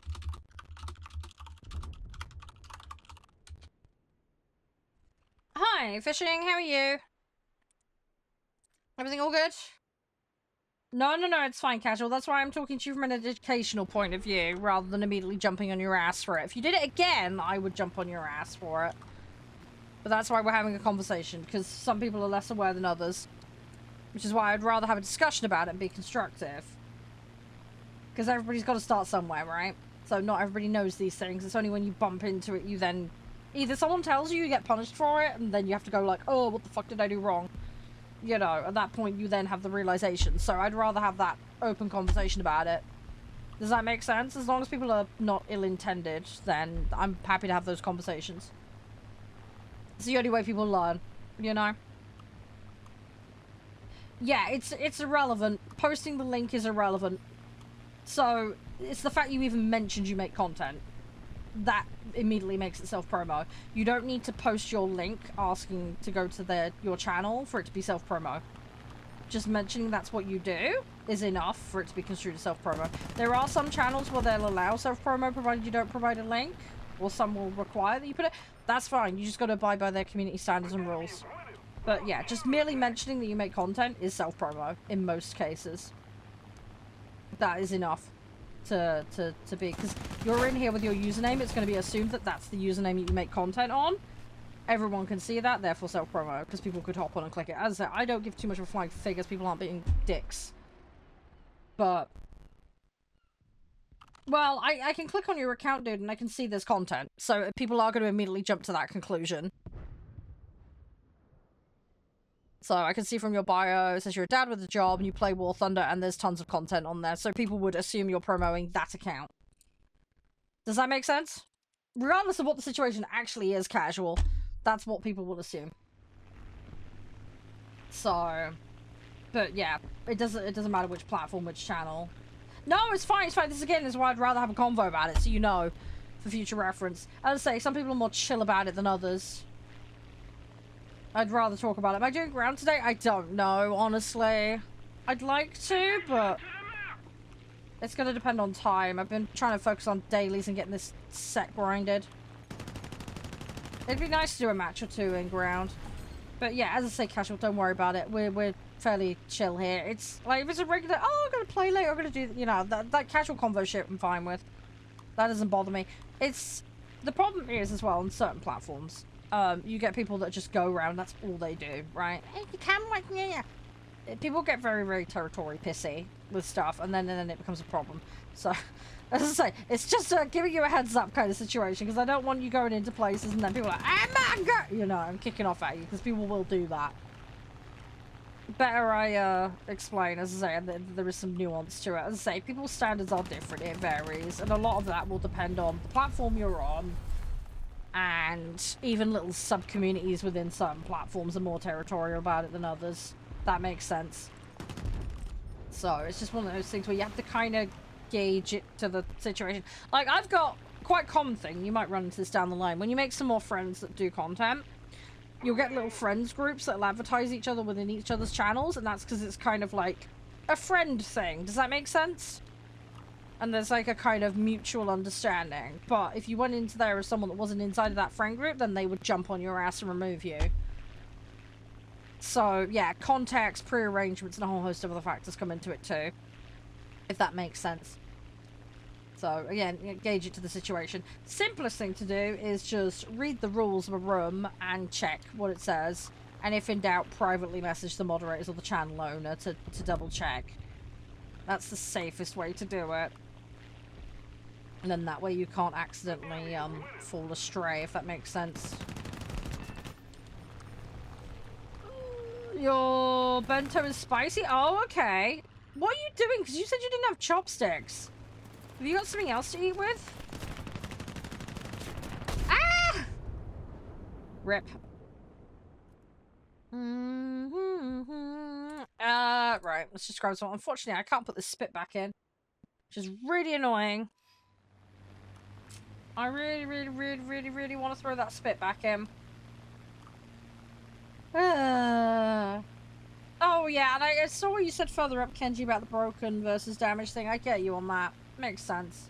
Hi, Fishing, how are you? Everything all good? No, it's fine, Casual. That's why I'm talking to you from an educational point of view, rather than immediately jumping on your ass for it. If you did it again, I would jump on your ass for it. But that's why we're having a conversation, because some people are less aware than others. Which is why I'd rather have a discussion about it and be constructive. Because everybody's got to start somewhere, right? So not everybody knows these things. It's only when you bump into it, you then... Either someone tells you, you get punished for it, and then you have to go like, oh, what the fuck did I do wrong? You know, at that point, you then have the realization. So I'd rather have that open conversation about it. Does that make sense? As long as people are not ill-intended, then I'm happy to have those conversations. It's the only way people learn, you know? Yeah, it's irrelevant. Posting the link is irrelevant. So, it's the fact you even mentioned you make content. That immediately makes it self-promo. You don't need to post your link asking to go to your channel for it to be self-promo. Just mentioning that's what you do is enough for it to be construed as self-promo. There are some channels where they'll allow self-promo provided you don't provide a link. Or some will require that you put it. That's fine. You just got to abide by their community standards and rules. But yeah, just merely mentioning that you make content is self-promo in most cases. That is enough to be, because you're in here with your username, it's going to be assumed that that's the username that you make content on. Everyone can see that, therefore self-promo, because people could hop on and click it. As I said, I don't give too much of a flying figures, people aren't being dicks. But... Well, I can click on your account, dude, and I can see there's content. So people are going to immediately jump to that conclusion. So I can see from your bio, it says you're a dad with a job and you play War Thunder and there's tons of content on there. So people would assume you're promoting that account. Does that make sense? Regardless of what the situation actually is, Casual, that's what people will assume. So, but yeah, it doesn't matter which platform, which channel. No, it's fine, it's fine. This again is why I'd rather have a convo about it, so you know, for future reference. As I say, some people are more chill about it than others. I'd rather talk about it. Am I doing ground today? I don't know, honestly. I'd like to, but It's gonna depend on time. I've been trying to focus on dailies and getting this set grinded. It'd be nice to do a match or two in ground. But yeah, as I say, casual, don't worry about it. We're fairly chill here. It's like, if it's a regular, oh, I'm gonna play later, I'm gonna do, you know, that casual convo shit I'm fine with. That doesn't bother me. It's, the problem is as well on certain platforms, you get people that just go around, that's all they do, right? Hey, you can like, yeah. People get very, very territory pissy with stuff, and then it becomes a problem. So, as I say, it's just giving you a heads up kind of situation, because I don't want you going into places and then people are like, I'm not go, you know, I'm kicking off at you, because people will do that. Better I explain, as I say, and there is some nuance to it. As I say, people's standards are different, it varies, and a lot of that will depend on the platform you're on, and even little sub-communities within certain platforms are more territorial about it than others. That makes sense. So it's just one of those things where you have to kind of gauge it to the situation. Like, I've got quite a common thing, you might run into this down the line, when you make some more friends that do content, you'll get little friends groups that'll advertise each other within each other's channels, and that's because it's kind of like a friend thing. Does that make sense? And there's like a kind of mutual understanding. But if you went into there as someone that wasn't inside of that friend group, then they would jump on your ass and remove you. So, yeah, context, pre-arrangements, and a whole host of other factors come into it too. If that makes sense. So, again, gauge it to the situation. Simplest thing to do is just read the rules of a room and check what it says. And if in doubt, privately message the moderators or the channel owner to double check. That's the safest way to do it. And then that way you can't accidentally fall astray, if that makes sense. Your bento is spicy? Oh, okay. What are you doing? Because you said you didn't have chopsticks. Have you got something else to eat with? Ah! Rip. Right. Let's just grab some. Unfortunately, I can't put the spit back in. Which is really annoying. I really want to throw that spit back in. Oh, yeah, and I saw what you said further up, Kenji, about the broken versus damaged thing. I get you on that. Makes sense.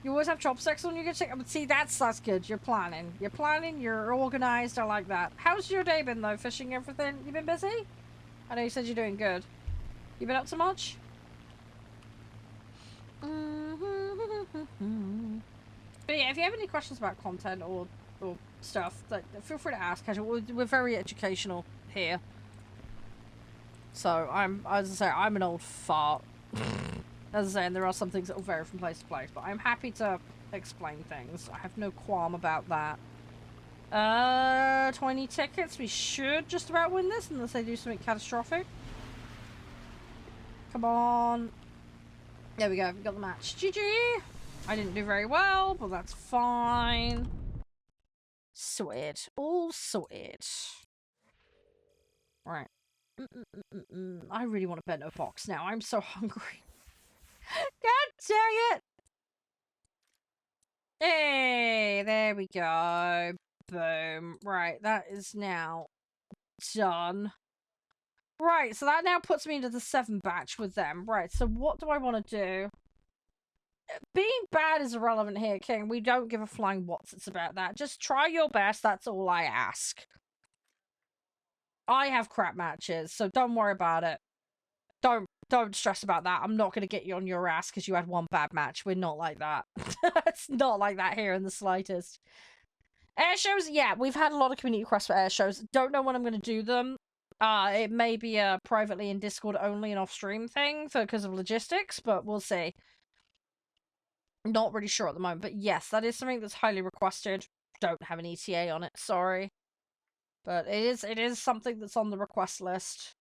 You always have chopsticks when you get checked. But see, that's good. You're planning. You're planning, you're organized. I like that. How's your day been, though? Fishing, everything? You been busy? I know you said you're doing good. You been up to much? But yeah, if you have any questions about content or stuff, like, feel free to ask. We're very educational here. So as I say, I'm an old fart. As I say, and there are some things that will vary from place to place, but I'm happy to explain things. I have no qualm about that. 20 tickets. We should just about win this unless they do something catastrophic. Come on. There we go. We got the match. GG. I didn't do very well, but that's fine. Sweet. All sorted. Right. I really want a bento box now. I'm so hungry. God dang it! Hey, there we go. Boom. Right, that is now done. Right, so that now puts me into the 7 batch with them. Right, so what do I want to do? Being bad is irrelevant here, King. We don't give a flying what's it's about that. Just try your best, that's all I ask. I have crap matches, so don't worry about it. Don't stress about that. I'm not going to get you on your ass because you had one bad match. We're not like that. It's not like that here in the slightest. Air shows, yeah, we've had a lot of community requests for air shows. Don't know when I'm going to do them. It may be a privately in Discord only and off-stream thing because of logistics, but we'll see. Not really sure at the moment, but yes, that is something that's highly requested. Don't have an ETA on it, sorry. But it is something that's on the request list.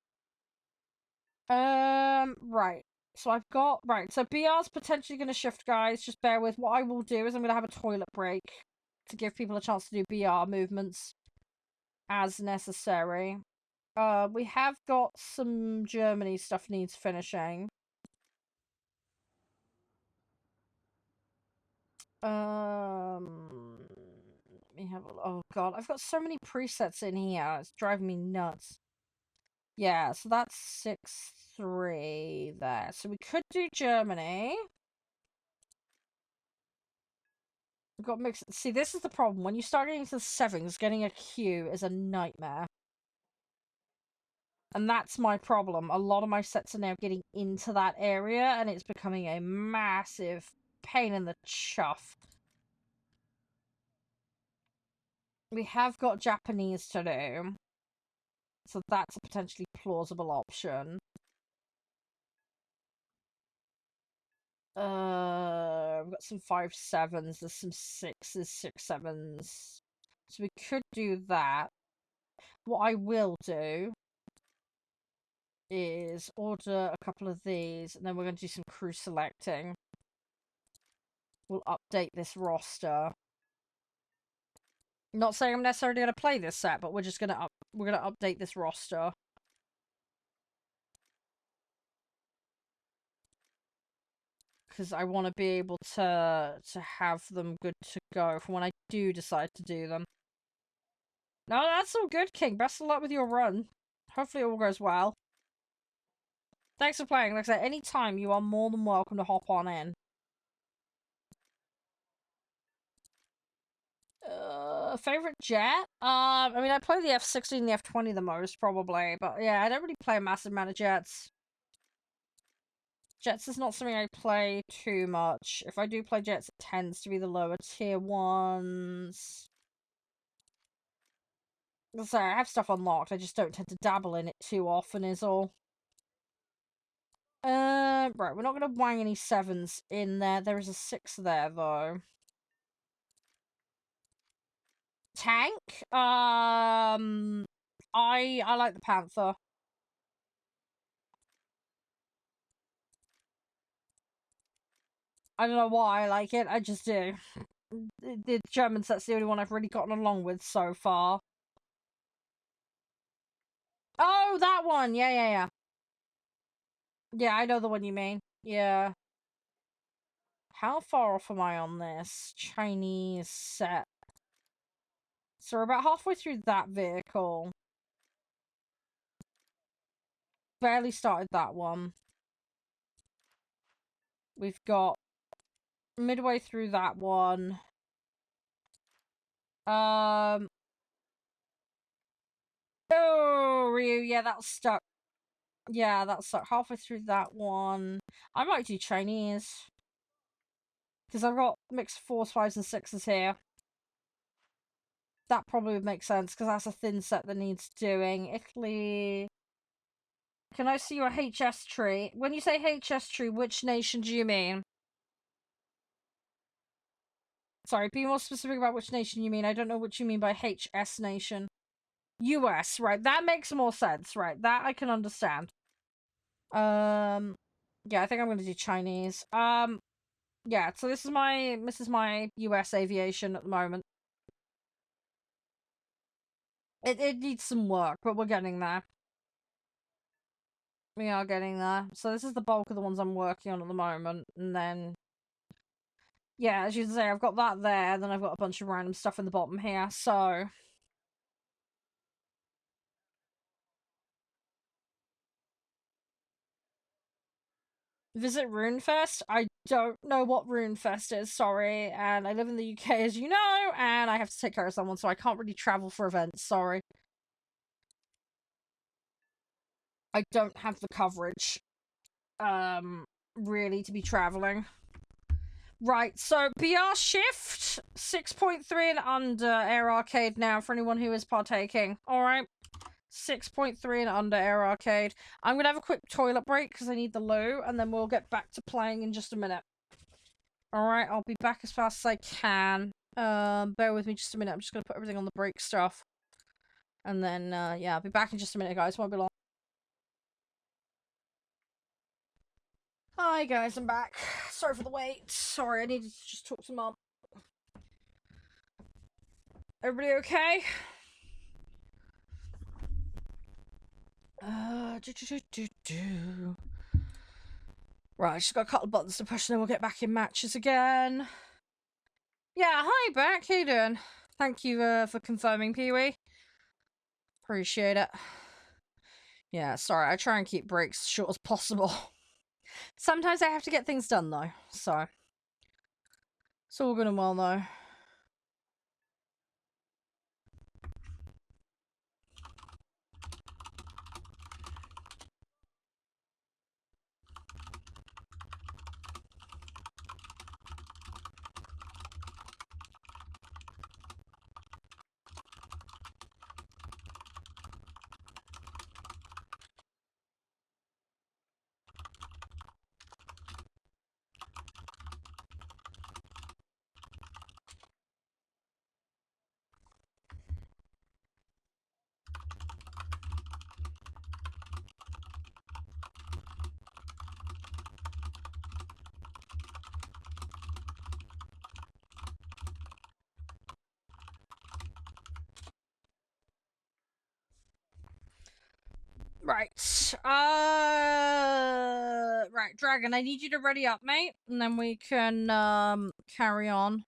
Right. So I've got, right, so BR's potentially going to shift, guys. Just bear with. What I will do is I'm going to have a toilet break to give people a chance to do BR movements as necessary. We have got some Germany stuff needs finishing. Let me have a, oh god, I've got so many presets in here. It's driving me nuts. Yeah, so that's 6-3 there. So we could do Germany. We've got mixed. See, this is the problem. When you start getting to the sevens, getting a queue is a nightmare. And that's my problem. A lot of my sets are now getting into that area, and it's becoming a massive pain in the chuff. We have got Japanese to do, so that's a potentially plausible option. We've got some 5-7s, there's some 6s, 6-7s. So we could do that. What I will do is order a couple of these, and then we're going to do some crew selecting. We'll update this roster. Not saying I'm necessarily going to play this set, but we're just going to update this roster. Because I want to be able to have them good to go for when I do decide to do them. No, that's all good, King. Best of luck with your run. Hopefully it all goes well. Thanks for playing. Like I said, anytime you are more than welcome to hop on in. Favorite jet? I mean, I play the F-16 and the F-20 the most, probably. But yeah, I don't really play a massive amount of jets. Jets is not something I play too much. If I do play jets, it tends to be the lower tier ones. Sorry, I have stuff unlocked. I just don't tend to dabble in it too often is all. Right, we're not going to wang any 7s in there. There is a 6 there, though. Tank? I like the Panther. I don't know why I like it, I just do. The German set's the only one I've really gotten along with so far. Oh, that one! Yeah. Yeah, I know the one you mean. Yeah. How far off am I on this Chinese set? So we're about halfway through that vehicle. Barely started that one. We've got midway through that one. Oh, Ryu, yeah, that's stuck. Yeah, that's stuck halfway through that one. I might do Chinese. Because I've got mixed 4s, 5s, and 6s here. That probably would make sense, because that's a thin set that needs doing. Italy. Can I see your HS tree? When you say HS tree, which nation do you mean? Sorry, be more specific about which nation you mean. I don't know what you mean by HS nation. US, right. That makes more sense, right. That I can understand. Yeah, I think I'm gonna do Chinese. Yeah, so this is my US aviation at the moment. It needs some work, but we're getting there. We are getting there. So this is the bulk of the ones I'm working on at the moment, and then yeah, as you can say, I've got that there, then I've got a bunch of random stuff in the bottom here, so visit Runefest? I don't know what Runefest is, sorry, and I live in the UK, as you know, and I have to take care of someone, so I can't really travel for events, sorry. I don't have the coverage, really, to be traveling. Right, so BR Shift, 6.3 and under Air Arcade now for anyone who is partaking, alright? 6.3 and under Air Arcade. I'm gonna have a quick toilet break because I need the loo, and then we'll get back to playing in just a minute. Alright, I'll be back as fast as I can. Bear with me just a minute. I'm just gonna put everything on the break stuff. And then, yeah, I'll be back in just a minute, guys. Won't be long. Hi, guys, I'm back. Sorry for the wait. Sorry, I needed to just talk to Mum. Everybody okay? Right, just got a couple of buttons to push, and then we'll get back in matches again. Yeah, hi, Beck. How you doing? Thank you for confirming, Pee-wee. Appreciate it. Yeah, sorry, I try and keep breaks short as possible. Sometimes I have to get things done, though, so... It's all good and well, though. Right. Right, Dragon, I need you to ready up, mate. And then we can, carry on.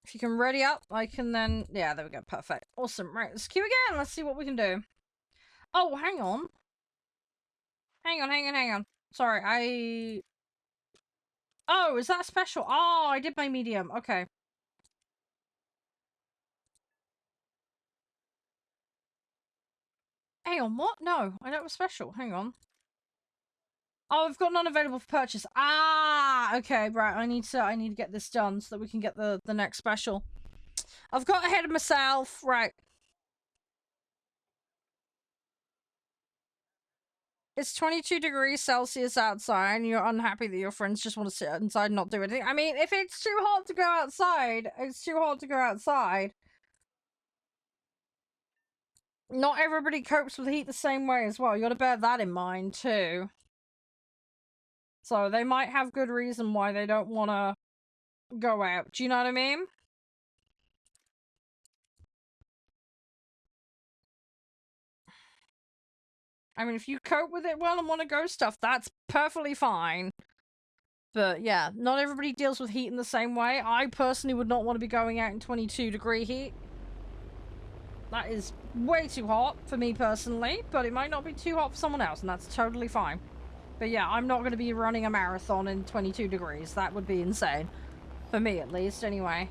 If you can ready up, I can then... Yeah, there we go. Perfect. Awesome. Right, let's queue again. Let's see what we can do. Oh, hang on. Hang on. Sorry, I... Oh, is that special? Oh, I did my medium. Okay. Hang on, what? No, I don't have a special. Hang on. Oh, I've got none available for purchase. Ah, okay, right. I need to get this done so that we can get the next special. I've got ahead of myself. Right. It's 22 degrees Celsius outside and you're unhappy that your friends just want to sit inside and not do anything. I mean, if it's too hot to go outside, it's too hot to go outside. Not everybody copes with heat the same way as well. You gotta bear that in mind, too. So they might have good reason why they don't want to go out. Do you know what I mean? I mean, if you cope with it well and want to go stuff, that's perfectly fine. But yeah, not everybody deals with heat in the same way. I personally would not want to be going out in 22-degree heat. That is way too hot for me personally, but it might not be too hot for someone else, and that's totally fine. But yeah, I'm not going to be running a marathon in 22 degrees. That would be insane. For me, at least, anyway.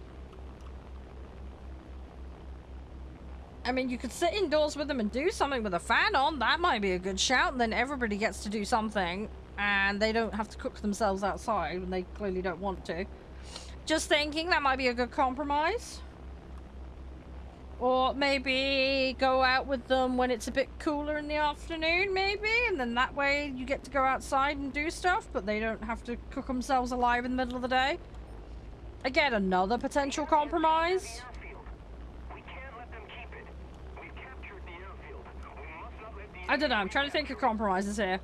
I mean, you could sit indoors with them and do something with a fan on. That might be a good shout. And then everybody gets to do something. And they don't have to cook themselves outside when they clearly don't want to. Just thinking that might be a good compromise. Or maybe go out with them when it's a bit cooler in the afternoon, maybe. And then that way you get to go outside and do stuff. But they don't have to cook themselves alive in the middle of the day. Again, another potential compromise. I don't know, I'm trying to think of compromises here.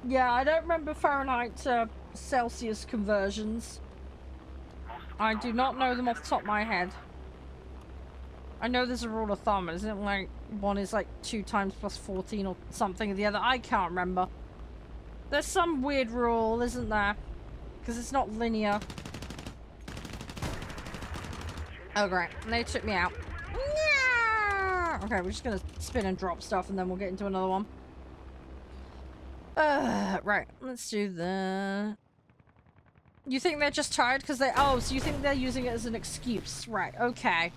Yeah, I don't remember Fahrenheit to Celsius conversions. I do not know them off the top of my head. I know there's a rule of thumb, isn't it? Like, one is like 2 times plus 14 or something, and the other, I can't remember. There's some weird rule, isn't there? Because it's not linear. Oh, great. They took me out. Yeah! Okay, we're just gonna spin and drop stuff, and then we'll get into another one. Right. Let's do that. You think they're just tired because they... Oh, so you think they're using it as an excuse. Right, okay.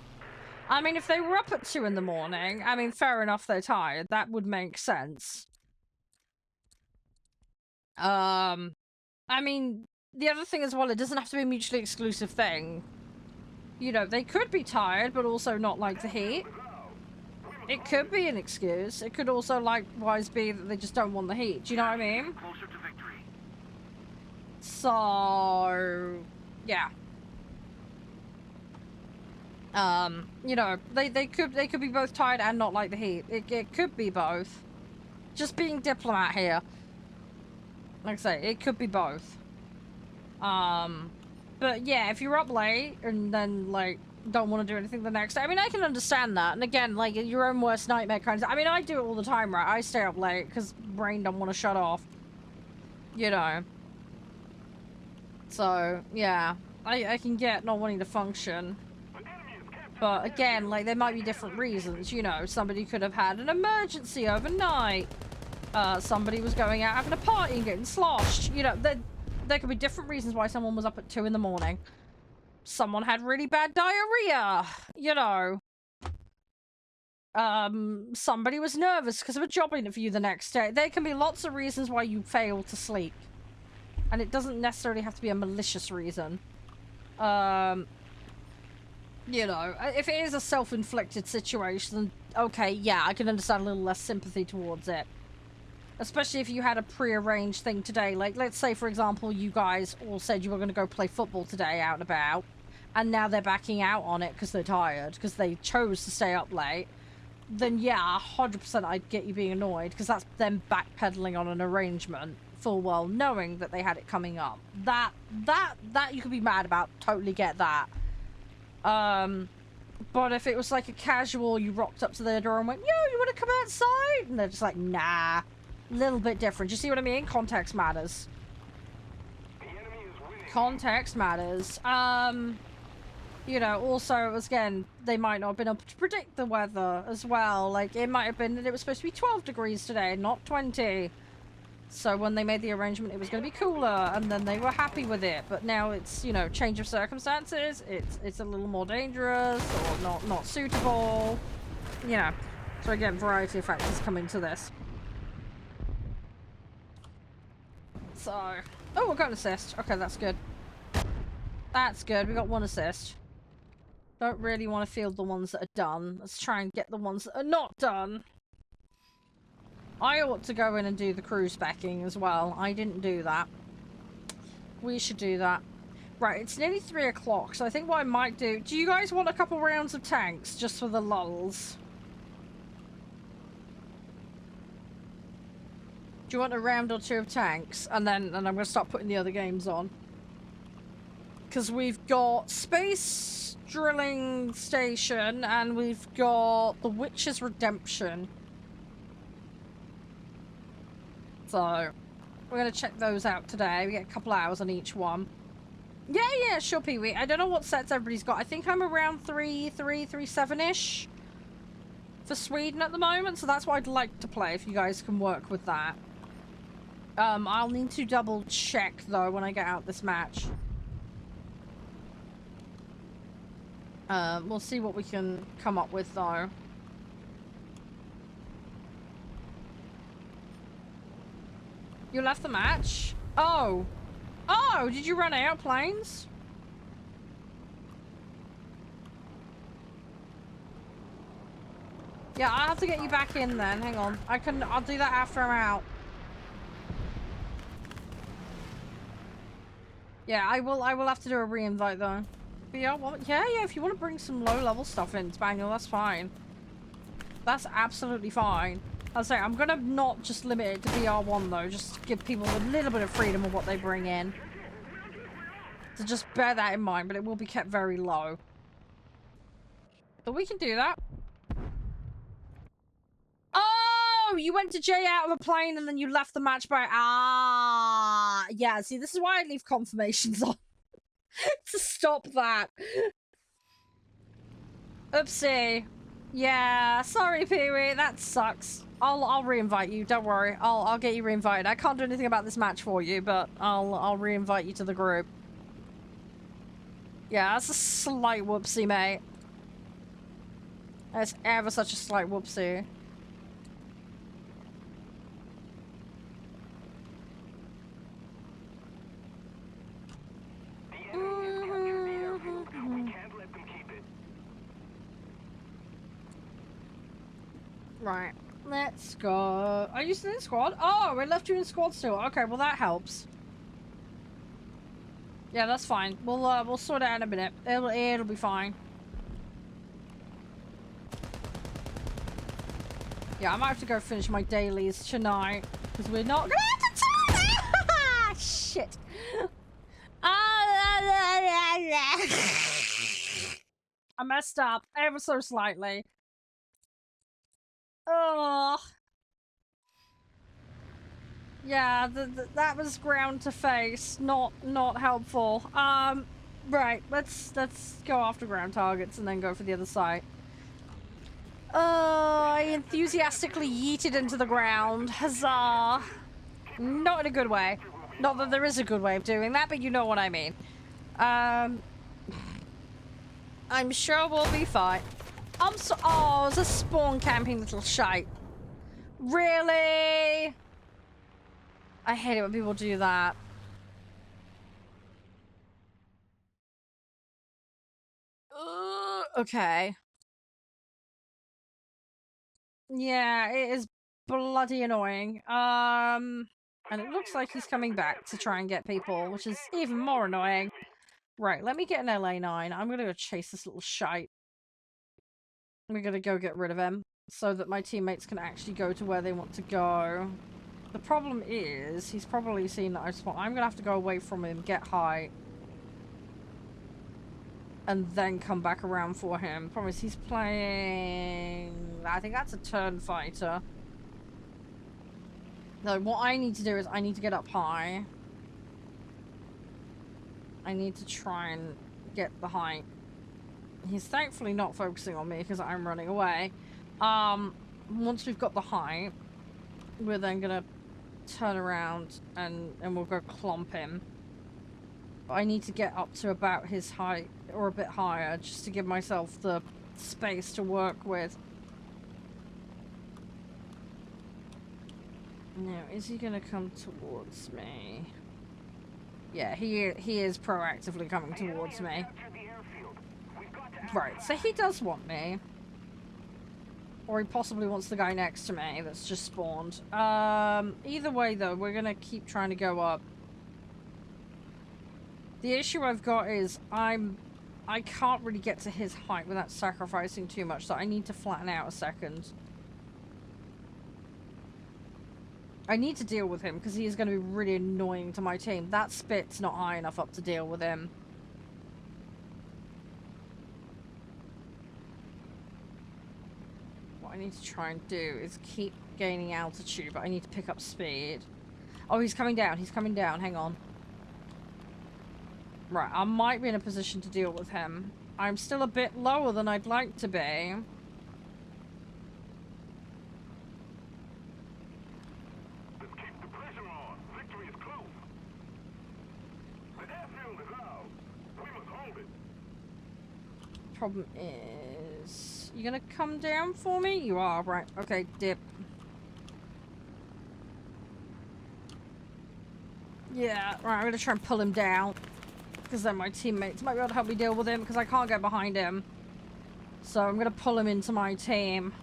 I mean, if they were up at 2 in the morning, I mean, fair enough they're tired. That would make sense. I mean, the other thing as well, it doesn't have to be a mutually exclusive thing. You know, they could be tired, but also not like the heat. It could be an excuse. It could also likewise be that they just don't want the heat. Do you know what I mean? So, yeah. You know, they could be both tired and not like the heat. It could be both. Just being diplomat here. Like I say, it could be both. But yeah, if you're up late and then, like, don't want to do anything the next day. I mean, I can understand that. And again, like, your own worst nightmare kind of... I mean, I do it all the time, right? I stay up late because brain don't want to shut off. You know. So, yeah. I can get not wanting to function. But again, like, there might be different reasons, you know. Somebody could have had an emergency overnight. Somebody was going out having a party and getting sloshed. You know, there could be different reasons why someone was up at 2 in the morning. Someone had really bad diarrhea, you know. Somebody was nervous because of a job interview the next day. There can be lots of reasons why you fail to sleep. And it doesn't necessarily have to be a malicious reason. You know, if it is a self-inflicted situation, okay, yeah, I can understand a little less sympathy towards it. Especially if you had a pre-arranged thing today. Like, let's say, for example, you guys all said you were going to go play football today out and about. And now they're backing out on it because they're tired. Because they chose to stay up late. Then, yeah, 100% I'd get you being annoyed. Because that's them backpedaling on an arrangement. Full well knowing that they had it coming up. That you could be mad about. Totally get that. But if it was like a casual, you rocked up to their door and went, yo, you want to come outside? And they're just like, nah. Little bit different. You see what I mean? Context matters. Context matters. You know, also, again, they might not have been able to predict the weather as well. Like, it might have been that it was supposed to be 12 degrees today, not 20. So when they made the arrangement, it was going to be cooler, and then they were happy with it. But now it's, you know, change of circumstances. It's a little more dangerous or not suitable. You know. So again, variety of factors come into this. So, oh, we got an assist. Okay, that's good. That's good. We got 1 assist. Don't really want to field the ones that are done. Let's try and get the ones that are not done. I ought to go in and do the crew specking as well. I didn't do that. We should do that. Right, it's nearly 3 o'clock, so I think what I might do... Do you guys want a couple rounds of tanks, just for the lulls? Do you want a round or 2 of tanks? And then I'm going to start putting the other games on. Because we've got Space Drilling Station, and we've got The Witch's Redemption. So, we're going to check those out today. We get a couple hours on each one. Yeah, sure, Pee-wee. I don't know what sets everybody's got. I think I'm around 3.7-ish for Sweden at the moment. So that's what I'd like to play, if you guys can work with that. I'll need to double check, though, when I get out this match. We'll see what we can come up with, though. You left the match? Oh. Oh, did you run out planes? Yeah, I'll have to get you back in then. Hang on. I'll do that after I'm out. Yeah, I will have to do a re-invite though. But yeah, well, yeah, if you want to bring some low-level stuff in, Spaniel, that's fine. That's absolutely fine. I'll say, I'm gonna not just limit it to BR1 though, just to give people a little bit of freedom of what they bring in. So just bear that in mind, but it will be kept very low. But we can do that. Oh, you went to J out of a plane and then you left the match by... Ah, yeah, see, this is why I leave confirmations on. To stop that. Oopsie. Yeah, sorry, Pee-wee, that sucks. I'll re-invite you, don't worry. I'll get you re-invited. I can't do anything about this match for you, but I'll re-invite you to the group. Yeah, that's a slight whoopsie, mate. That's ever such a slight whoopsie. Right, let's go. Are you still in squad? Oh, we left you in squad still. Okay, well that helps. Yeah, that's fine. We'll sort it out in a minute. It'll be fine. Yeah, I might have to go finish my dailies tonight because we're not gonna have to do that. Shit. I messed up ever so slightly. Oh. Yeah, that was ground to face. Not helpful. Right. Let's go after ground targets and then go for the other side. I enthusiastically yeeted into the ground. Huzzah! Not in a good way. Not that there is a good way of doing that, but you know what I mean. I'm sure we'll be fine. Oh, it's a spawn camping little shite. Really? I hate it when people do that. Okay. Yeah, it is bloody annoying. And it looks like he's coming back to try and get people, which is even more annoying. Right, let me get an LA9. I'm gonna go chase this little shite. We're gonna go get rid of him so that my teammates can actually go to where they want to go. The problem is, he's probably seen that I spawned. I'm gonna have to go away from him, get high, and then come back around for him. Promise, he's playing... I think that's a turn fighter. No, what I need to do is I need to get up high. I need to try and get the height. He's thankfully not focusing on me because I'm running away. Once we've got the height, we're then gonna turn around and we'll go clomp him. But I need to get up to about his height or a bit higher just to give myself the space to work with. Now, is he gonna come towards me? Yeah, he is proactively coming towards me. Right, so he does want me. Or he possibly wants the guy next to me that's just spawned. Either way, though, we're gonna keep trying to go up. The issue I've got is I can't really get to his height without sacrificing too much, so I need to flatten out a second. I need to deal with him because he is going to be really annoying to my team. That spit's not high enough up to deal with him. What I need to try and do is keep gaining altitude, but I need to pick up speed. Oh, he's coming down. He's coming down. Hang on. Right, I might be in a position to deal with him. I'm still a bit lower than I'd like to be. Problem is, you gonna come down for me? You are, right. Okay, dip. Yeah, right, I'm gonna try and pull him down. Because then my teammates might be able to help me deal with him because I can't get behind him. So I'm gonna pull him into my team.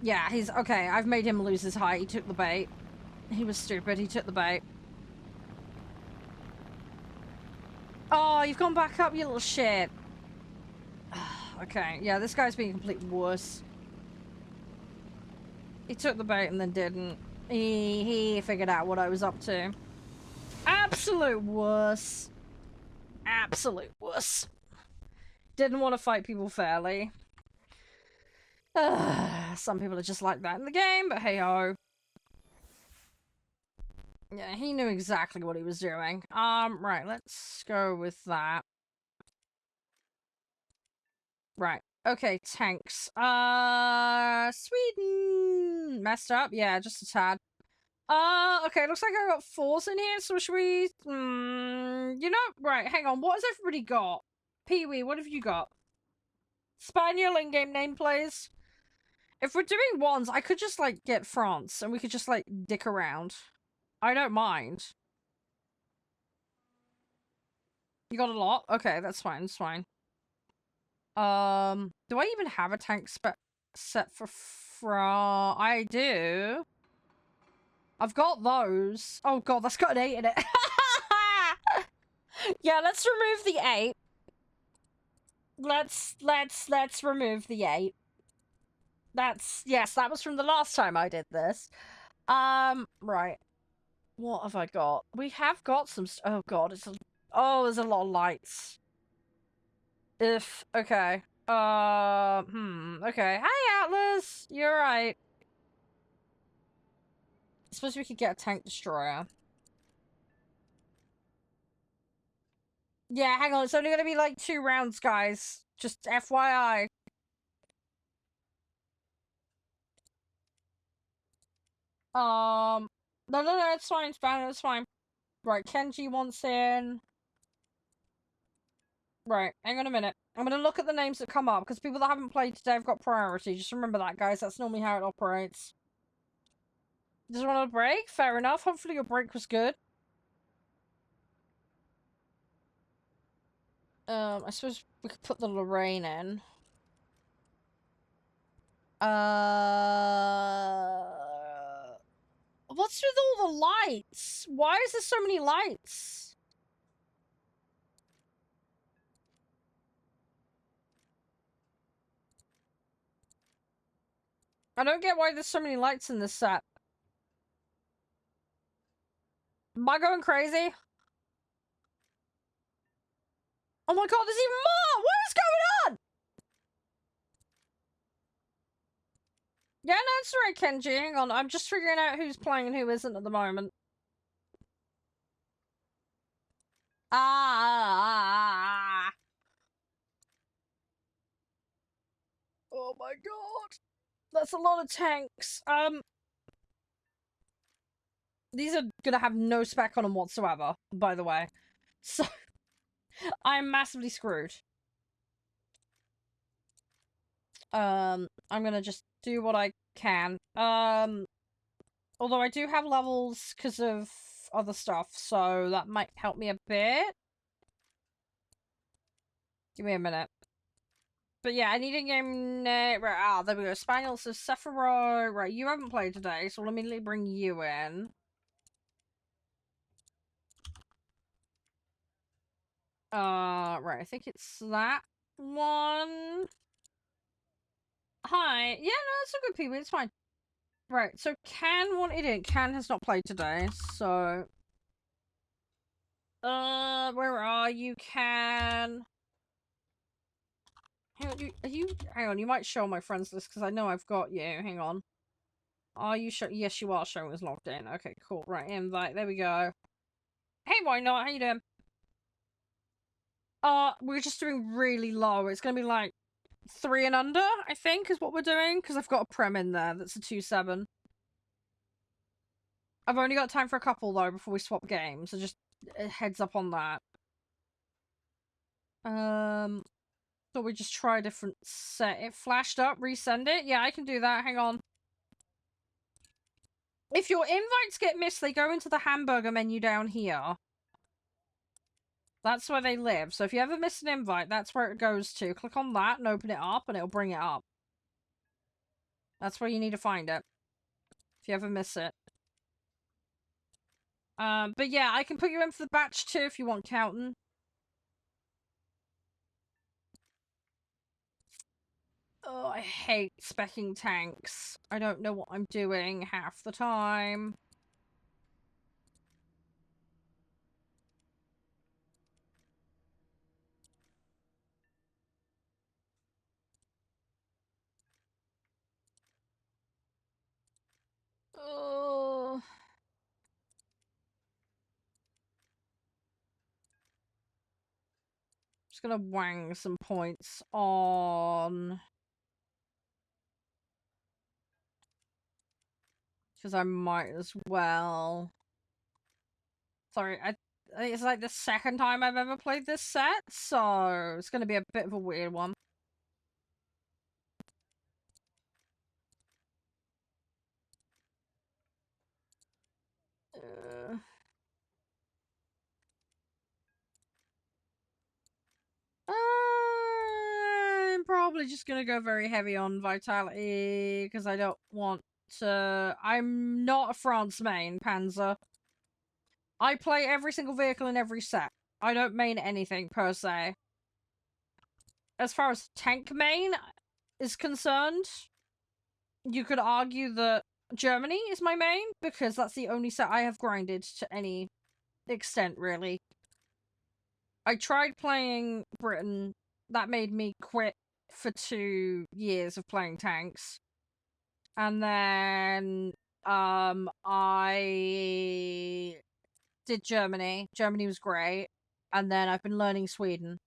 Yeah, he's okay. I've made him lose his height. He took the bait. He was stupid. He took the bait. Oh, you've gone back up, you little shit. Okay, yeah, this guy's being a complete wuss. He took the bait and then didn't. He figured out what I was up to. Absolute wuss. Absolute wuss. Didn't want to fight people fairly. Some people are just like that in the game, but hey ho. Yeah, he knew exactly what he was doing. Right, let's go with that. Right. Okay, tanks. Sweden! Messed up? Yeah, just a tad. Okay, looks like I got 4s in here, so should we... you know... Right, hang on, what has everybody got? Pee-wee, what have you got? Spaniel in-game name, please. If we're doing 1s, I could just, like, get France, and we could just, like, dick around. I don't mind. You got a lot? Okay, that's fine, that's fine. Do I even have a tank set for France? I do. I've got those. Oh god, that's got an 8 in it. Yeah, let's remove the 8. Let's remove the 8. Yes, that was from the last time I did this. Right. What have I got? We have got some oh god, it's a Oh, there's a lot of lights. If okay. Okay. Hi, Atlas. You're right. I suppose we could get a tank destroyer. Yeah, hang on. It's only gonna be like 2 rounds, guys. Just FYI. No, it's fine, it's fine, it's fine. Right, Kenji wants in. Right, hang on a minute. I'm gonna look at the names that come up, because people that haven't played today have got priority. Just remember that, guys. That's normally how it operates. Just want a break? Fair enough. Hopefully your break was good. I suppose we could put the Lorraine in. What's with all the lights? Why is there so many lights? I don't get why there's so many lights in this set. Am I going crazy? Oh my god, there's even more! What is going on? Yeah, no, it's right, Kenji. Hang on, I'm just figuring out who's playing and who isn't at the moment. Ah. Oh my god. That's a lot of tanks. These are gonna have no spec on them whatsoever, by the way. So, I'm massively screwed. I'm gonna just do what I can. Although I do have levels because of other stuff, so that might help me a bit. Give me a minute. But yeah, I need a game name. Right, there we go. Spaniel says Sephiroth. Right, you haven't played today, so we'll immediately bring you in. Right, I think it's that one. Hi. Yeah, no, it's a good people. It's fine. Right, so Can wanted it. Can has not played today, so... where are you, Can? Hang on, you might show my friends list, because I know I've got you. Hang on. Are you sure? Yes, you are showing us logged in. Okay, cool. Right, invite. There we go. Hey, why not? How you doing? We're just doing really low. It's gonna be like 3 and under, I think, is what we're doing, because I've got a Prem in there that's a 2-7. I've only got time for a couple, though, before we swap games, so just a heads up on that. So we just try a different set. It flashed up, resend it? Yeah, I can do that. Hang on. If your invites get missed, they go into the hamburger menu down here. That's where they live. So if you ever miss an invite, that's where it goes to. Click on that and open it up, and it'll bring it up. That's where you need to find it. If you ever miss it. But yeah, I can put you in for the batch too if you want counting. Oh, I hate specking tanks. I don't know what I'm doing half the time. Oh. Just gonna wang some points on... Because I might as well. Sorry, I think it's like the second time I've ever played this set, so it's gonna be a bit of a weird one. I'm probably just gonna go very heavy on vitality because I don't want to. I'm not a France main Panzer. I play every single vehicle in every set. I don't main anything per se. As far as tank main is concerned, you could argue that Germany is my main because that's the only set I have grinded to any extent, really. I tried playing Britain. That made me quit for 2 years of playing tanks. And then I did Germany. Germany was great. And then I've been learning Sweden.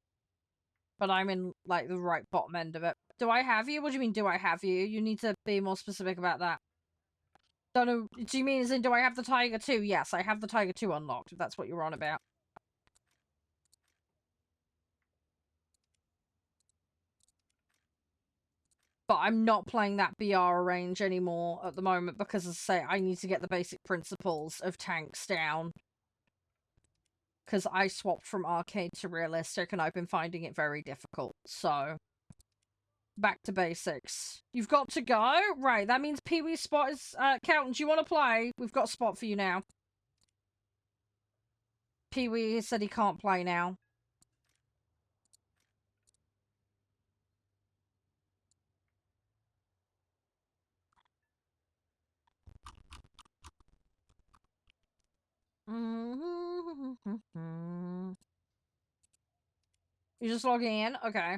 But I'm in like the right bottom end of it. Do I have you? What do you mean, do I have you? You need to be more specific about that. Don't know. Do you mean as in, do I have the Tiger 2? Yes, I have the Tiger 2 unlocked, if that's what you're on about. But I'm not playing that BR range anymore at the moment because, as I say, I need to get the basic principles of tanks down. Because I swapped from arcade to realistic and I've been finding it very difficult. So, back to basics. You've got to go? Right, that means Pee-wee's spot is... Calton, do you want to play? We've got a spot for you now. Pee-wee said he can't play now. You just logging in? Okay.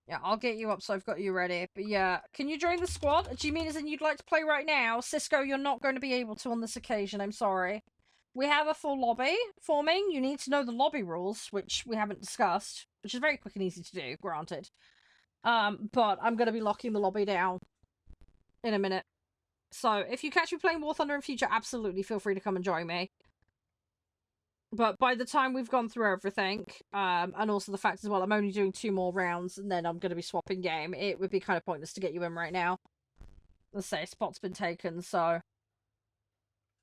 Yeah, I'll get you up so I've got you ready. But yeah, can you join the squad? Do you mean as in you'd like to play right now? Cisco, you're not going to be able to on this occasion, I'm sorry. We have a full lobby forming. You need to know the lobby rules, which we haven't discussed, which is very quick and easy to do, granted. But I'm going to be locking the lobby down in a minute. So if you catch me playing War Thunder in future, absolutely feel free to come and join me. But by the time we've gone through everything, and also the fact as well, I'm only doing 2 more rounds and then I'm going to be swapping game, it would be kind of pointless to get you in right now. Let's say, spot's been taken, so...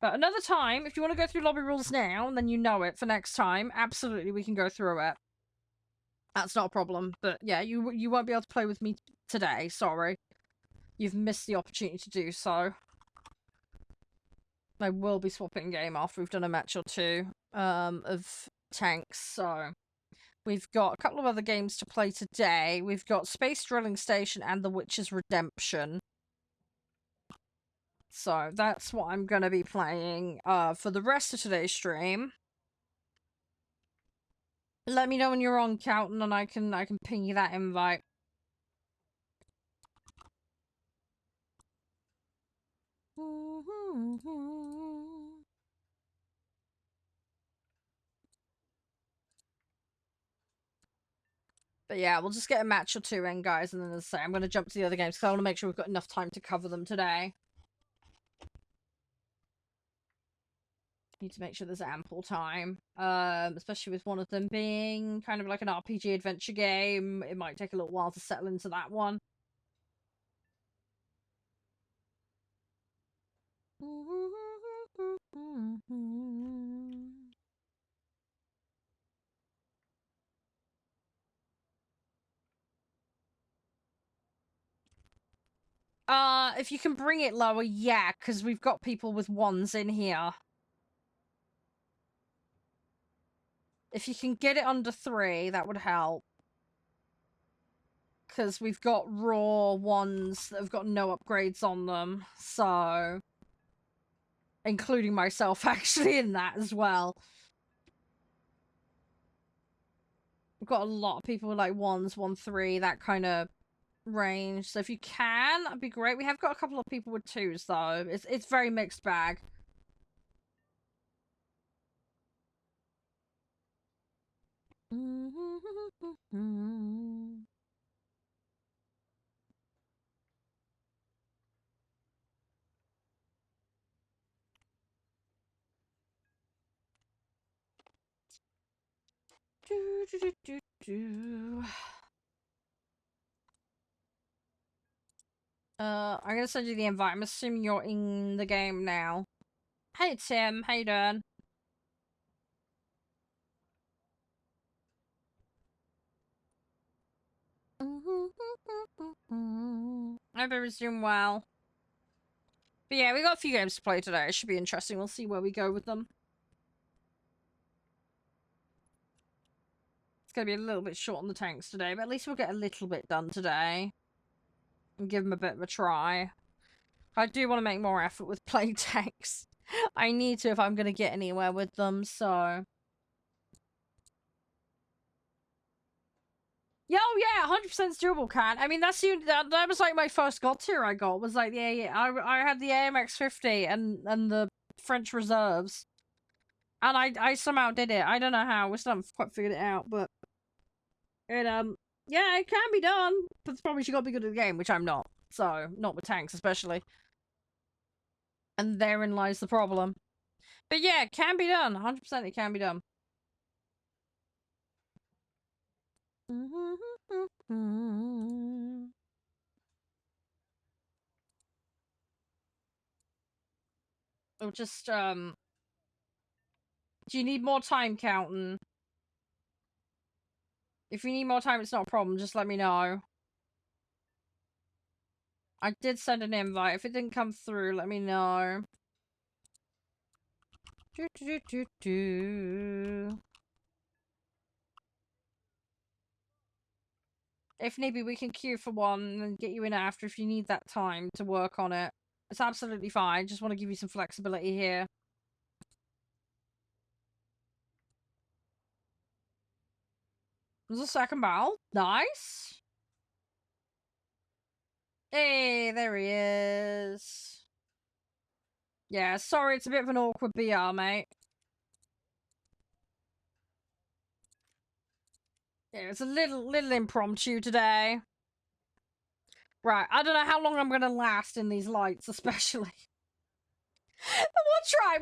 But another time, if you want to go through lobby rules now, and then you know it for next time, absolutely we can go through it. That's not a problem. But yeah, you won't be able to play with me today, sorry. You've missed the opportunity to do so. I will be swapping game after we've done a match or 2 of tanks, so... We've got a couple of other games to play today. We've got Space Drilling Station and The Witcher's Redemption. So that's what I'm going to be playing for the rest of today's stream. Let me know when you're on, Calton, and I can ping you that invite. But yeah, we'll just get a match or 2 in, guys, and then as I say, I'm going to jump to the other games because I want to make sure we've got enough time to cover them today. Need to make sure there's ample time, especially with one of them being kind of like an RPG adventure game. It might take a little while to settle into that one. If you can bring it lower, yeah, because we've got people with 1s in here. If you can get it under 3, that would help. Because we've got raw 1s that have got no upgrades on them, so... Including myself, actually, in that as well. We've got a lot of people with, like, 1s, 1-3, that kind of range. So if you can, that'd be great. We have got a couple of people with 2s, though. It's very mixed bag. I'm gonna send you the invite. I'm assuming you're in the game now. Hey Tim, how you doing? I hope everyone's doing well. But yeah, we got a few games to play today. It should be interesting. We'll see where we go with them. It's gonna be a little bit short on the tanks today, but at least we'll get a little bit done today. And give them a bit of a try. I do want to make more effort with playing tanks. I need to if I'm gonna get anywhere with them, so... Yeah, oh yeah, 100% doable, Cat. I mean, that was like my first god tier I got, was like I had the AMX 50 and the French reserves. And I somehow did it. I don't know how. We still haven't quite figured it out, but it yeah, it can be done. But it's probably you got to be good at the game, which I'm not. So not with tanks especially. And therein lies the problem. But yeah, it can be done. 100% it can be done. Or just do you need more time counting? If you need more time, it's not a problem. Just let me know. I did send an invite. If it didn't come through, let me know. If need be, we can queue for one and get you in after if you need that time to work on it. It's absolutely fine. Just want to give you some flexibility here. There's a second barrel. Nice. Hey, there he is. Yeah, sorry, it's a bit of an awkward BR, mate. Yeah, it's a little impromptu today. Right, I don't know how long I'm gonna last in these lights, especially. We'll try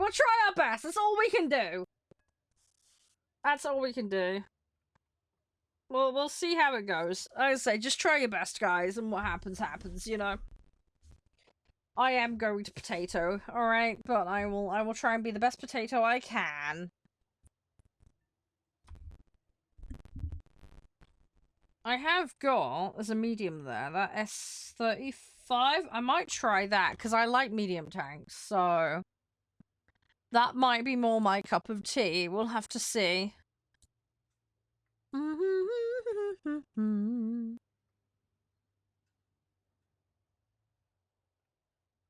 our best. That's all we can do. That's all we can do. Well, we'll see how it goes. Like I say, just try your best, guys, and what happens, happens, you know. I am going to potato, alright? But I will try and be the best potato I can. I have got, there's a medium there, that S35. I might try that, because I like medium tanks, so that might be more my cup of tea. We'll have to see.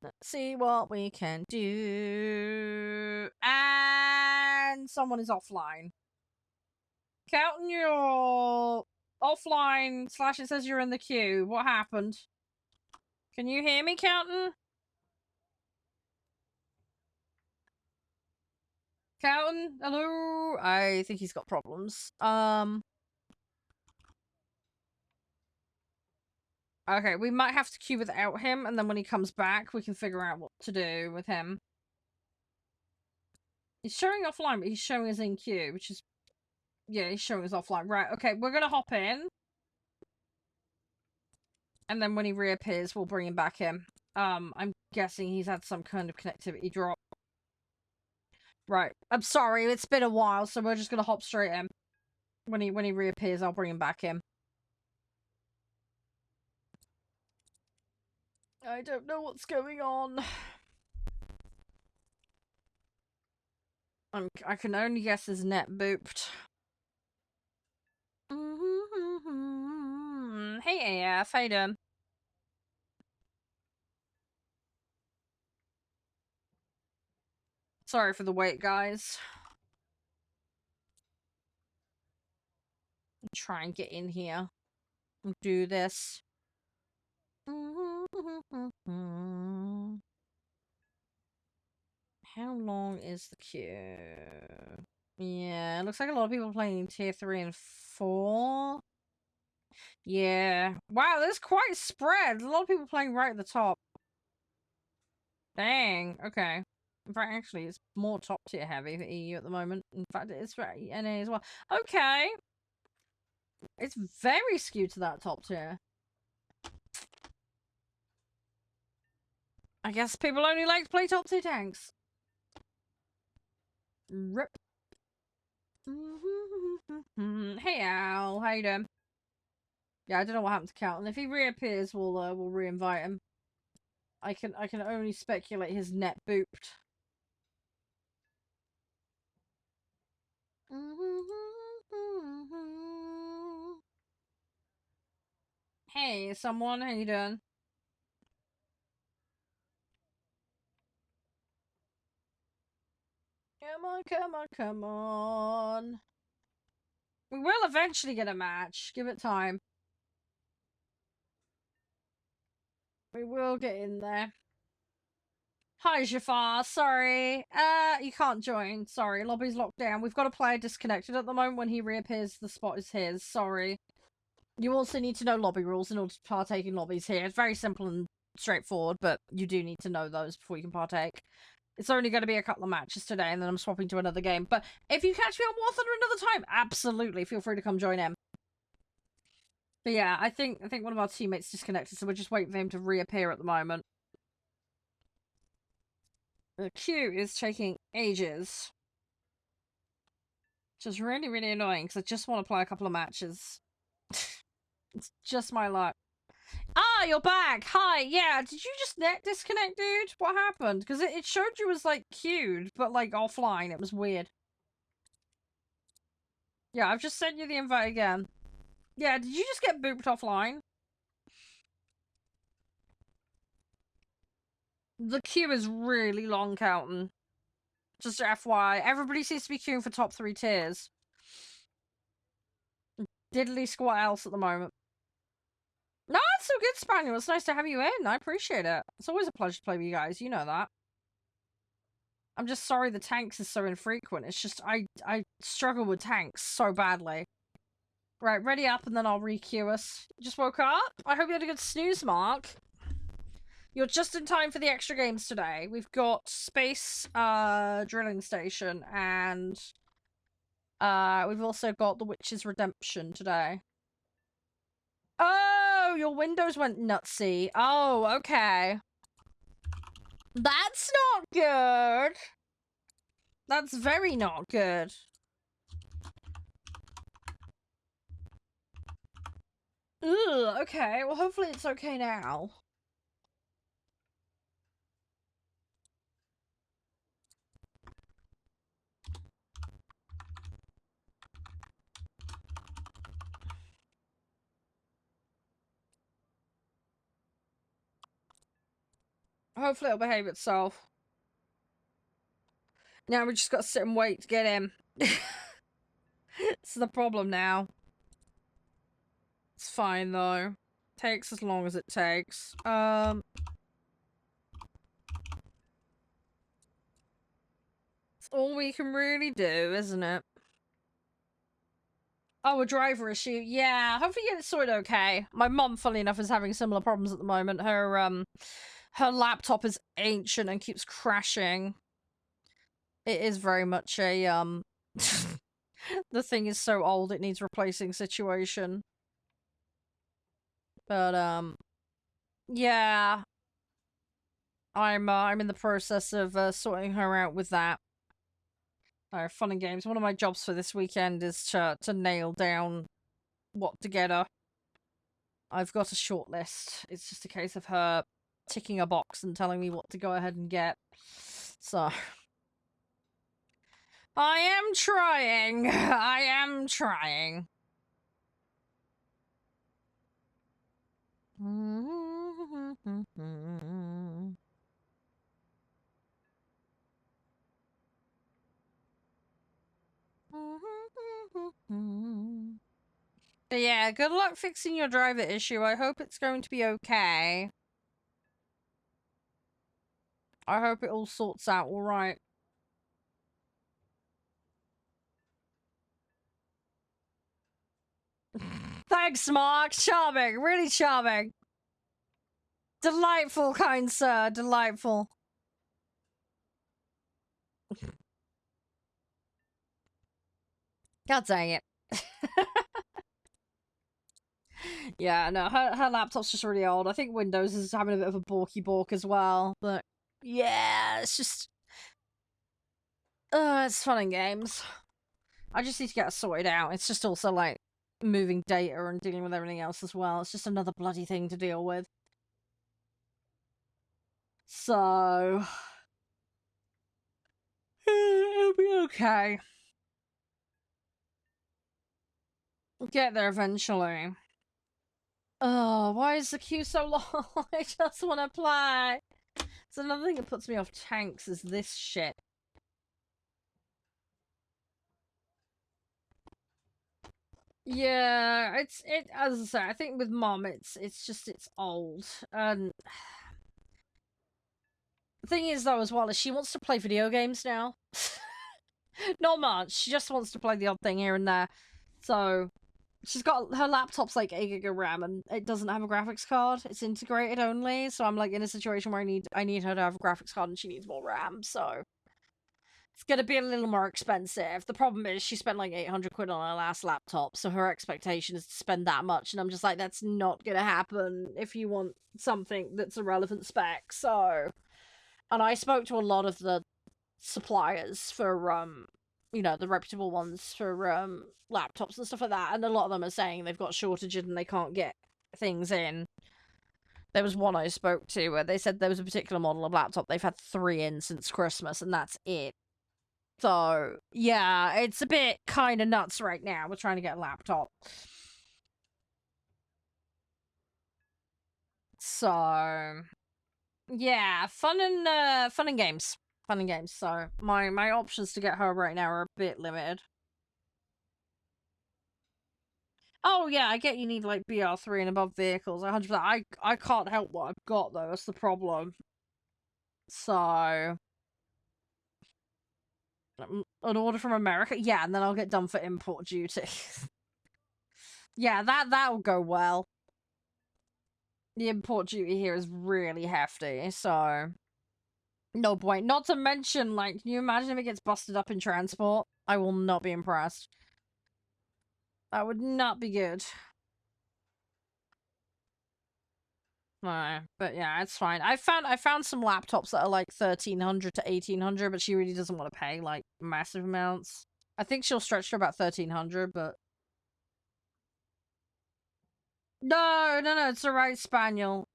Let's see what we can do. And someone is offline. Counting your offline / it says you're in the queue. What happened? Can you hear me, Counting? Counting? Hello? I think he's got problems. Okay, we might have to queue without him, and then when he comes back, we can figure out what to do with him. He's showing offline, but he's showing us in queue, which is... Yeah, he's showing us offline. Right, okay, we're gonna hop in. And then when he reappears, we'll bring him back in. I'm guessing he's had some kind of connectivity drop. Right. I'm sorry, it's been a while, so we're just gonna hop straight in. When he reappears, I'll bring him back in. I don't know what's going on. I can only guess his net booped. Hey AF, how you doing? Sorry for the wait, guys. Try and get in here and do this. How long is the queue? Yeah, it looks like a lot of people playing tier 3 and 4. Yeah. Wow, that's quite spread. A lot of people playing right at the top. Dang. Okay. In fact, actually, it's more top tier heavy for EU at the moment. In fact, it is for NA as well. Okay. It's very skewed to that top tier. I guess people only like to play top tier tanks. Rip. Hey Al, how you doing? Yeah, I don't know what happened to Calton. If he reappears, we'll re-invite him. I can only speculate his net booped. Hey, someone, how you doing? Come on, come on, come on. We will eventually get a match. Give it time. We will get in there. Hi, Jafar. Sorry. You can't join. Sorry, lobby's locked down. We've got a player disconnected at the moment. When he reappears, the spot is his. Sorry. You also need to know lobby rules in order to partake in lobbies here. It's very simple and straightforward, but you do need to know those before you can partake. It's only going to be a couple of matches today, and then I'm swapping to another game. But if you catch me on War Thunder another time, absolutely feel free to come join in. But yeah, I think one of our teammates disconnected, so we're just waiting for him to reappear at the moment. The queue is taking ages. Which is really, really annoying, because I just want to play a couple of matches. It's just my luck. Ah, you're back! Hi, yeah, did you just net disconnect, dude? What happened? Because it showed you as, like, queued, but, like, offline. It was weird. Yeah, I've just sent you the invite again. Yeah, did you just get booped offline? The queue is really long, Calton. Just FYI. Everybody seems to be queuing for top 3 tiers. Diddly squat else at the moment. No, it's so good, Spaniel. It's nice to have you in. I appreciate it. It's always a pleasure to play with you guys. You know that. I'm just sorry the tanks is so infrequent. It's just, I struggle with tanks so badly. Right, ready up and then I'll re-queue us. Just woke up? I hope you had a good snooze, Mark. You're just in time for the extra games today. We've got Space Drilling Station and we've also got The Witch's Redemption today. Oh, your windows went nutsy. Oh, okay. That's not good. That's very not good. Ugh, okay. Well, hopefully it's okay now. Hopefully it'll behave itself. Now we just got to sit and wait to get him. It's the problem now. It's fine though. Takes as long as it takes. It's all we can really do, isn't it? Oh, a driver issue. Yeah, hopefully you get it sorted okay. My mum, funny enough, is having similar problems at the moment. Her laptop is ancient and keeps crashing. It is very much a, the thing is so old it needs replacing situation. But, yeah. I'm in the process of, sorting her out with that. Fun and games. One of my jobs for this weekend is to nail down what to get her. I've got a short list. It's just a case of her ticking a box and telling me what to go ahead and get. So... I am trying. I am trying. But yeah, good luck fixing your driver issue. I hope it's going to be okay. I hope it all sorts out all right. Thanks, Mark. Charming. Really charming. Delightful, kind sir. Delightful. God dang it. Yeah, no, her laptop's just really old. I think Windows is having a bit of a balky balk as well. But yeah, it's just... it's fun and games. I just need to get it sorted out. It's just also like moving data and dealing with everything else as well. It's just another bloody thing to deal with. So... it'll be okay. We'll get there eventually. Oh, why is the queue so long? I just want to play. It's another thing that puts me off tanks is this shit. Yeah, as I say, I think with Mom it's old. And the thing is though as well is she wants to play video games now. Not much. She just wants to play the odd thing here and there. So she's got her laptop's like 8 gig of RAM and it doesn't have a graphics card. It's integrated only. So I'm like in a situation where I need her to have a graphics card and she needs more RAM. So it's gonna be a little more expensive. The problem is she spent like 800 quid on her last laptop, so her expectation is to spend that much, and I'm just like, that's not gonna happen if you want something that's a relevant spec. So, and I spoke to a lot of the suppliers for you know, the reputable ones for laptops and stuff like that, and a lot of them are saying they've got shortages and they can't get things in. There was one I spoke to where they said there was a particular model of laptop they've had 3 in since Christmas, and that's it. So, yeah, it's a bit kind of nuts right now. We're trying to get a laptop. So, yeah, fun and games. Fun and games. So, my options to get her right now are a bit limited. Oh, yeah, I get you need, like, BR3 and above vehicles. 100%. I can't help what I've got, though. That's the problem. So... an order from America? Yeah, and then I'll get done for import duty. Yeah, that'll go well. The import duty here is really hefty, so... no point. Not to mention, like, can you imagine if it gets busted up in transport? I will not be impressed. That would not be good. No, but yeah, it's fine. I found some laptops that are like 1,300 to 1,800, but she really doesn't want to pay like massive amounts. I think she'll stretch to about 1,300, but no, it's a right spaniel.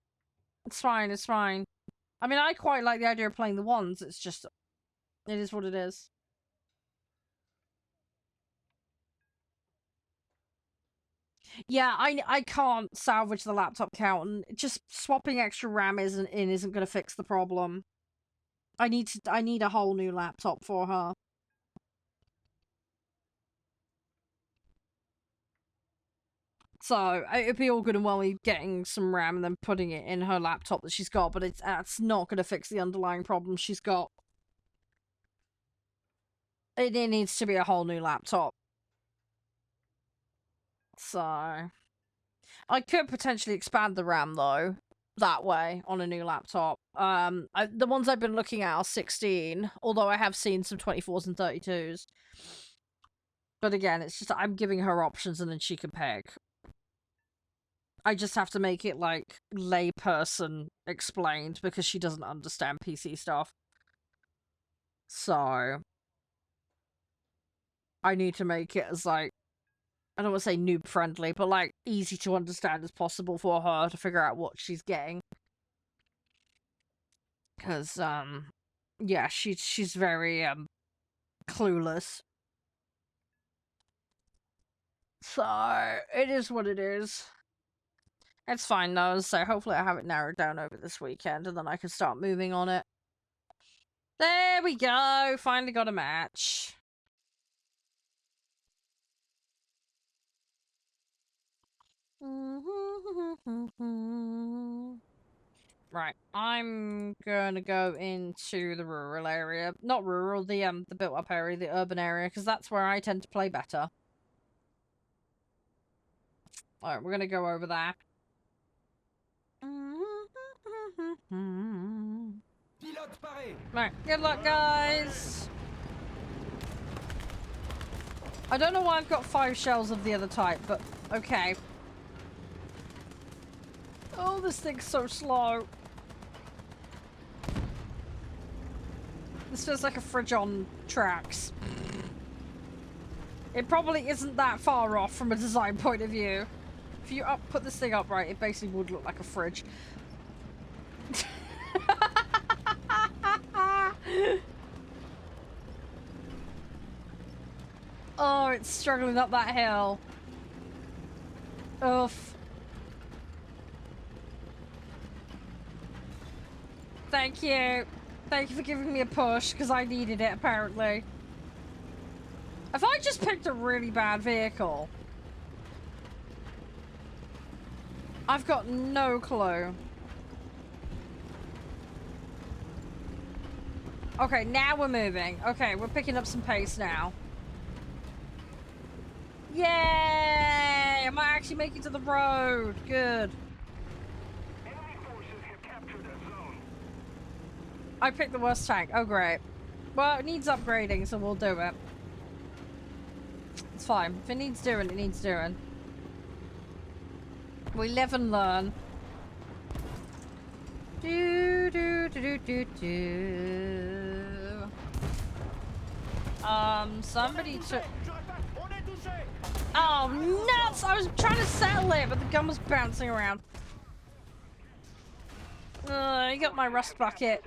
It's fine, it's fine. I mean, I quite like the idea of playing the ones. It's just, it is what it is. Yeah, I can't salvage the laptop count, and just swapping extra RAM isn't gonna fix the problem. I need a whole new laptop for her. So it'd be all good and well me getting some RAM and then putting it in her laptop that she's got, but it's not gonna fix the underlying problem she's got. It needs to be a whole new laptop. So I could potentially expand the RAM though, that way on a new laptop. The ones I've been looking at are 16, although I have seen some 24s and 32s. But again, it's just I'm giving her options and then she can pick. I just have to make it like layperson explained because she doesn't understand PC stuff. So I need to make it as like, I don't want to say noob friendly, but like easy to understand as possible for her to figure out what she's getting. Because yeah, she's very clueless. So it is what it is. It's fine though, so hopefully I have it narrowed down over this weekend and then I can start moving on it. There we go! Finally got a match. Right, I'm gonna go into the rural area. Not rural, the built-up area, the urban area, because that's where I tend to play better. Alright, we're gonna go over there. Right, good luck, guys! I don't know why I've got 5 shells of the other type, but okay. Oh, this thing's so slow. This feels like a fridge on tracks. It probably isn't that far off from a design point of view. If you put this thing upright, it basically would look like a fridge. Oh, it's struggling up that hill. Oof. Thank you. Thank you for giving me a push, because I needed it, apparently. If I just picked a really bad vehicle... I've got no clue. Okay, now we're moving. Okay, we're picking up some pace now. Yay! I might actually make it to the road. Good. Enemy forces have captured a zone. I picked the worst tank. Oh, great. Well, it needs upgrading, so we'll do it. It's fine. If it needs doing, it needs doing. We live and learn. Do do do do do do. Somebody took. Oh nuts! I was trying to settle it, but the gun was bouncing around. You got my rust bucket.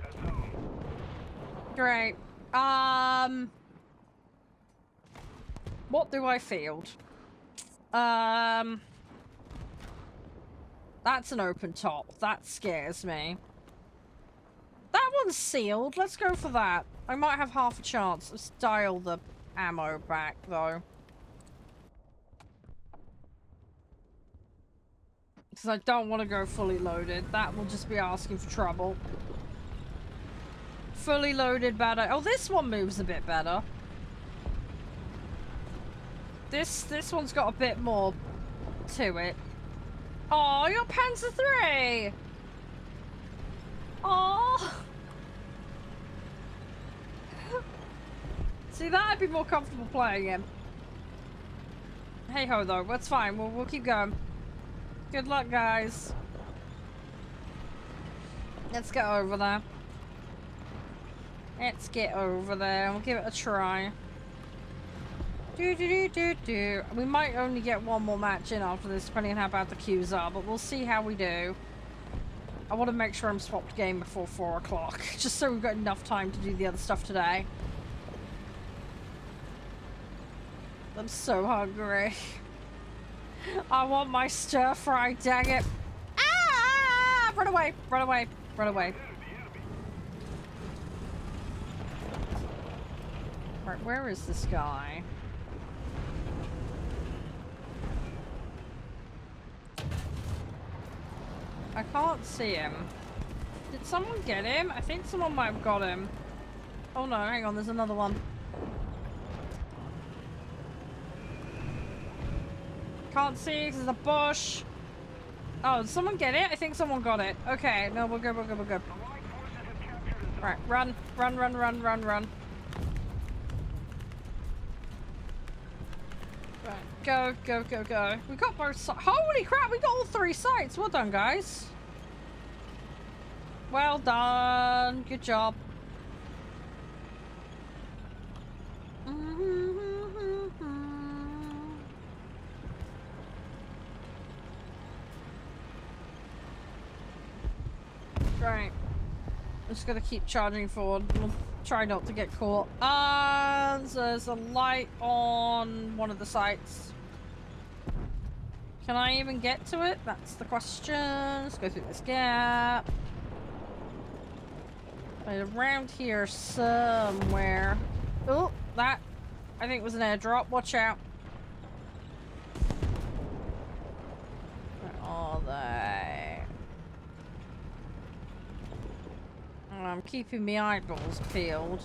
Great. What do I field? That's an open top. That scares me. That one's sealed. Let's go for that. I might have half a chance. Let's dial the ammo back, though. Because I don't want to go fully loaded. That will just be asking for trouble. Fully loaded, better. Oh, this one moves a bit better. This one's got a bit more to it. Oh, you're Panzer III! Oh. See, that I'd be more comfortable playing him. Hey ho, though, that's fine. We'll keep going. Good luck, guys. Let's get over there. Let's get over there. We'll give it a try. Do. We might only get one more match in after this, depending on how bad the queues are, but we'll see how we do. I want to make sure I'm swapped game before 4 o'clock, just so we've got enough time to do the other stuff today. I'm so hungry. I want my stir fry, dang it. Ah! Run away, run away, run away. Right, where is this guy? I can't see him. Did someone get him? I think someone might have got him. Oh no, hang on, there's another one. Can't see because there's a bush. Oh, did someone get it? I think someone got it. Okay, no, we're good, we're good, we're good. Right, run, run, run, run, run, run. Right, go, go, go, go. We got both sides. Holy crap, we got all 3 sites. Well done, guys. Well done. Good job. Right. I'm just gonna keep charging forward. We'll try not to get caught. So there's a light on one of the sites. Can I even get to it? That's the question. Let's go through this gap. Right, around here somewhere. Oh, that I think was an airdrop. Watch out. Where are they? I'm keeping my eyeballs peeled.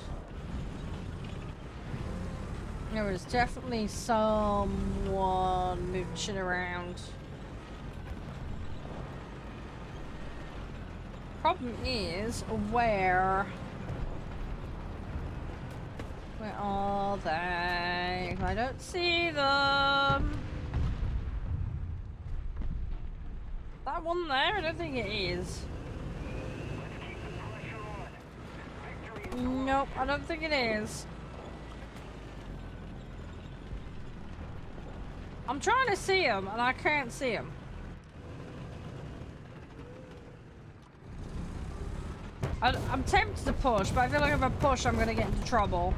There is definitely someone mooching around. Problem is, where are they? I don't see them. That one there? I don't think it is. Nope, I don't think it is. I'm trying to see him and I can't see him. I'm tempted to push, but I feel like if I push, I'm gonna get into trouble.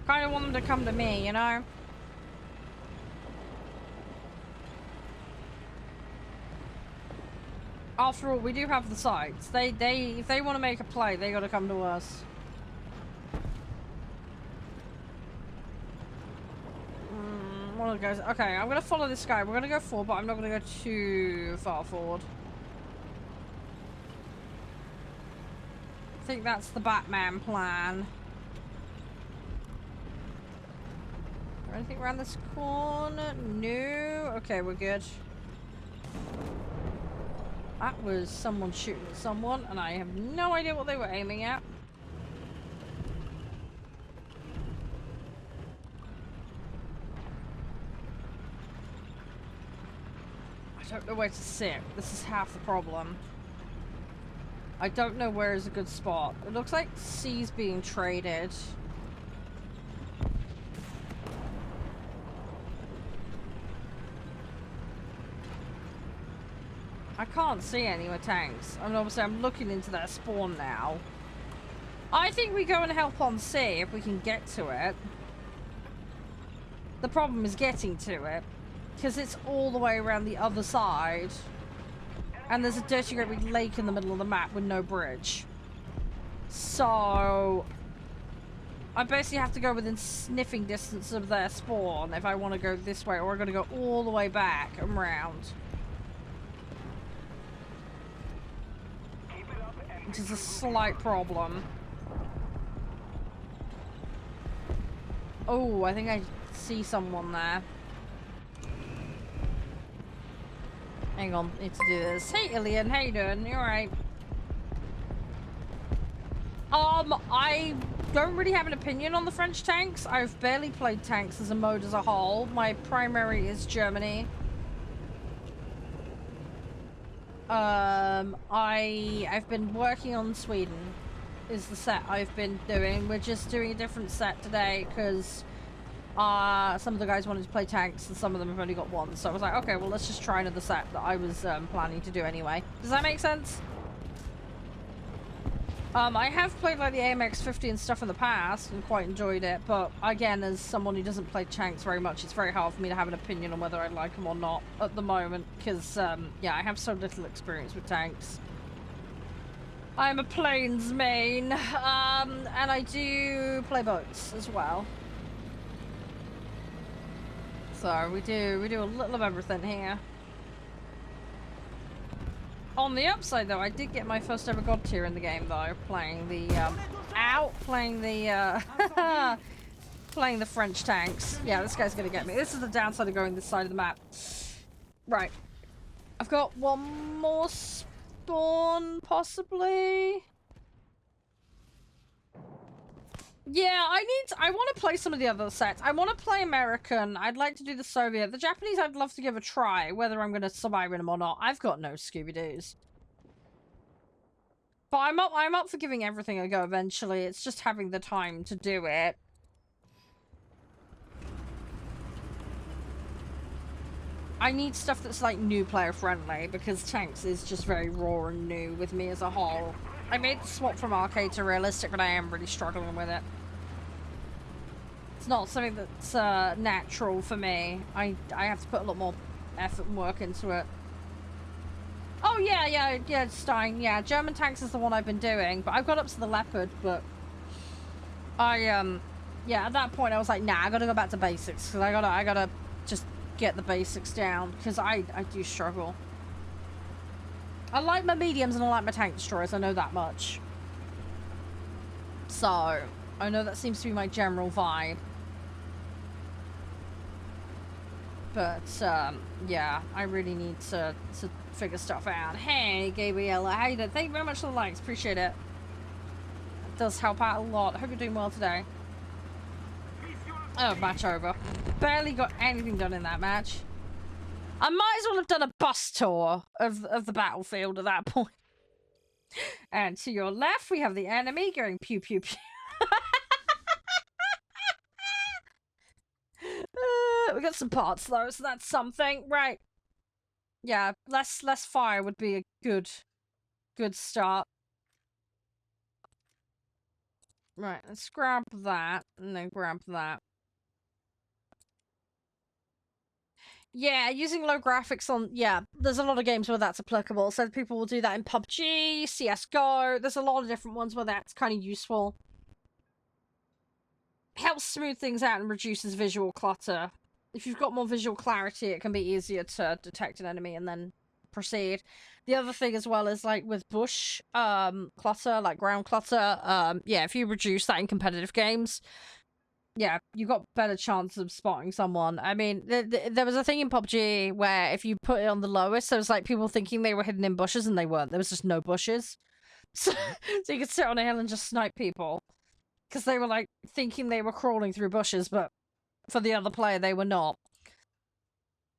Kind of want them to come to me, you know? After all, we do have the sites. If they want to make a play, they gotta come to us. one of the guys. Okay, I'm gonna follow this guy. We're gonna go forward, but I'm not gonna go too far forward. I think that's the Batman plan. Is there anything around this corner? No. Okay, we're good. That was someone shooting at someone, and I have no idea what they were aiming at. I don't know where to sit. This is half the problem. I don't know where is a good spot. It looks like C's being traded. I can't see any more tanks. I mean, obviously I'm looking into their spawn now. I think we go and help on C if we can get to it. The problem is getting to it, because it's all the way around the other side. And there's a dirty great big lake in the middle of the map with no bridge. So I basically have to go within sniffing distance of their spawn if I want to go this way, or I'm going to go all the way back and round. Which is a slight problem. Oh, I think I see someone there. Hang on, need to do this. Hey, Ilian, how you doing? You alright? I don't really have an opinion on the French tanks. I've barely played tanks as a mode as a whole. My primary is Germany. I've been working on Sweden, is the set I've been doing. We're just doing a different set today because some of the guys wanted to play tanks and some of them have only got one. So I was like, okay, well, let's just try another set that I was planning to do anyway. Does that make sense? I have played like the AMX-50 and stuff in the past and quite enjoyed it, but again, as someone who doesn't play tanks very much, it's very hard for me to have an opinion on whether I like them or not at the moment, because, yeah, I have so little experience with tanks. I'm a planes main, and I do play boats as well. So we do a little of everything here. On the upside, though, I did get my first ever god tier in the game, though, playing the playing the French tanks. Yeah, this guy's gonna get me. This is the downside of going this side of the map. Right, I've got one more spawn, possibly. Yeah, I want to play some of the other sets. I want to play American. I'd like to do the Soviet. The Japanese I'd love to give a try, whether I'm going to survive in them or not. I've got no Scooby-Doos. But I'm up for giving everything a go eventually. It's just having the time to do it. I need stuff that's like new player friendly, because tanks is just very raw and new with me as a whole. I made the swap from arcade to realistic, but I am really struggling with it. It's not something that's natural for me. I have to put a lot more effort and work into it. Oh yeah, Stein. Yeah, German tanks is the one I've been doing, but I've got up to the Leopard, but yeah, at that point I was like, nah, I gotta go back to basics, because I gotta just get the basics down, because I do struggle. I like my mediums and I like my tank destroyers, I know that much. So, I know that seems to be my general vibe. But, yeah, I really need to figure stuff out. Hey, Gabriella, how you doing? Thank you very much for the likes, appreciate it. It does help out a lot. I hope you're doing well today. Oh, match over. Barely got anything done in that match. I might as well have done a bus tour of the battlefield at that point. And to your left, we have the enemy going pew pew pew. We got some parts though, so that's something. Right. Yeah, less fire would be a good start. Right, let's grab that and then grab that. Yeah, using low graphics on... Yeah, there's a lot of games where that's applicable. So people will do that in PUBG, CSGO. There's a lot of different ones where that's kind of useful. Helps smooth things out and reduces visual clutter. If you've got more visual clarity, it can be easier to detect an enemy and then proceed. The other thing as well is like with bush clutter, like ground clutter, yeah, if you reduce that in competitive games, yeah, you got better chance of spotting someone. I mean, there was a thing in PUBG where if you put it on the lowest, there was like people thinking they were hidden in bushes and they weren't. There was just no bushes. So you could sit on a hill and just snipe people. Because they were like thinking they were crawling through bushes, but for the other player, they were not.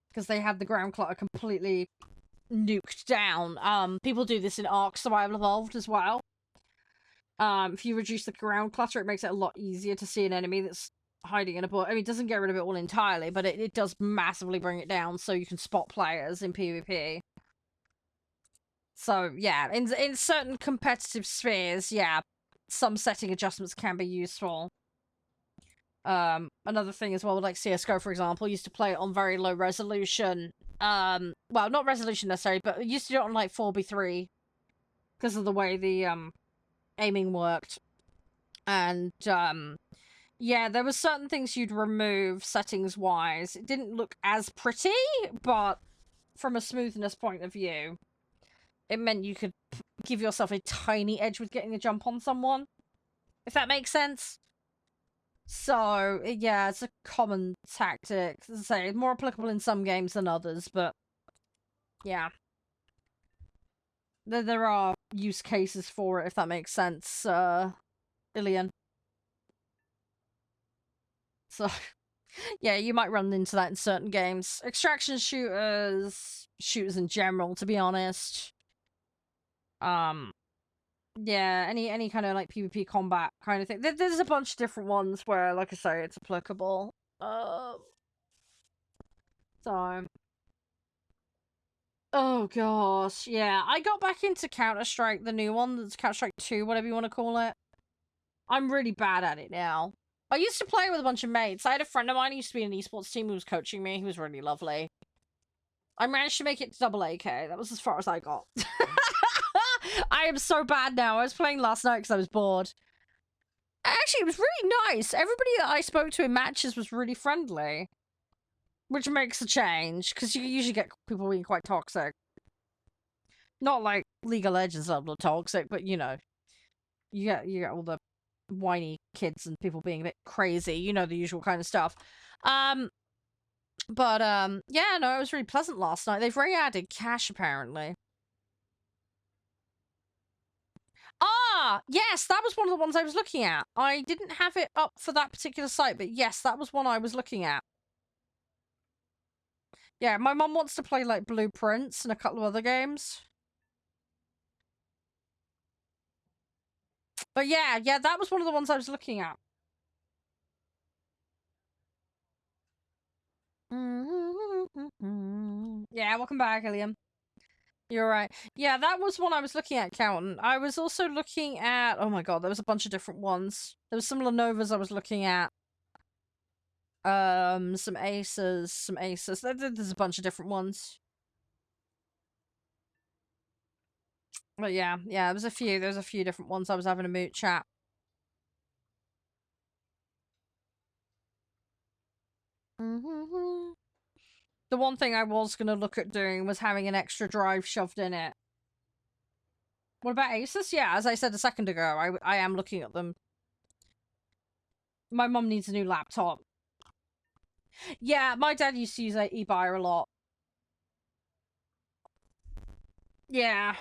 Because they had the ground clutter completely nuked down. People do this in Ark Survival Evolved as well. If you reduce the ground clutter, it makes it a lot easier to see an enemy that's hiding in a bush. I mean, it doesn't get rid of it all entirely, but it does massively bring it down so you can spot players in PvP. So, yeah, in certain competitive spheres, yeah, some setting adjustments can be useful. Another thing as well, like CSGO, for example, used to play it on very low resolution. Well, not resolution necessarily, but it used to do it on, like, 4:3 because of the way the, aiming worked. And, yeah, there were certain things you'd remove settings-wise. It didn't look as pretty, but from a smoothness point of view, it meant you could give yourself a tiny edge with getting a jump on someone, if that makes sense. So, yeah, it's a common tactic. As I say, more applicable in some games than others, but yeah. There are use cases for it, if that makes sense, Ilian. So, yeah, you might run into that in certain games. Extraction shooters, shooters in general, to be honest. Yeah, any kind of like PvP combat kind of thing. There's a bunch of different ones where, like I say, it's applicable. So, oh gosh, yeah. I got back into Counter-Strike, the new one, that's Counter-Strike 2, whatever you want to call it. I'm really bad at it now. I used to play with a bunch of mates. I had a friend of mine who used to be in an esports team who was coaching me. He was really lovely. I managed to make it to double AK. That was as far as I got. I am so bad now. I was playing last night because I was bored. Actually, it was really nice. Everybody that I spoke to in matches was really friendly. Which makes a change, because you usually get people being quite toxic. Not like League of Legends level of toxic, but you know. You get all the whiny kids and people being a bit crazy. You know, the usual kind of stuff. But, yeah, no, it was really pleasant last night. They've re-added cash, apparently. Ah, yes, that was one of the ones I was looking at. I didn't have it up for that particular site, but yes, that was one I was looking at. Yeah, my mum wants to play, like, Blueprints and a couple of other games. But yeah, that was one of the ones I was looking at. Yeah, welcome back, Ilium. You're right. Yeah, that was one I was looking at, Counting. I was also looking at... Oh my god, there was a bunch of different ones. There was some Lenovo's I was looking at. Some Aces. There's a bunch of different ones. But yeah, there was a few. There was a few different ones I was having a moot chat. The one thing I was going to look at doing was having an extra drive shoved in it. What about Asus? Yeah, as I said a second ago, I am looking at them. My mum needs a new laptop. Yeah, my dad used to use eBuyer a lot. Yeah.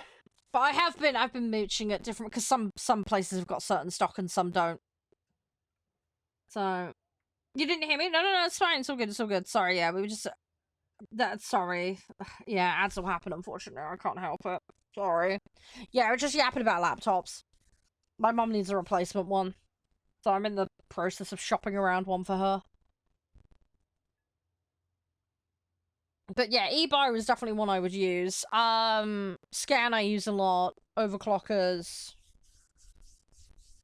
But I've been mooching at different, because some places have got certain stock and some don't. So, you didn't hear me? No, it's fine. It's all good. Sorry, yeah, we were just, sorry. Yeah, ads will happen, unfortunately. I can't help it. Sorry. Yeah, we're just yapping about laptops. My mum needs a replacement one. So I'm in the process of shopping around one for her. But yeah, eBuyer is definitely one I would use. Scan I use a lot. Overclockers.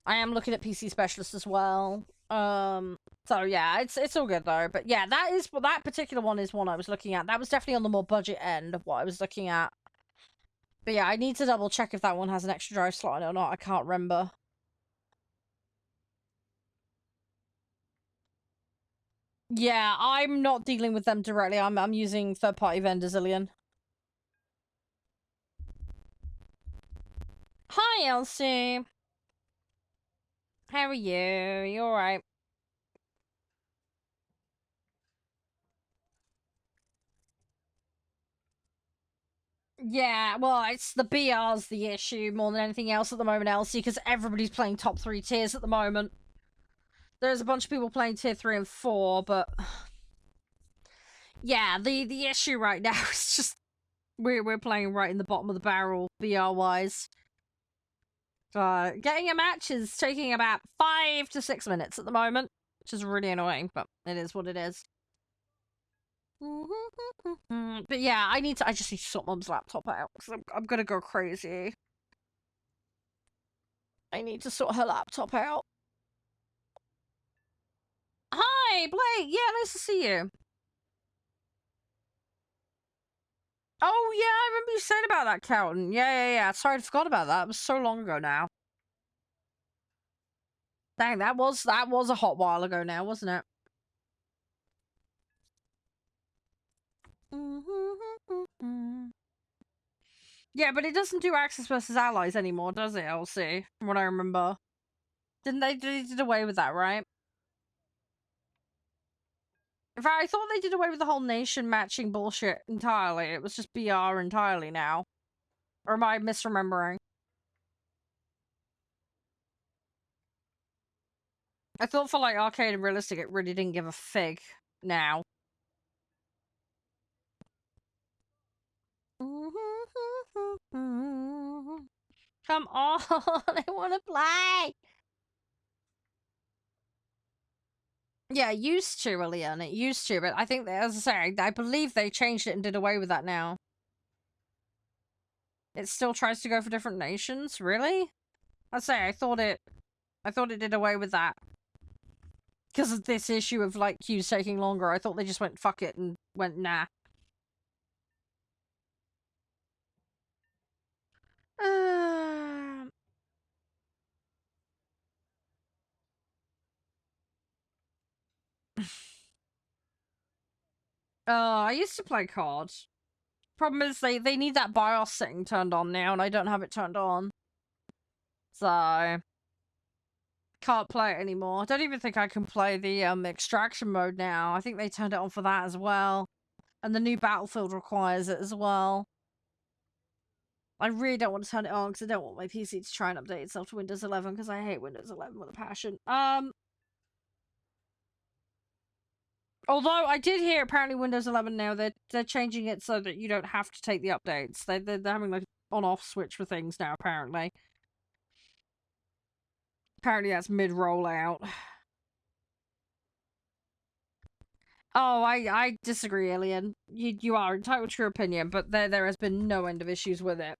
I am looking at PC Specialist as well. So yeah, it's all good though. But yeah, that particular one is one I was looking at. That was definitely on the more budget end of what I was looking at. But yeah, I need to double check if that one has an extra drive slot in it or not. I can't remember. Yeah, I'm not dealing with them directly. I'm using third-party vendors, Ilian. Hi, Elsie. How are you? You alright? Yeah, well, it's the BR's the issue more than anything else at the moment, Elsie, because everybody's playing top 3 tiers at the moment. There's a bunch of people playing tier 3 and 4, but yeah, the issue right now is just we're playing right in the bottom of the barrel BR wise. Getting a match is taking about 5 to 6 minutes at the moment, which is really annoying, but it is what it is. But yeah, I just need to sort Mum's laptop out because I'm gonna go crazy. I need to sort her laptop out. Hi, Blake. Yeah, nice to see you. Oh yeah, I remember you saying about that, Kelton. Yeah. Sorry, I forgot about that. It was so long ago now. Dang, that was a hot while ago now, wasn't it? Yeah, but it doesn't do Axis versus Allies anymore, does it, LC? From what I remember. They did away with that, right? In fact, I thought they did away with the whole nation matching bullshit entirely. It was just BR entirely now. Or am I misremembering? I thought for like Arcade and Realistic it really didn't give a fig now. Come on, I want to play! Yeah, it used to, Ilian. It used to, but I think, as I say, I believe they changed it and did away with that now. It still tries to go for different nations? Really? I'd say, I thought it did away with that. Because of this issue of, like, queues taking longer, I thought they just went, fuck it, and went, nah. I used to play COD. Problem is, they need that BIOS setting turned on now, and I don't have it turned on. So... can't play it anymore. I don't even think I can play the extraction mode now. I think they turned it on for that as well. And the new Battlefield requires it as well. I really don't want to turn it on because I don't want my PC to try and update itself to Windows 11 because I hate Windows 11 with a passion. Although I did hear apparently Windows 11 now they're changing it so that you don't have to take the updates. They're having like on-off switch for things now apparently. Apparently that's mid-rollout. Oh, I disagree, Alien. You are entitled to your opinion, but there has been no end of issues with it.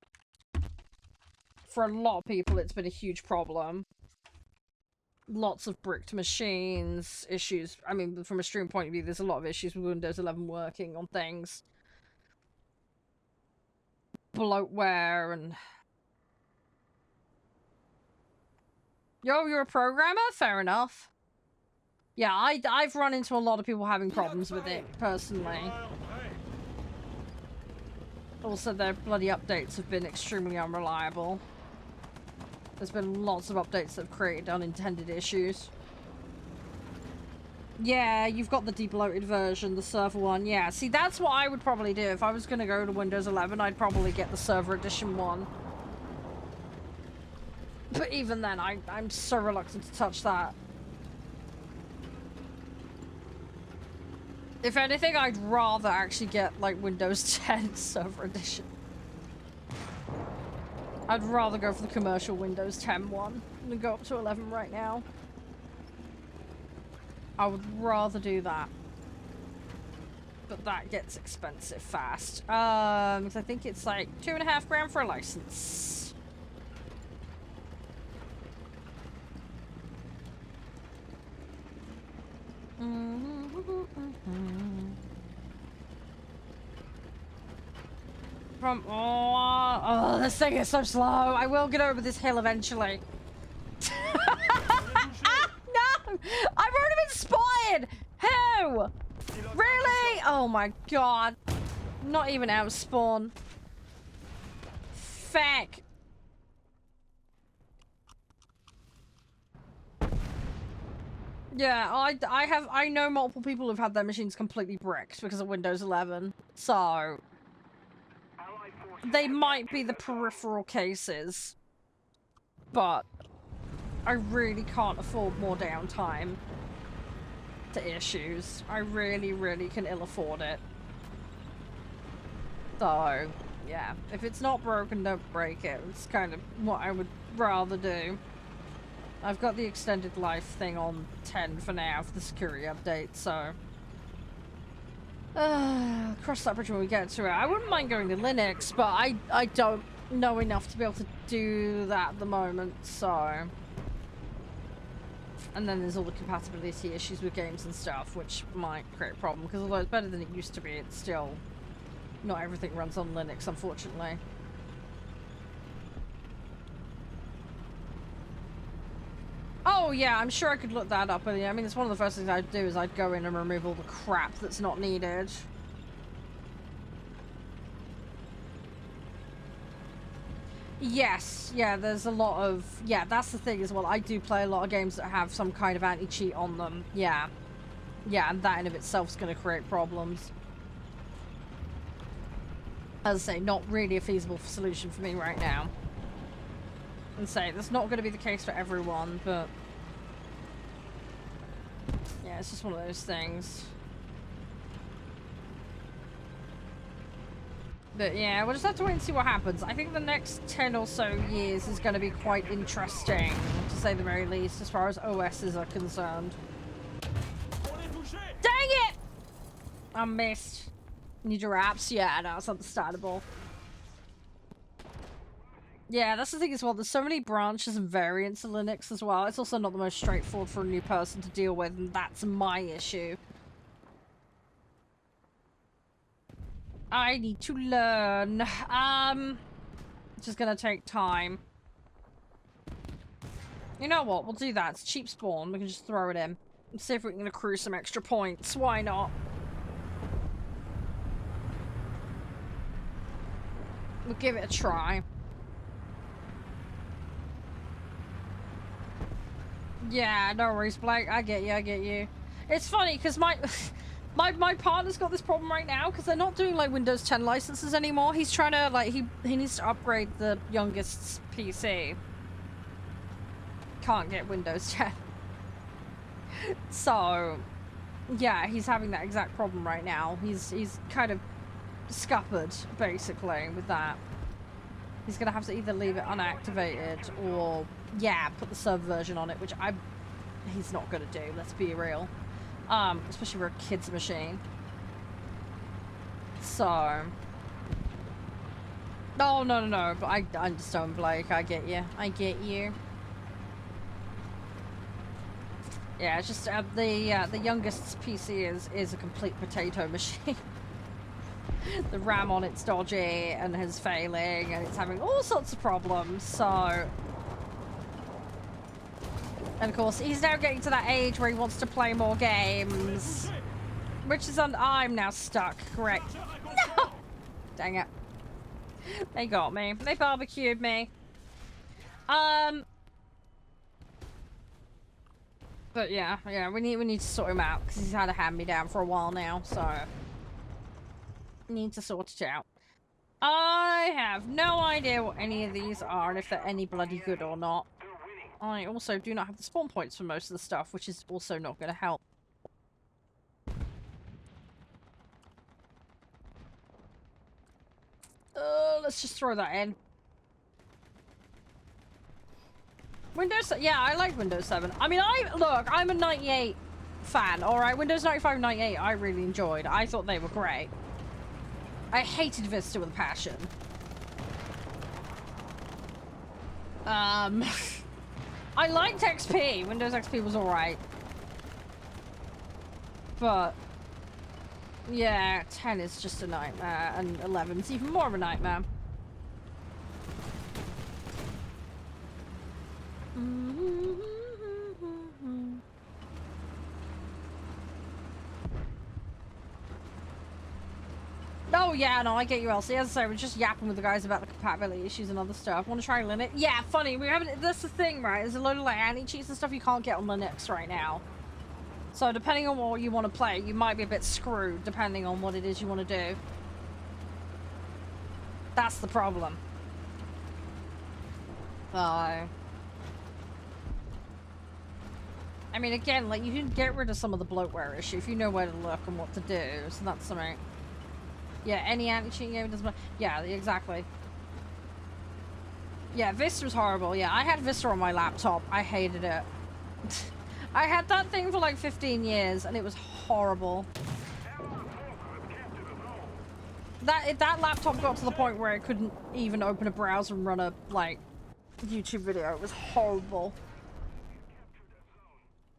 For a lot of people, it's been a huge problem. Lots of bricked machines, issues. I mean, from a stream point of view, there's a lot of issues with Windows 11 working on things. Bloatware and... Yo, you're a programmer? Fair enough. Yeah, I've run into a lot of people having problems with it, personally. Also, their bloody updates have been extremely unreliable. There's been lots of updates that have created unintended issues. Yeah, you've got the debloated version, the server one. Yeah, see, that's what I would probably do. If I was going to go to Windows 11, I'd probably get the server edition one. But even then, I'm so reluctant to touch that. If anything, I'd rather actually get, like, Windows 10 server edition. I'd rather go for the commercial Windows 10 one than go up to 11 right now. I would rather do that. But that gets expensive fast. Because I think it's like $2.5 grand for a license. From oh, this thing is so slow. I will get over this hill eventually. No! I've already been spotted! Who? Really? Oh my god. Not even out of spawn. Feck. Yeah, I know multiple people who've had their machines completely bricked because of Windows 11. So they might be the peripheral cases, but I really can't afford more downtime to issues. I really, really can ill afford it. So, yeah, if it's not broken, don't break it. It's kind of what I would rather do. I've got the extended life thing on 10 for now for the security update, so... cross that bridge when we get to it. I wouldn't mind going to Linux, but I don't know enough to be able to do that at the moment, so... And then there's all the compatibility issues with games and stuff, which might create a problem, because although it's better than it used to be, it's still... Not everything runs on Linux, unfortunately. Oh yeah, I'm sure I could look that up, but yeah, I mean, it's one of the first things I'd do is I'd go in and remove all the crap that's not needed. Yes, yeah, there's a lot of... Yeah, that's the thing as well. I do play a lot of games that have some kind of anti-cheat on them. Yeah. Yeah, and that in of itself is going to create problems. As I say, not really a feasible solution for me right now. And say, that's not going to be the case for everyone, but... Yeah, it's just one of those things. But yeah, we'll just have to wait and see what happens. I think the next 10 or so years is going to be quite interesting, to say the very least, as far as OSs are concerned. Dang it! I missed. Need your apps? Yeah, no, it's understandable. Yeah, that's the thing as well. There's so many branches and variants of Linux as well. It's also not the most straightforward for a new person to deal with, and that's my issue. I need to learn. It's just gonna take time. You know what? We'll do that. It's cheap spawn. We can just throw it in. And see if we can accrue some extra points. Why not? We'll give it a try. Yeah, no worries, Blake. I get you, I get you. It's funny, because my partner's got this problem right now, because they're not doing, like, Windows 10 licenses anymore. He's trying to, like, he needs to upgrade the youngest's PC. Can't get Windows 10. So, yeah, he's having that exact problem right now. He's kind of scuppered, basically, with that. He's gonna have to either leave it unactivated or, yeah, put the server version on it, which he's not gonna do, let's be real. Especially for a kid's machine. So... Oh, no, but I understand, Blake, I get you. I get you. Yeah, it's just, the youngest's PC is a complete potato machine. The RAM on it's dodgy and is failing and it's having all sorts of problems, so... And of course, he's now getting to that age where he wants to play more games. Which is I'm now stuck, correct. No! Dang it. They got me. They barbecued me. But yeah, we need to sort him out, because he's had a hand-me-down for a while now, so... Need to sort it out. I have no idea what any of these are and if they're any bloody good or not. I also do not have the spawn points for most of the stuff, which is also not going to help. Let's just throw that in. Windows, yeah, I like Windows 7. I mean, look, I'm a 98 fan, alright? Windows 95 and 98 I really enjoyed. I thought they were great. I hated Vista with a passion. I liked XP. Windows XP was alright. But... yeah, 10 is just a nightmare, and 11's even more of a nightmare. yeah, no, I get you, Elsie. As I say, we're just yapping with the guys about the compatibility issues and other stuff. Want to try Linux? Yeah, funny. We haven't. That's the thing, right? There's a load of like anti-cheats and stuff you can't get on Linux right now. So depending on what you want to play, you might be a bit screwed depending on what it is you want to do. That's the problem. I mean, again, like, you can get rid of some of the bloatware issue if you know where to look and what to do, so that's something. Yeah, any anti-cheating game doesn't matter. Yeah, exactly. Yeah, Vista was horrible. Yeah, I had Vista on my laptop. I hated it. I had that thing for like 15 years, and it was horrible. That laptop got to the point where it couldn't even open a browser and run a, like, YouTube video. It was horrible.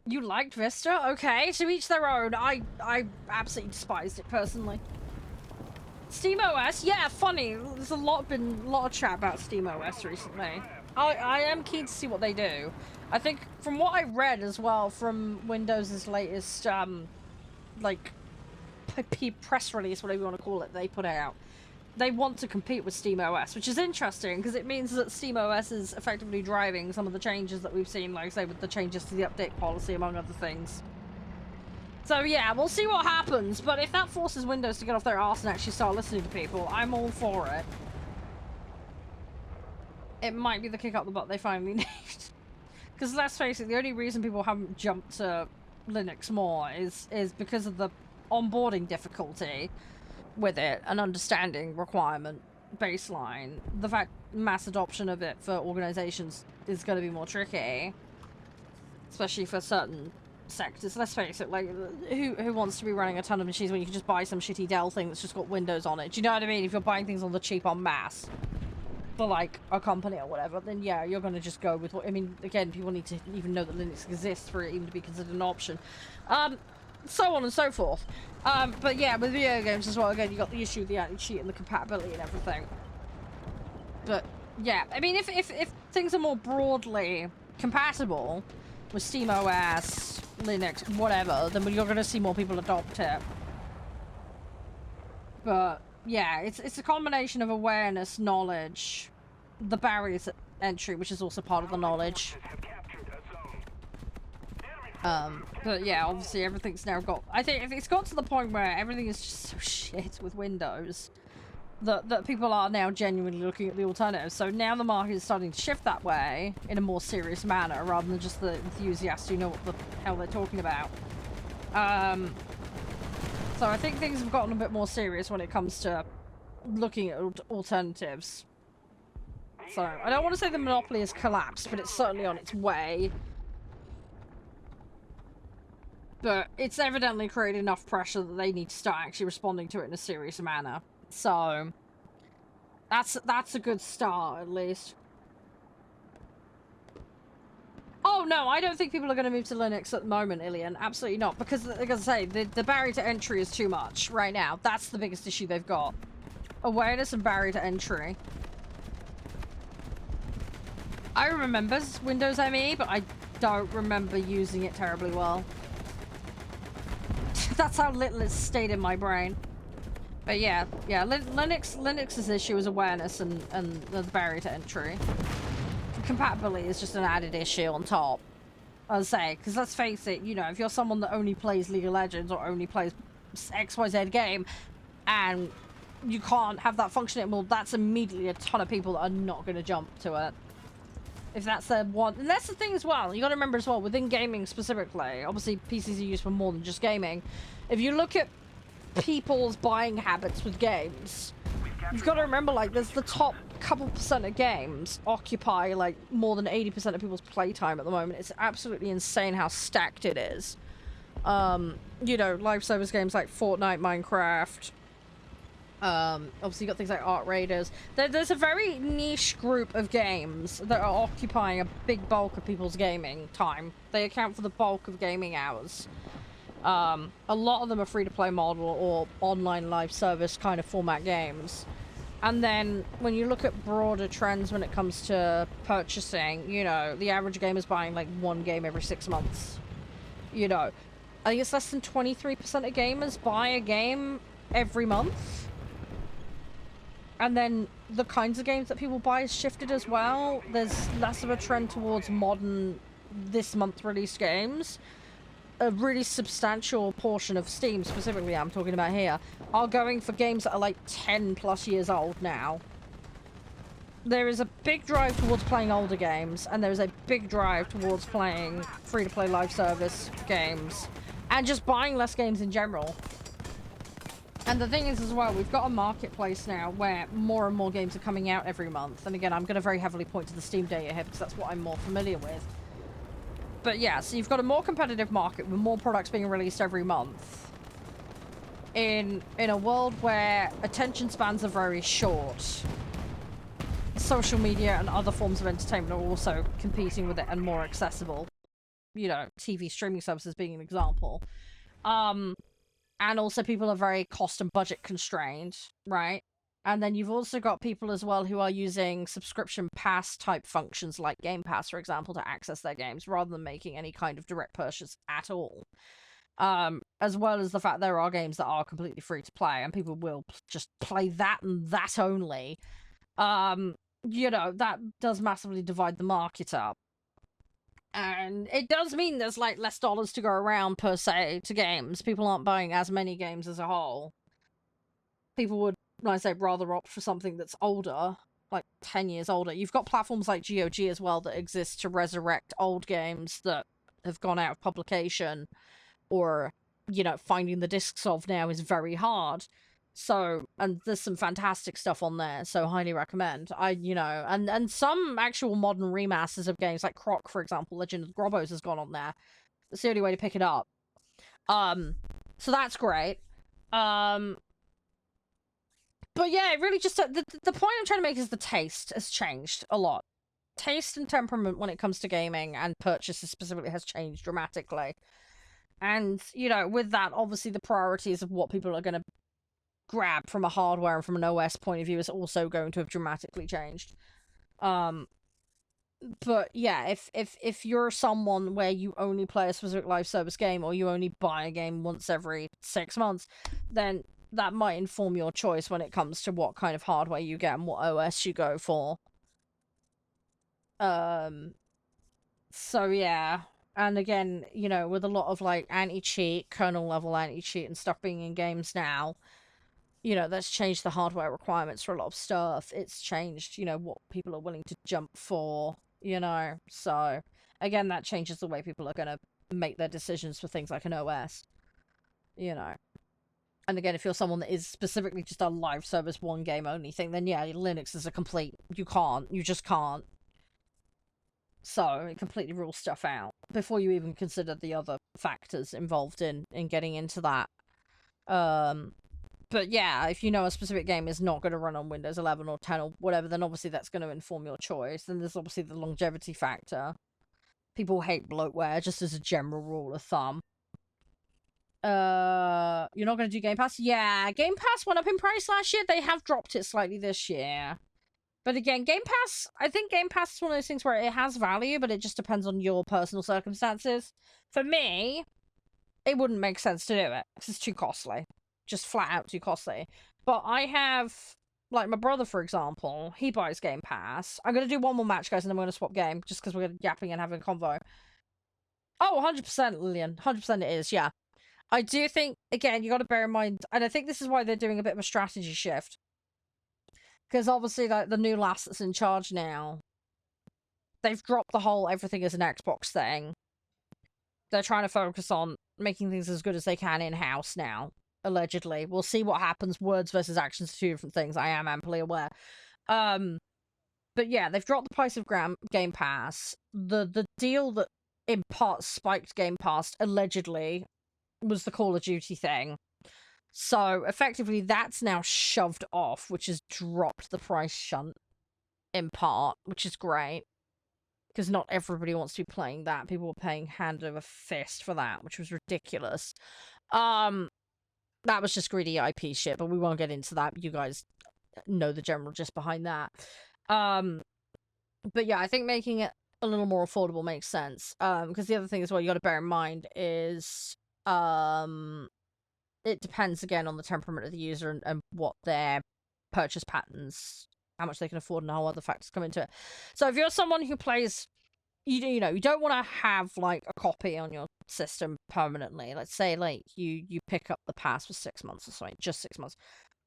You liked Vista? Okay, to each their own. I absolutely despised it personally. SteamOS, yeah, funny. There's been a lot of chat about SteamOS recently. I am keen to see what they do. I think from what I read as well from Windows' latest like press release, whatever you want to call it, they put out. They want to compete with SteamOS, which is interesting because it means that SteamOS is effectively driving some of the changes that we've seen, like say with the changes to the update policy, among other things. So yeah, we'll see what happens, but if that forces Windows to get off their arse and actually start listening to people, I'm all for it. It might be the kick up the butt they finally need. Because let's face it, the only reason people haven't jumped to Linux more is because of the onboarding difficulty with it, an understanding requirement baseline. The fact mass adoption of it for organizations is going to be more tricky, especially for certain sectors. Let's face it, like, who wants to be running a ton of machines when you can just buy some shitty Dell thing that's just got Windows on it? Do you know what I mean? If you're buying things on the cheap en masse for like a company or whatever, then yeah, you're going to just go with what, I mean, again, people need to even know that Linux exists for it even to be considered an option. So on and so forth. But yeah, with video games as well, again, you got the issue of the anti-cheat and the compatibility and everything. But yeah, I mean, if things are more broadly compatible with SteamOS, Linux, whatever, then you're going to see more people adopt it. But yeah, it's a combination of awareness, knowledge, the barriers at entry, which is also part of the knowledge. But yeah, obviously everything's now got... I think if it's got to the point where everything is just so shit with Windows, that people are now genuinely looking at the alternatives. So now the market is starting to shift that way in a more serious manner, rather than just the enthusiasts who know what the hell they're talking about. So I think things have gotten a bit more serious when it comes to looking at alternatives. So I don't want to say the monopoly has collapsed, but it's certainly on its way. But it's evidently created enough pressure that they need to start actually responding to it in a serious manner. So that's a good start, at least. Oh no, I don't think people are going to move to Linux at the moment, Ilian. Absolutely not. Because, like I say, the barrier to entry is too much right now. That's the biggest issue they've got. Awareness and barrier to entry. I remember Windows ME, but I don't remember using it terribly well. That's how little it's stayed in my brain. But yeah, Linux's issue is awareness and the barrier to entry. Compatibility is just an added issue on top. I'll say, because let's face it, you know, if you're someone that only plays League of Legends or only plays XYZ game, and you can't have that functioning, well, that's immediately a ton of people that are not going to jump to it. If that's their one, and that's the thing as well, you got to remember as well, within gaming specifically, obviously PCs are used for more than just gaming. If you look at people's buying habits with games, you've got to remember, like, there's the top couple percent of games occupy like more than 80% of people's playtime at the moment. It's absolutely insane how stacked it is. You know, live service games like Fortnite, Minecraft. Obviously, you've got things like Art Raiders. There's a very niche group of games that are occupying a big bulk of people's gaming time. They account for the bulk of gaming hours. A lot of them are free-to-play model or online live service kind of format games. And then when you look at broader trends when it comes to purchasing, you know, the average gamer is buying like one game every 6 months. You know, I think it's less than 23% of gamers buy a game every month. And then the kinds of games that people buy has shifted as well. There's less of a trend towards modern, this month released games. A really substantial portion of Steam, specifically I'm talking about here, are going for games that are like 10 plus years old now. There is a big drive towards playing older games, and there is a big drive towards playing free-to-play live service games, and just buying less games in general. And the thing is as well, we've got a marketplace now where more and more games are coming out every month. And again, I'm going to very heavily point to the Steam data here because that's what I'm more familiar with. But yeah, so you've got a more competitive market with more products being released every month. In a world where attention spans are very short, social media and other forms of entertainment are also competing with it and more accessible. You know, TV streaming services being an example. And also people are very cost and budget constrained, right? And then you've also got people as well who are using subscription pass type functions like Game Pass, for example, to access their games rather than making any kind of direct purchase at all. As well as the fact there are games that are completely free to play and people will just play that and that only. You know, that does massively divide the market up. And it does mean there's like less dollars to go around per se to games. People aren't buying as many games as a whole. People would, like I say, rather opt for something that's older, like 10 years older. You've got platforms like GOG as well that exist to resurrect old games that have gone out of publication or, you know, finding the discs of now is very hard. So, and there's some fantastic stuff on there, so highly recommend. You know, and some actual modern remasters of games, like Croc, for example, Legend of the Grobos has gone on there. That's the only way to pick it up. So that's great. But yeah, it really just, the point I'm trying to make is the taste has changed a lot. Taste and temperament when it comes to gaming and purchases specifically has changed dramatically. And, you know, with that, obviously the priorities of what people are going to grab from a hardware and from an OS point of view is also going to have dramatically changed. But yeah, if you're someone where you only play a specific live service game or you only buy a game once every 6 months, then that might inform your choice when it comes to what kind of hardware you get and what OS you go for. So yeah. And again, you know, with a lot of like anti-cheat, kernel level anti-cheat and stuff being in games now, you know, that's changed the hardware requirements for a lot of stuff. It's changed, you know, what people are willing to jump for, you know. So, again, that changes the way people are going to make their decisions for things like an OS, you know. And again, if you're someone that is specifically just a live service one game only thing, then yeah, Linux is a complete, you just can't. So, it completely rules stuff out before you even consider the other factors involved in getting into that. But yeah, if you know a specific game is not going to run on Windows 11 or 10 or whatever, then obviously that's going to inform your choice. Then there's obviously the longevity factor. People hate bloatware, just as a general rule of thumb. You're not going to do Game Pass? Yeah, Game Pass went up in price last year. They have dropped it slightly this year. But again, Game Pass, I think Game Pass is one of those things where it has value, but it just depends on your personal circumstances. For me, it wouldn't make sense to do it, because it's too costly. Just flat out too costly. But I have, like my brother, for example, he buys Game Pass. I'm going to do one more match, guys, and then we're going to swap game, just because we're yapping and having a convo. Oh, 100%, Lillian. 100% it is, yeah. I do think, again, you got to bear in mind, and I think this is why they're doing a bit of a strategy shift. Because obviously, like, the new lass that's in charge now, they've dropped the whole everything is an Xbox thing. They're trying to focus on making things as good as they can in-house now. Allegedly. We'll see what happens. Words versus actions are two different things. I am amply aware. But yeah, they've dropped the price of Game Pass. The deal that in part spiked Game Pass, allegedly, was the Call of Duty thing. So, effectively, that's now shoved off, which has dropped the price shunt, in part, which is great. Because not everybody wants to be playing that. People were paying hand over fist for that, which was ridiculous. That was just greedy IP shit, but we won't get into that. You guys know the general gist behind that. But yeah, I think making it a little more affordable makes sense. Because the other thing as well you got to bear in mind is, it depends again on the temperament of the user and what their purchase patterns, how much they can afford, and how other factors come into it. So if you're someone who plays, you know, you don't want to have like a copy on your system permanently. Let's say like you pick up the pass for 6 months or something, just 6 months.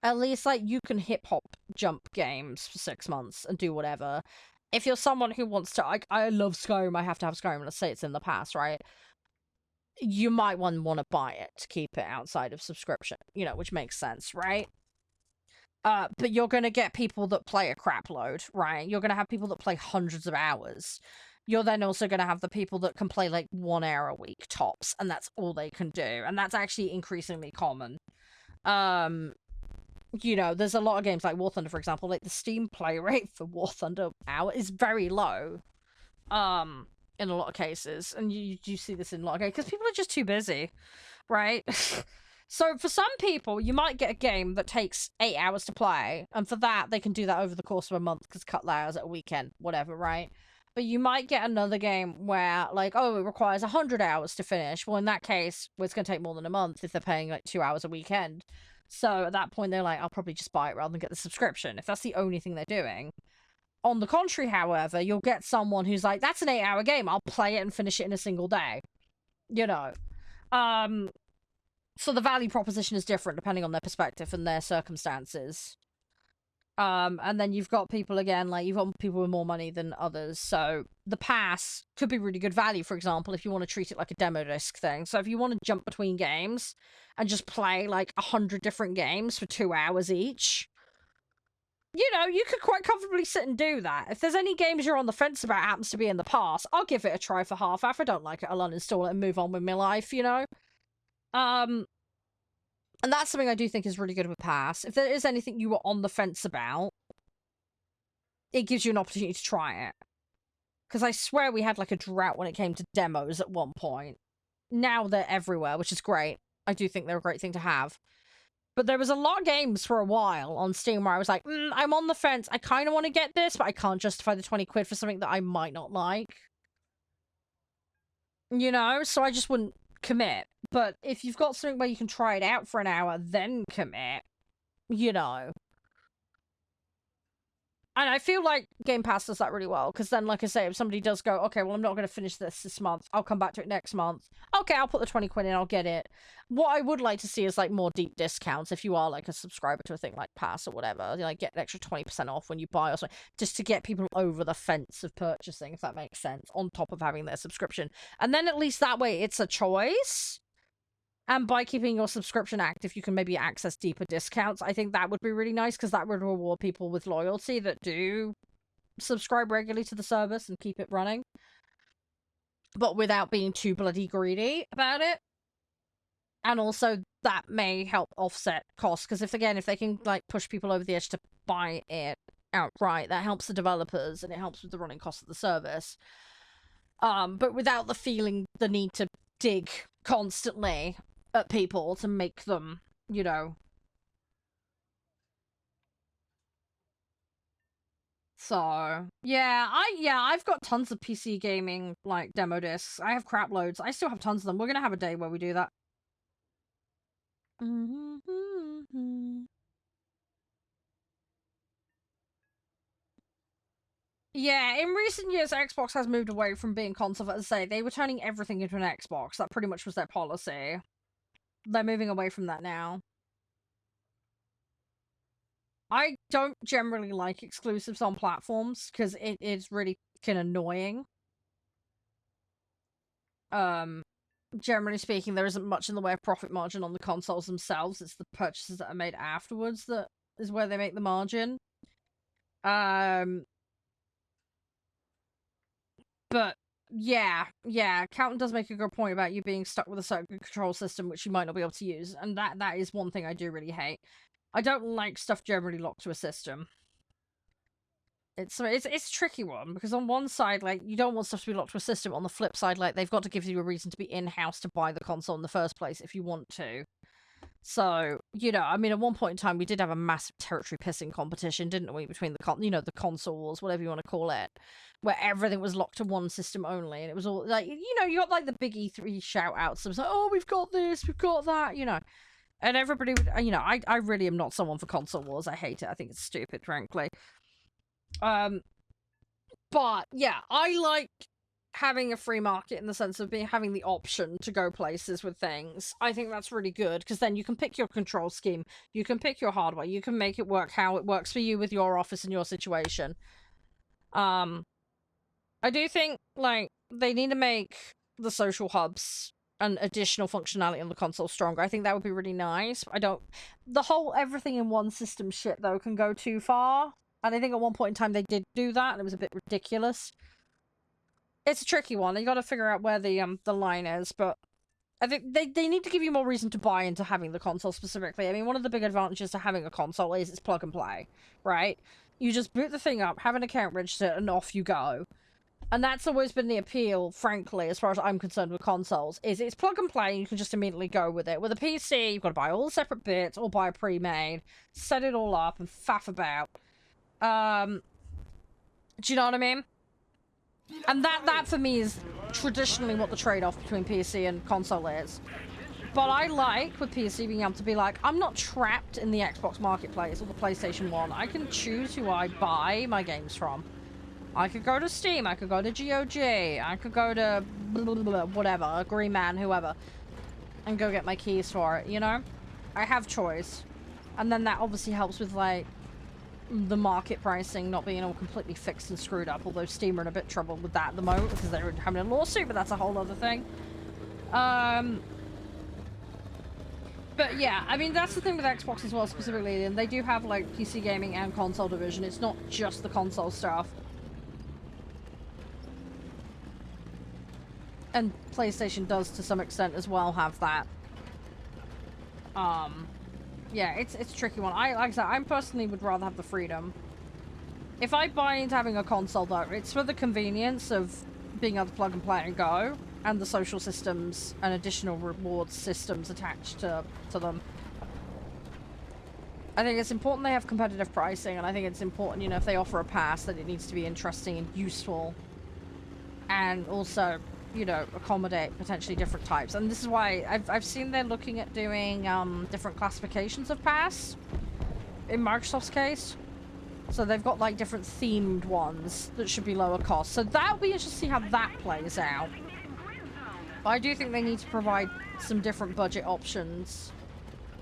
At least like you can hip hop jump games for 6 months and do whatever. If you're someone who wants to, I love Skyrim, I have to have Skyrim, let's say it's in the past, right? You might want to buy it to keep it outside of subscription, you know, which makes sense, right? But you're going to get people that play a crap load, right? You're going to have people that play hundreds of hours. You're then also going to have the people that can play like 1 hour a week tops, and that's all they can do. And that's actually increasingly common. You know, there's a lot of games like War Thunder, for example, like the Steam play rate for War Thunder hour is very low. In a lot of cases, and you see this in a lot of games because people are just too busy, right? So for some people, you might get a game that takes 8 hours to play, and for that, they can do that over the course of a month because cut hours at a weekend, whatever, right? But you might get another game where, like, oh, it requires 100 hours to finish. Well, in that case, well, it's going to take more than a month if they're paying, like, 2 hours a weekend. So at that point, they're like, I'll probably just buy it rather than get the subscription, if that's the only thing they're doing. On the contrary, however, you'll get someone who's like, that's an 8-hour game, I'll play it and finish it in a single day. You know. So the value proposition is different depending on their perspective and their circumstances. And then you've got people, again, like, you've got people with more money than others. So the pass could be really good value, for example, if you want to treat it like a demo disc thing. So if you want to jump between games and just play, like, 100 different games for 2 hours each, you know, you could quite comfortably sit and do that. If there's any games you're on the fence about happens to be in the past, I'll give it a try for half. If I don't like it, I'll uninstall it and move on with my life, you know? And that's something I do think is really good with Pass. If there is anything you were on the fence about, it gives you an opportunity to try it. Because I swear we had like a drought when it came to demos at one point. Now they're everywhere, which is great. I do think they're a great thing to have. But there was a lot of games for a while on Steam where I was like, I'm on the fence. I kind of want to get this, but I can't justify the 20 quid for something that I might not like. You know? So I just wouldn't commit. But if you've got something where you can try it out for an hour, then commit. You know. And I feel like Game Pass does that really well, because then, like I say, if somebody does go, okay, well, I'm not going to finish this month, I'll come back to it next month. Okay, I'll put the 20 quid in, I'll get it. What I would like to see is, like, more deep discounts if you are, like, a subscriber to a thing like Pass or whatever. Like, get an extra 20% off when you buy or something, just to get people over the fence of purchasing, if that makes sense, on top of having their subscription. And then at least that way, it's a choice. And by keeping your subscription active, you can maybe access deeper discounts. I think that would be really nice, because that would reward people with loyalty that do subscribe regularly to the service and keep it running. But without being too bloody greedy about it. And also, that may help offset costs, because if they can, like, push people over the edge to buy it outright, that helps the developers, and it helps with the running costs of the service. But without the need to dig constantly at people to make them, you know. So, yeah, I've got tons of PC gaming, like, demo discs. I have crap loads. I still have tons of them. We're gonna have a day where we do that. Yeah, in recent years, Xbox has moved away from being console. As I say, they were turning everything into an Xbox. That pretty much was their policy. They're moving away from that now. I don't generally like exclusives on platforms, because it is really kind of annoying. Generally speaking, there isn't much in the way of profit margin on the consoles themselves. It's the purchases that are made afterwards that is where they make the margin. But yeah, Calton does make a good point about you being stuck with a certain control system which you might not be able to use, and that is one thing I do really hate. I don't like stuff generally locked to a system. It's a tricky one, because on one side, like, you don't want stuff to be locked to a system. On the flip side, like, they've got to give you a reason to be in-house to buy the console in the first place if you want to. So, you know, I mean, at one point in time, we did have a massive territory pissing competition, didn't we, between the console wars, whatever you want to call it, where everything was locked to one system only, and it was all, like, you know, you got, like, the big E3 shout-outs. It was like, oh, we've got this, we've got that, you know. And everybody would, you know, I really am not someone for console wars. I hate it. I think it's stupid, frankly. But yeah, I like having a free market in the sense of having the option to go places with things. I think that's really good because then you can pick your control scheme, you can pick your hardware, you can make it work how it works for you with your office and your situation. I do think like they need to make the social hubs and additional functionality on the console stronger. I think that would be really nice. The whole everything in one system shit though can go too far. And I think at one point in time they did do that and it was a bit ridiculous. It's a tricky one. You got to figure out where the line is, but I think they need to give you more reason to buy into having the console specifically. I mean, one of the big advantages to having a console is it's plug and play, right? You just boot the thing up, have an account registered, and off you go. And that's always been the appeal, frankly, as far as I'm concerned with consoles, is it's plug and play and you can just immediately go with it. With a PC, you've got to buy all the separate bits or buy a pre-made, set it all up and faff about. Do you know what I mean? And that for me is traditionally what the trade-off between PC and console is. But I like with PC being able to be like, I'm not trapped in the Xbox marketplace or the PlayStation 1. I can choose who I buy my games from. I could go to Steam, I could go to GOG, I could go to whatever, Green Man, whoever, and go get my keys for it, you know? I have choice. And then that obviously helps with, like, the market pricing not being all completely fixed and screwed up, although Steam are in a bit of trouble with that at the moment because they're having a lawsuit, but that's a whole other thing. But yeah, I mean, that's the thing with Xbox as well, specifically, and they do have, like, PC gaming and console division. It's not just the console stuff. And PlayStation does, to some extent, as well have that. Yeah, it's a tricky one. Like I said, I personally would rather have the freedom. If I buy into having a console, though, it's for the convenience of being able to plug and play and go, and the social systems and additional rewards systems attached to them. I think it's important they have competitive pricing, and I think it's important, you know, if they offer a pass, that it needs to be interesting and useful. And also, you know, accommodate potentially different types. And this is why I've seen they're looking at doing different classifications of pass in Microsoft's case. So they've got like different themed ones that should be lower cost. So that'll be interesting to see how that plays out. But I do think they need to provide some different budget options.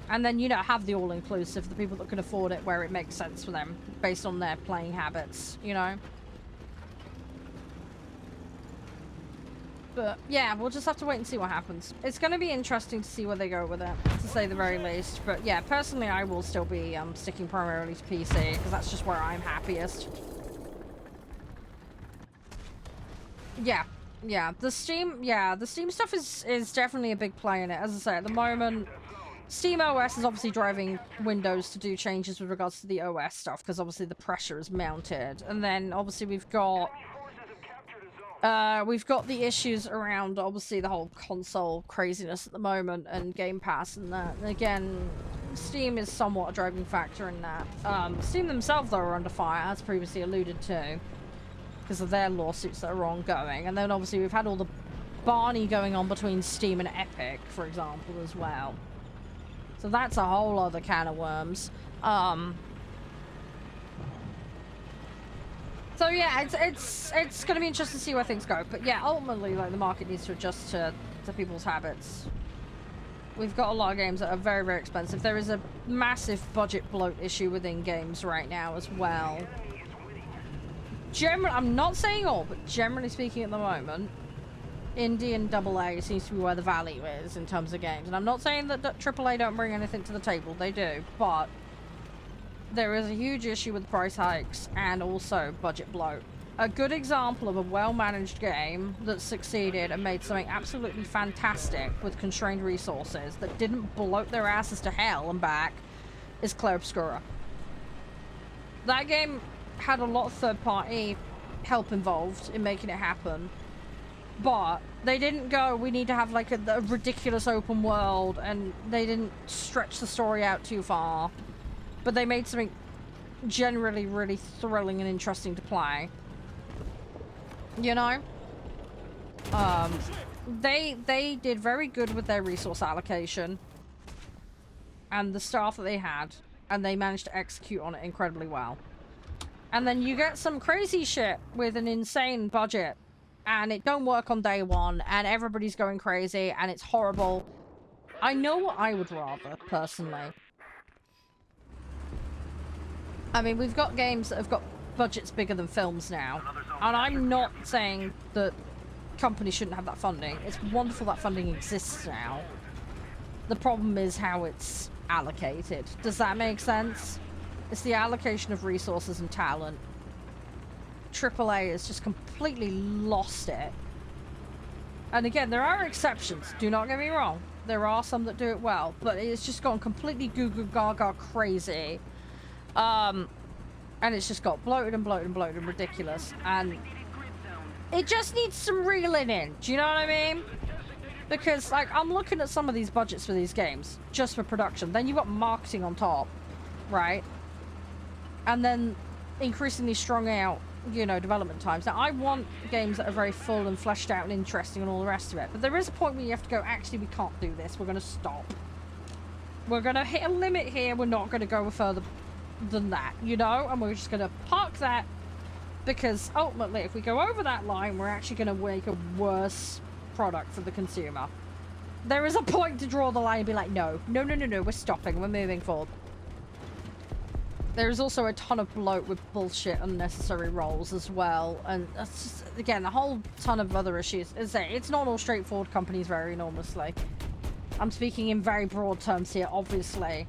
And then, you know, have the all-inclusive, the people that can afford it where it makes sense for them based on their playing habits, you know? But yeah, we'll just have to wait and see what happens. It's going to be interesting to see where they go with it, to say the very least. But yeah, personally, I will still be sticking primarily to PC because that's just where I'm happiest. Yeah, the Steam stuff is definitely a big play in it. As I say, at the moment, Steam OS is obviously driving Windows to do changes with regards to the OS stuff because obviously the pressure is mounted, and then obviously we've got the issues around, obviously, the whole console craziness at the moment and Game Pass and that. And again, Steam is somewhat a driving factor in that. Steam themselves, though, are under fire, as previously alluded to, because of their lawsuits that are ongoing. And then, obviously, we've had all the Barney going on between Steam and Epic, for example, as well. So that's a whole other can of worms. So yeah, it's going to be interesting to see where things go. But yeah, ultimately, like, the market needs to adjust to people's habits. We've got a lot of games that are very, very expensive. There is a massive budget bloat issue within games right now as well. I'm not saying all, but generally speaking at the moment, Indie and AA seems to be where the value is in terms of games. And I'm not saying that AAA don't bring anything to the table. They do, but there is a huge issue with price hikes and also budget bloat. A good example of a well-managed game that succeeded and made something absolutely fantastic with constrained resources that didn't bloat their asses to hell and back is Clair Obscura. That game had a lot of third-party help involved in making it happen, but they didn't go, we need to have like a ridiculous open world, and they didn't stretch the story out too far. But they made something generally really thrilling and interesting to play. You know? They did very good with their resource allocation. and the staff that they had, and they managed to execute on it incredibly well. And then you get some crazy shit with an insane budget, and it don't work on day one, and everybody's going crazy, and it's horrible. I know what I would rather, personally. I mean, we've got games that have got budgets bigger than films now, and I'm not saying that companies shouldn't have that funding. It's wonderful that funding exists now. The problem is how it's allocated. Does that make sense? It's the allocation of resources and talent. AAA has just completely lost it. And again, there are exceptions. Do not get me wrong. There are some that do it well, but it's just gone completely goo goo gaga crazy. And it's just got bloated and bloated and bloated and ridiculous. And it just needs some reeling in. Do you know what I mean? Because, like, I'm looking at some of these budgets for these games, just for production. Then you've got marketing on top, right? And then increasingly strung out, you know, development times. Now, I want games that are very full and fleshed out and interesting and all the rest of it. But there is a point where you have to go, actually, we can't do this. We're going to stop. We're going to hit a limit here. We're not going to go further than that, you know? And we're just going to park that. Because, ultimately, if we go over that line, we're actually going to make a worse product for the consumer. There is a point to draw the line and be like, no, no, no, no, no, we're stopping. We're moving forward. There's also a ton of bloat with bullshit unnecessary roles as well, and that's just, again, a whole ton of other issues. It's not all straightforward companies very enormously. I'm speaking in very broad terms here, obviously.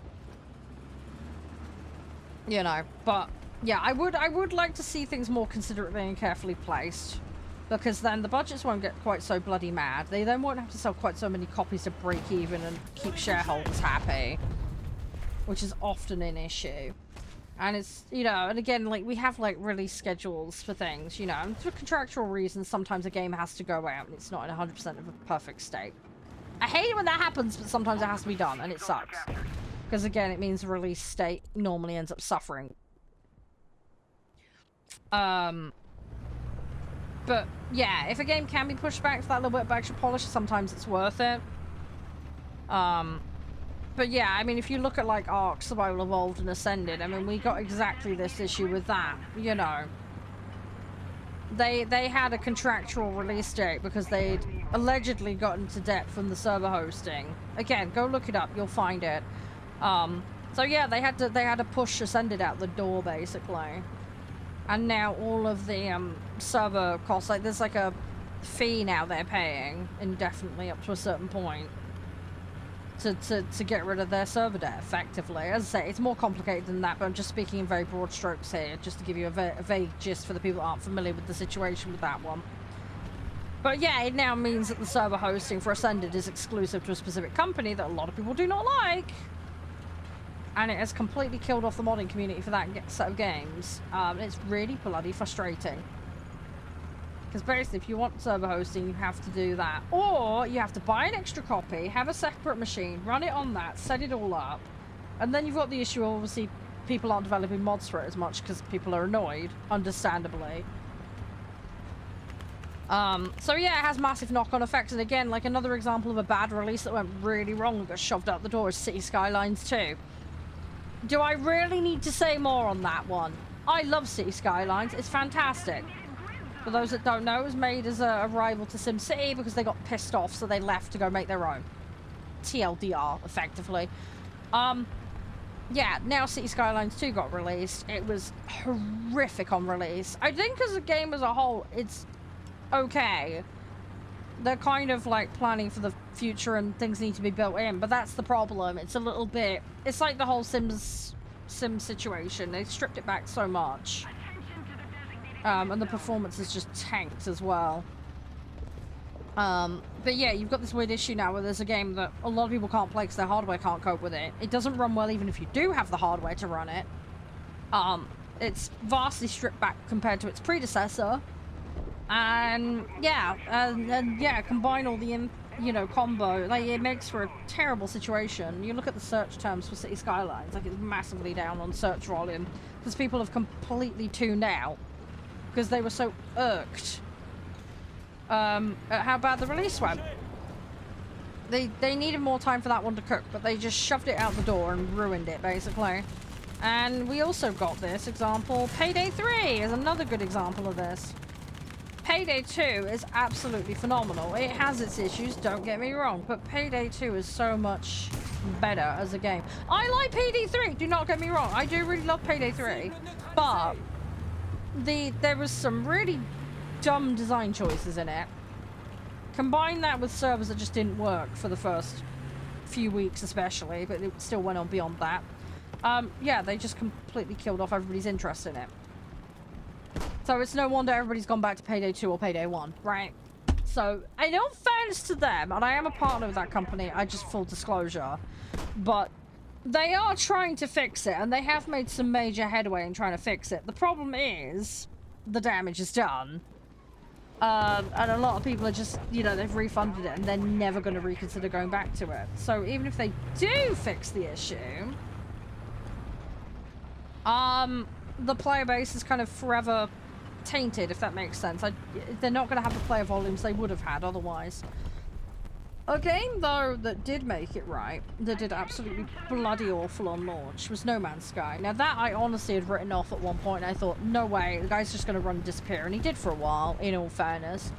You know, but yeah, I would like to see things more considerately and carefully placed, because then the budgets won't get quite so bloody mad. They then won't have to sell quite so many copies to break even and keep shareholders happy, which is often an issue. And it's, you know, and again, like, we have, like, release schedules for things, you know, and for contractual reasons, sometimes a game has to go out and it's not in 100% of a perfect state. I hate it when that happens, but sometimes it has to be done, and it sucks. Because, again, it means the release state normally ends up suffering. But, yeah, if a game can be pushed back for that little bit of extra polish, sometimes it's worth it. But yeah, I mean, if you look at, like, Ark, Survival Evolved, and Ascended, I mean, we got exactly this issue with that, you know. They had a contractual release date because they'd allegedly gotten into debt from the server hosting. Again, go look it up, you'll find it. So yeah, they had to push Ascended out the door, basically. And now all of the, server costs, like, there's, like, a fee now they're paying indefinitely up to a certain point. To get rid of their server debt, effectively. As I say, it's more complicated than that, but I'm just speaking in very broad strokes here, just to give you a vague gist for the people that aren't familiar with the situation with that one. But yeah, it now means that the server hosting for Ascended is exclusive to a specific company that a lot of people do not like. And it has completely killed off the modding community for that set of games. It's really bloody frustrating. Because basically, if you want server hosting, you have to do that. Or you have to buy an extra copy, have a separate machine, run it on that, set it all up. And then you've got the issue of, obviously, people aren't developing mods for it as much because people are annoyed, understandably. So yeah, it has massive knock-on effects. And again, like, another example of a bad release that went really wrong and got shoved out the door is City Skylines 2. Do I really need to say more on that one? I love City Skylines. It's fantastic. For those that don't know, it was made as a rival to SimCity because they got pissed off, so they left to go make their own. TLDR, effectively. Yeah, now City Skylines 2 got released. It was horrific on release. I think as a game as a whole, it's okay. They're kind of, like, planning for the future and things need to be built in, but that's the problem. It's a little bit... It's like the whole Sim situation. They stripped it back so much. And the performance is just tanked as well. But yeah, you've got this weird issue now where there's a game that a lot of people can't play because their hardware can't cope with it. It doesn't run well even if you do have the hardware to run it. It's vastly stripped back compared to its predecessor. And yeah, and yeah, combine all the, you know, combo, like, it makes for a terrible situation. You look at the search terms for City Skylines, like, it's massively down on search volume because people have completely tuned out. Because they were so irked at how bad the release went. they needed more time for that one to cook, but they just shoved it out the door and ruined it, basically. And we also got this example. Payday 3 is another good example of this. Payday 2 is absolutely phenomenal. It has its issues, don't get me wrong, but Payday 2 is so much better as a game. I like Payday 3, do not get me wrong. I do really love Payday 3, but there was some really dumb design choices in it. Combine that with servers that just didn't work for the first few weeks especially, but it still went on beyond that. Yeah, they just completely killed off everybody's interest in it. So it's no wonder everybody's gone back to Payday 2 or Payday 1, right? So, in all fairness to them, and I am a partner of that company, I just full disclosure, but they are trying to fix it, and they have made some major headway in trying to fix it. The problem is, the damage is done. And a lot of people are just, you know, they've refunded it, and they're never going to reconsider going back to it. So even if they do fix the issue, the player base is kind of forever tainted, if that makes sense. They're not going to have the player volumes they would have had otherwise. A game, though, that did make it right, that did absolutely bloody awful on launch, was No Man's Sky. Now, that I honestly had written off at one point. I thought, no way, the guy's just going to run and disappear. And he did for a while, in all fairness.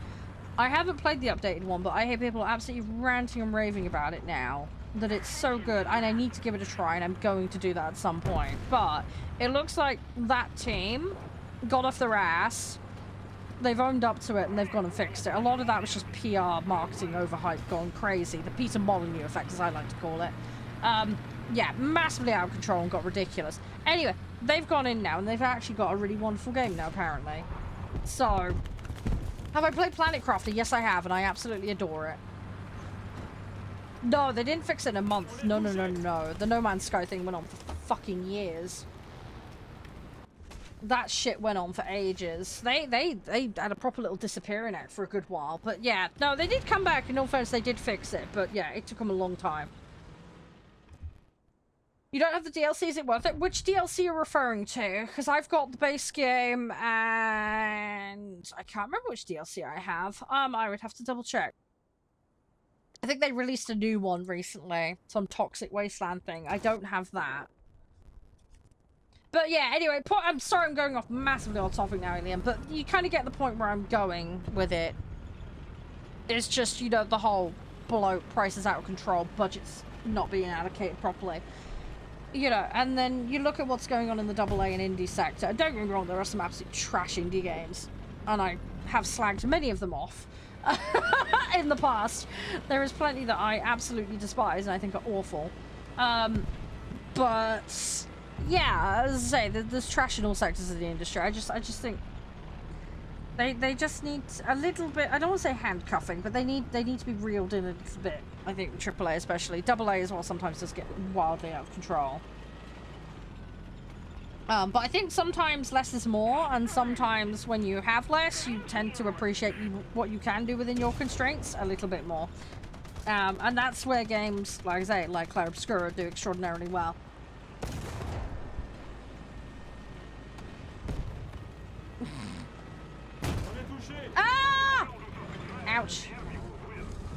I haven't played the updated one, but I hear people absolutely ranting and raving about it now. That it's so good, and I need to give it a try, and I'm going to do that at some point. But it looks like that team got off their ass. They've owned up to it, and they've gone and fixed it. A lot of that was just PR, marketing, overhype, gone crazy. The Peter Molyneux effect, as I like to call it. Yeah, massively out of control and got ridiculous. Anyway, they've gone in now, and they've actually got a really wonderful game now, apparently. So, have I played Planet Crafter? Yes, I have, and I absolutely adore it. No, they didn't fix it in a month. No, no, no, no. The No Man's Sky thing went on for fucking years. That shit went on for ages. They had a proper little disappearing act for a good while. But yeah, no, they did come back. In all fairness, they did fix it. But yeah, it took them a long time. You don't have the DLC, is it worth it? Which DLC are you referring to? Because I've got the base game and I can't remember which DLC I have. I would have to double check. I think they released a new one recently. Some Toxic Wasteland thing. I don't have that. But yeah, anyway, I'm sorry I'm going off massively on topic now, Alien, but you kind of get the point where I'm going with it. It's just, you know, the whole bloat, prices out of control, budgets not being allocated properly. You know, and then you look at what's going on in the AA and indie sector. Don't get me wrong, there are some absolute trash indie games. And I have slagged many of them off. In the past. There is plenty that I absolutely despise and I think are awful. But yeah, as I say, there's trash in all sectors of the industry. I just think they just need a little bit, I don't want to say handcuffing, but they need to be reeled in a little bit. I think AAA especially. AA as well sometimes does get wildly out of control. But I think sometimes less is more, and sometimes when you have less, you tend to appreciate what you can do within your constraints a little bit more. And that's where games, like I say, like Clair Obscura do extraordinarily well. Ah! Ouch.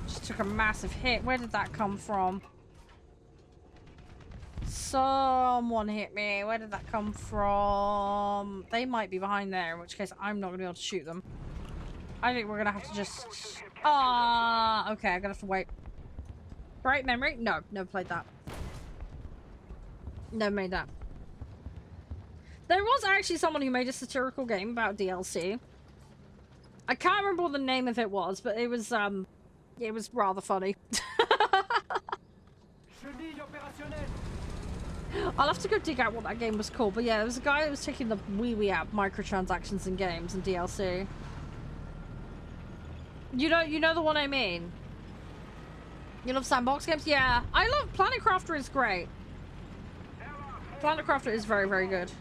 Just took a massive hit. Where did that come from? Someone hit me. Where did that come from? They might be behind there, in which case I'm not going to be able to shoot them. I think we're going to have to just... Ah, okay, I'm going to have to wait. Right memory? No, never played that. Never made that. There was actually someone who made a satirical game about DLC. I can't remember what the name of it was, but it was rather funny. I'll have to go dig out what that game was called, but yeah, there was a guy that was taking the wee out microtransactions in games and DLC. You know the one I mean? You love sandbox games? Yeah, I love Planet Crafter is great. Planet Crafter is very, very good.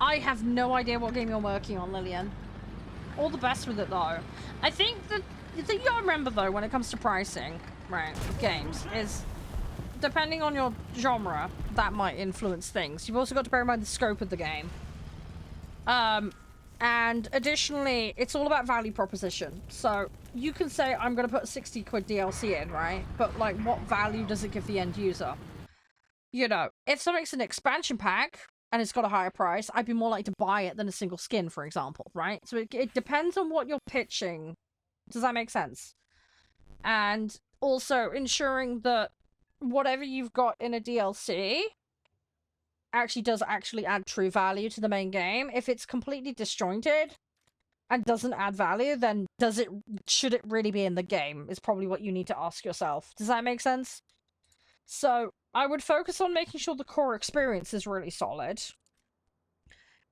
I have no idea what game you're working on, Lillian. All the best with it, though. I think that the thing you gotta remember, though, when it comes to pricing, right, of games, is depending on your genre, that might influence things. You've also got to bear in mind the scope of the game. And additionally, it's all about value proposition. So you can say, I'm going to put 60 quid DLC in, right? But like, what value does it give the end user? You know, if something's an expansion pack and it's got a higher price, I'd be more likely to buy it than a single skin, for example, right? So it depends on what you're pitching. Does that make sense? And also ensuring that whatever you've got in a DLC actually does add true value to the main game. If it's completely disjointed and doesn't add value, then should it really be in the game is probably what you need to ask yourself. Does that make sense? So I would focus on making sure the core experience is really solid.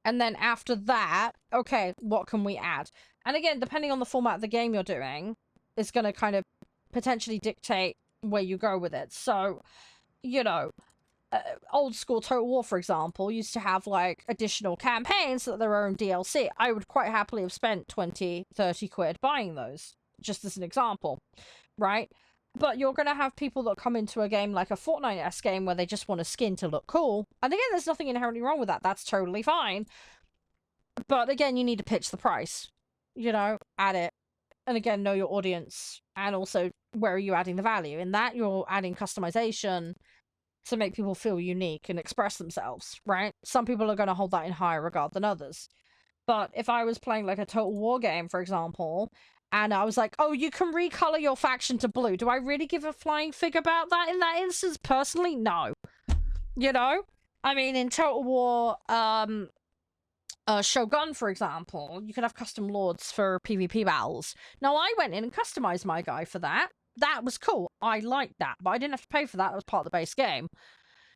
And then after that, okay, what can we add? And again, depending on the format of the game you're doing, it's going to kind of potentially dictate where you go with it. So, you know, old school Total War, for example, used to have like additional campaigns that their own DLC. I would quite happily have spent 20, 30 quid buying those, just as an example, right? But you're going to have people that come into a game like a Fortnite-esque game where they just want a skin to look cool. And again, there's nothing inherently wrong with that. That's totally fine. But again, you need to pitch the price, you know, add it. And again, know your audience. And also, where are you adding the value? In that, you're adding customization to make people feel unique and express themselves, right? Some people are going to hold that in higher regard than others. But if I was playing like a Total War game, for example, and I was like, oh, you can recolor your faction to blue, do I really give a flying fig about that in that instance? Personally, no. You know? I mean, in Total War, Shogun, for example, you could have custom lords for PvP battles. Now, I went in and customized my guy for that. That was cool. I liked that, but I didn't have to pay for that. That was part of the base game.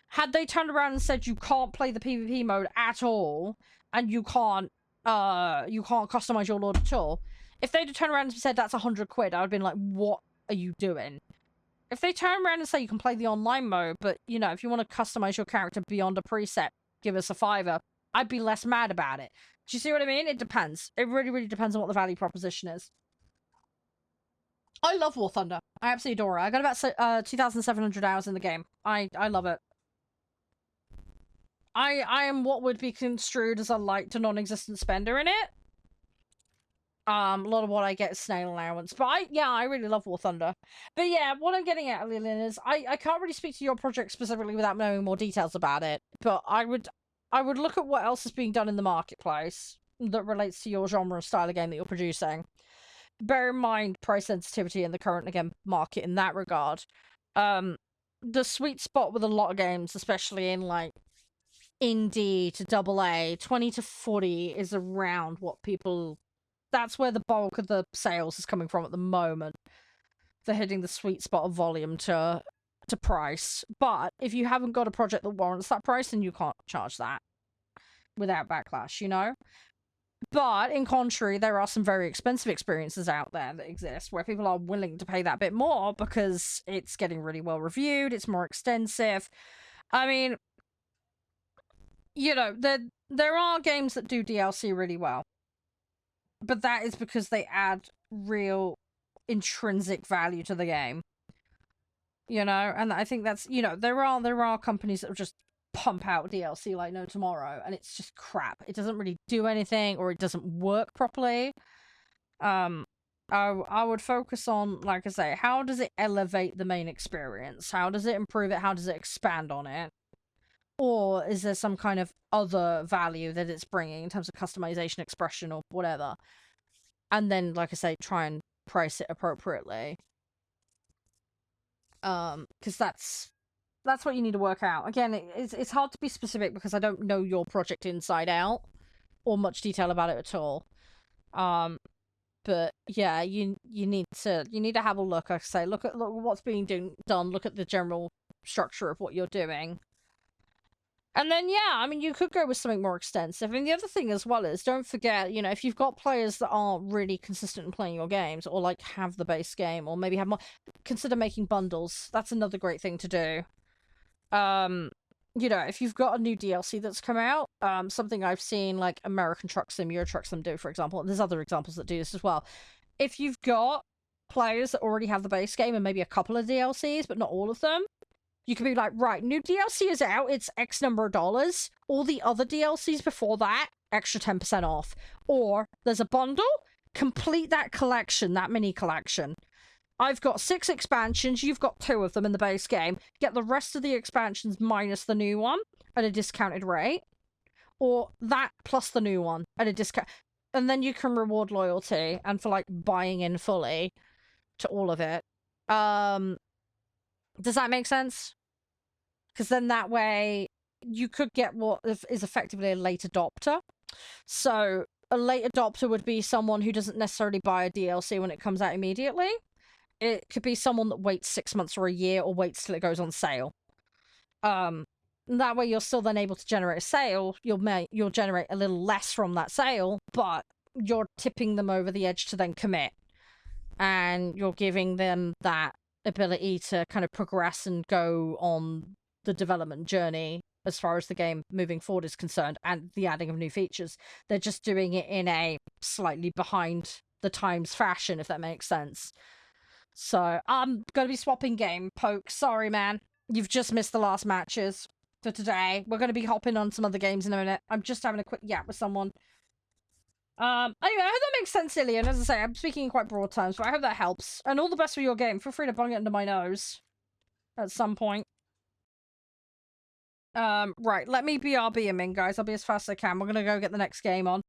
Had they turned around and said you can't play the PvP mode at all, and you can't customize your lord at all, if they'd turned around and said that's 100 quid, I would have been like, what are you doing? If they turn around and say you can play the online mode, but, you know, if you want to customize your character beyond a preset, give us a $5, I'd be less mad about it. Do you see what I mean? It depends. It really, really depends on what the value proposition is. I love War Thunder. I absolutely adore it. I got about 2,700 hours in the game. I love it. I am what would be construed as a light to non-existent spender in it. A lot of what I get is snail allowance. But I really love War Thunder. But yeah, what I'm getting at, Lillian, is I can't really speak to your project specifically without knowing more details about it. But I would look at what else is being done in the marketplace that relates to your genre and style of game that you're producing. Bear in mind price sensitivity in the current, again, market in that regard. The sweet spot with a lot of games, especially in, like, indie to AA, 20 to 40 is around what people... That's where the bulk of the sales is coming from at the moment. They're hitting the sweet spot of volume to price. But if you haven't got a project that warrants that price, then you can't charge that without backlash, you know? But, in contrary, there are some very expensive experiences out there that exist where people are willing to pay that bit more because it's getting really well reviewed, it's more extensive. I mean, you know, there are games that do DLC really well. But that is because they add real intrinsic value to the game. You know, and I think that's, you know, there are companies that will just pump out DLC like no tomorrow, and it's just crap. It doesn't really do anything, or it doesn't work properly. I would focus on, like I say, how does it elevate the main experience? How does it improve it? How does it expand on it? Or is there some kind of other value that it's bringing in terms of customization, expression, or whatever? And then, like I say, try and price it appropriately. Because that's what you need to work out. Again, it's hard to be specific because I don't know your project inside out or much detail about it at all. But yeah, you need to have a look. Like I say, look at what's being done. Look at the general structure of what you're doing. And then, yeah, I mean, you could go with something more extensive. And the other thing as well is, don't forget, you know, if you've got players that aren't really consistent in playing your games, or, like, have the base game, or maybe have more, consider making bundles. That's another great thing to do. You know, if you've got a new DLC that's come out, something I've seen, like, American Truck Sim, Euro Truck Sim do, for example, and there's other examples that do this as well. If you've got players that already have the base game and maybe a couple of DLCs, but not all of them, you can be like, right, new DLC is out, it's X number of dollars. All the other DLCs before that extra 10% off. Or there's a bundle, complete that collection, that mini collection. I've got 6 expansions, you've got 2 of them in the base game. Get the rest of the expansions minus the new one at a discounted rate. Or that plus the new one at a discount. And then you can reward loyalty and for like buying in fully to all of it. Does that make sense? Because then that way you could get what is effectively a late adopter. So a late adopter would be someone who doesn't necessarily buy a DLC when it comes out immediately. It could be someone that waits 6 months or a year or waits till it goes on sale. That way you're still then able to generate a sale. You'll generate a little less from that sale, but you're tipping them over the edge to then commit. And you're giving them that ability to kind of progress and go on the development journey as far as the game moving forward is concerned, and the adding of new features. They're just doing it in a slightly behind the times fashion, if that makes sense. So I'm going to be swapping game, Poke. Sorry, man. You've just missed the last matches for today. We're going to be hopping on some other games in a minute. I'm just having a quick yap with someone. Anyway, I hope that makes sense, Ilian. As I say, I'm speaking in quite broad terms, but I hope that helps. And all the best for your game. Feel free to bung it under my nose at some point. Right, let me BRB him in, guys. I'll be as fast as I can. We're gonna go get the next game on.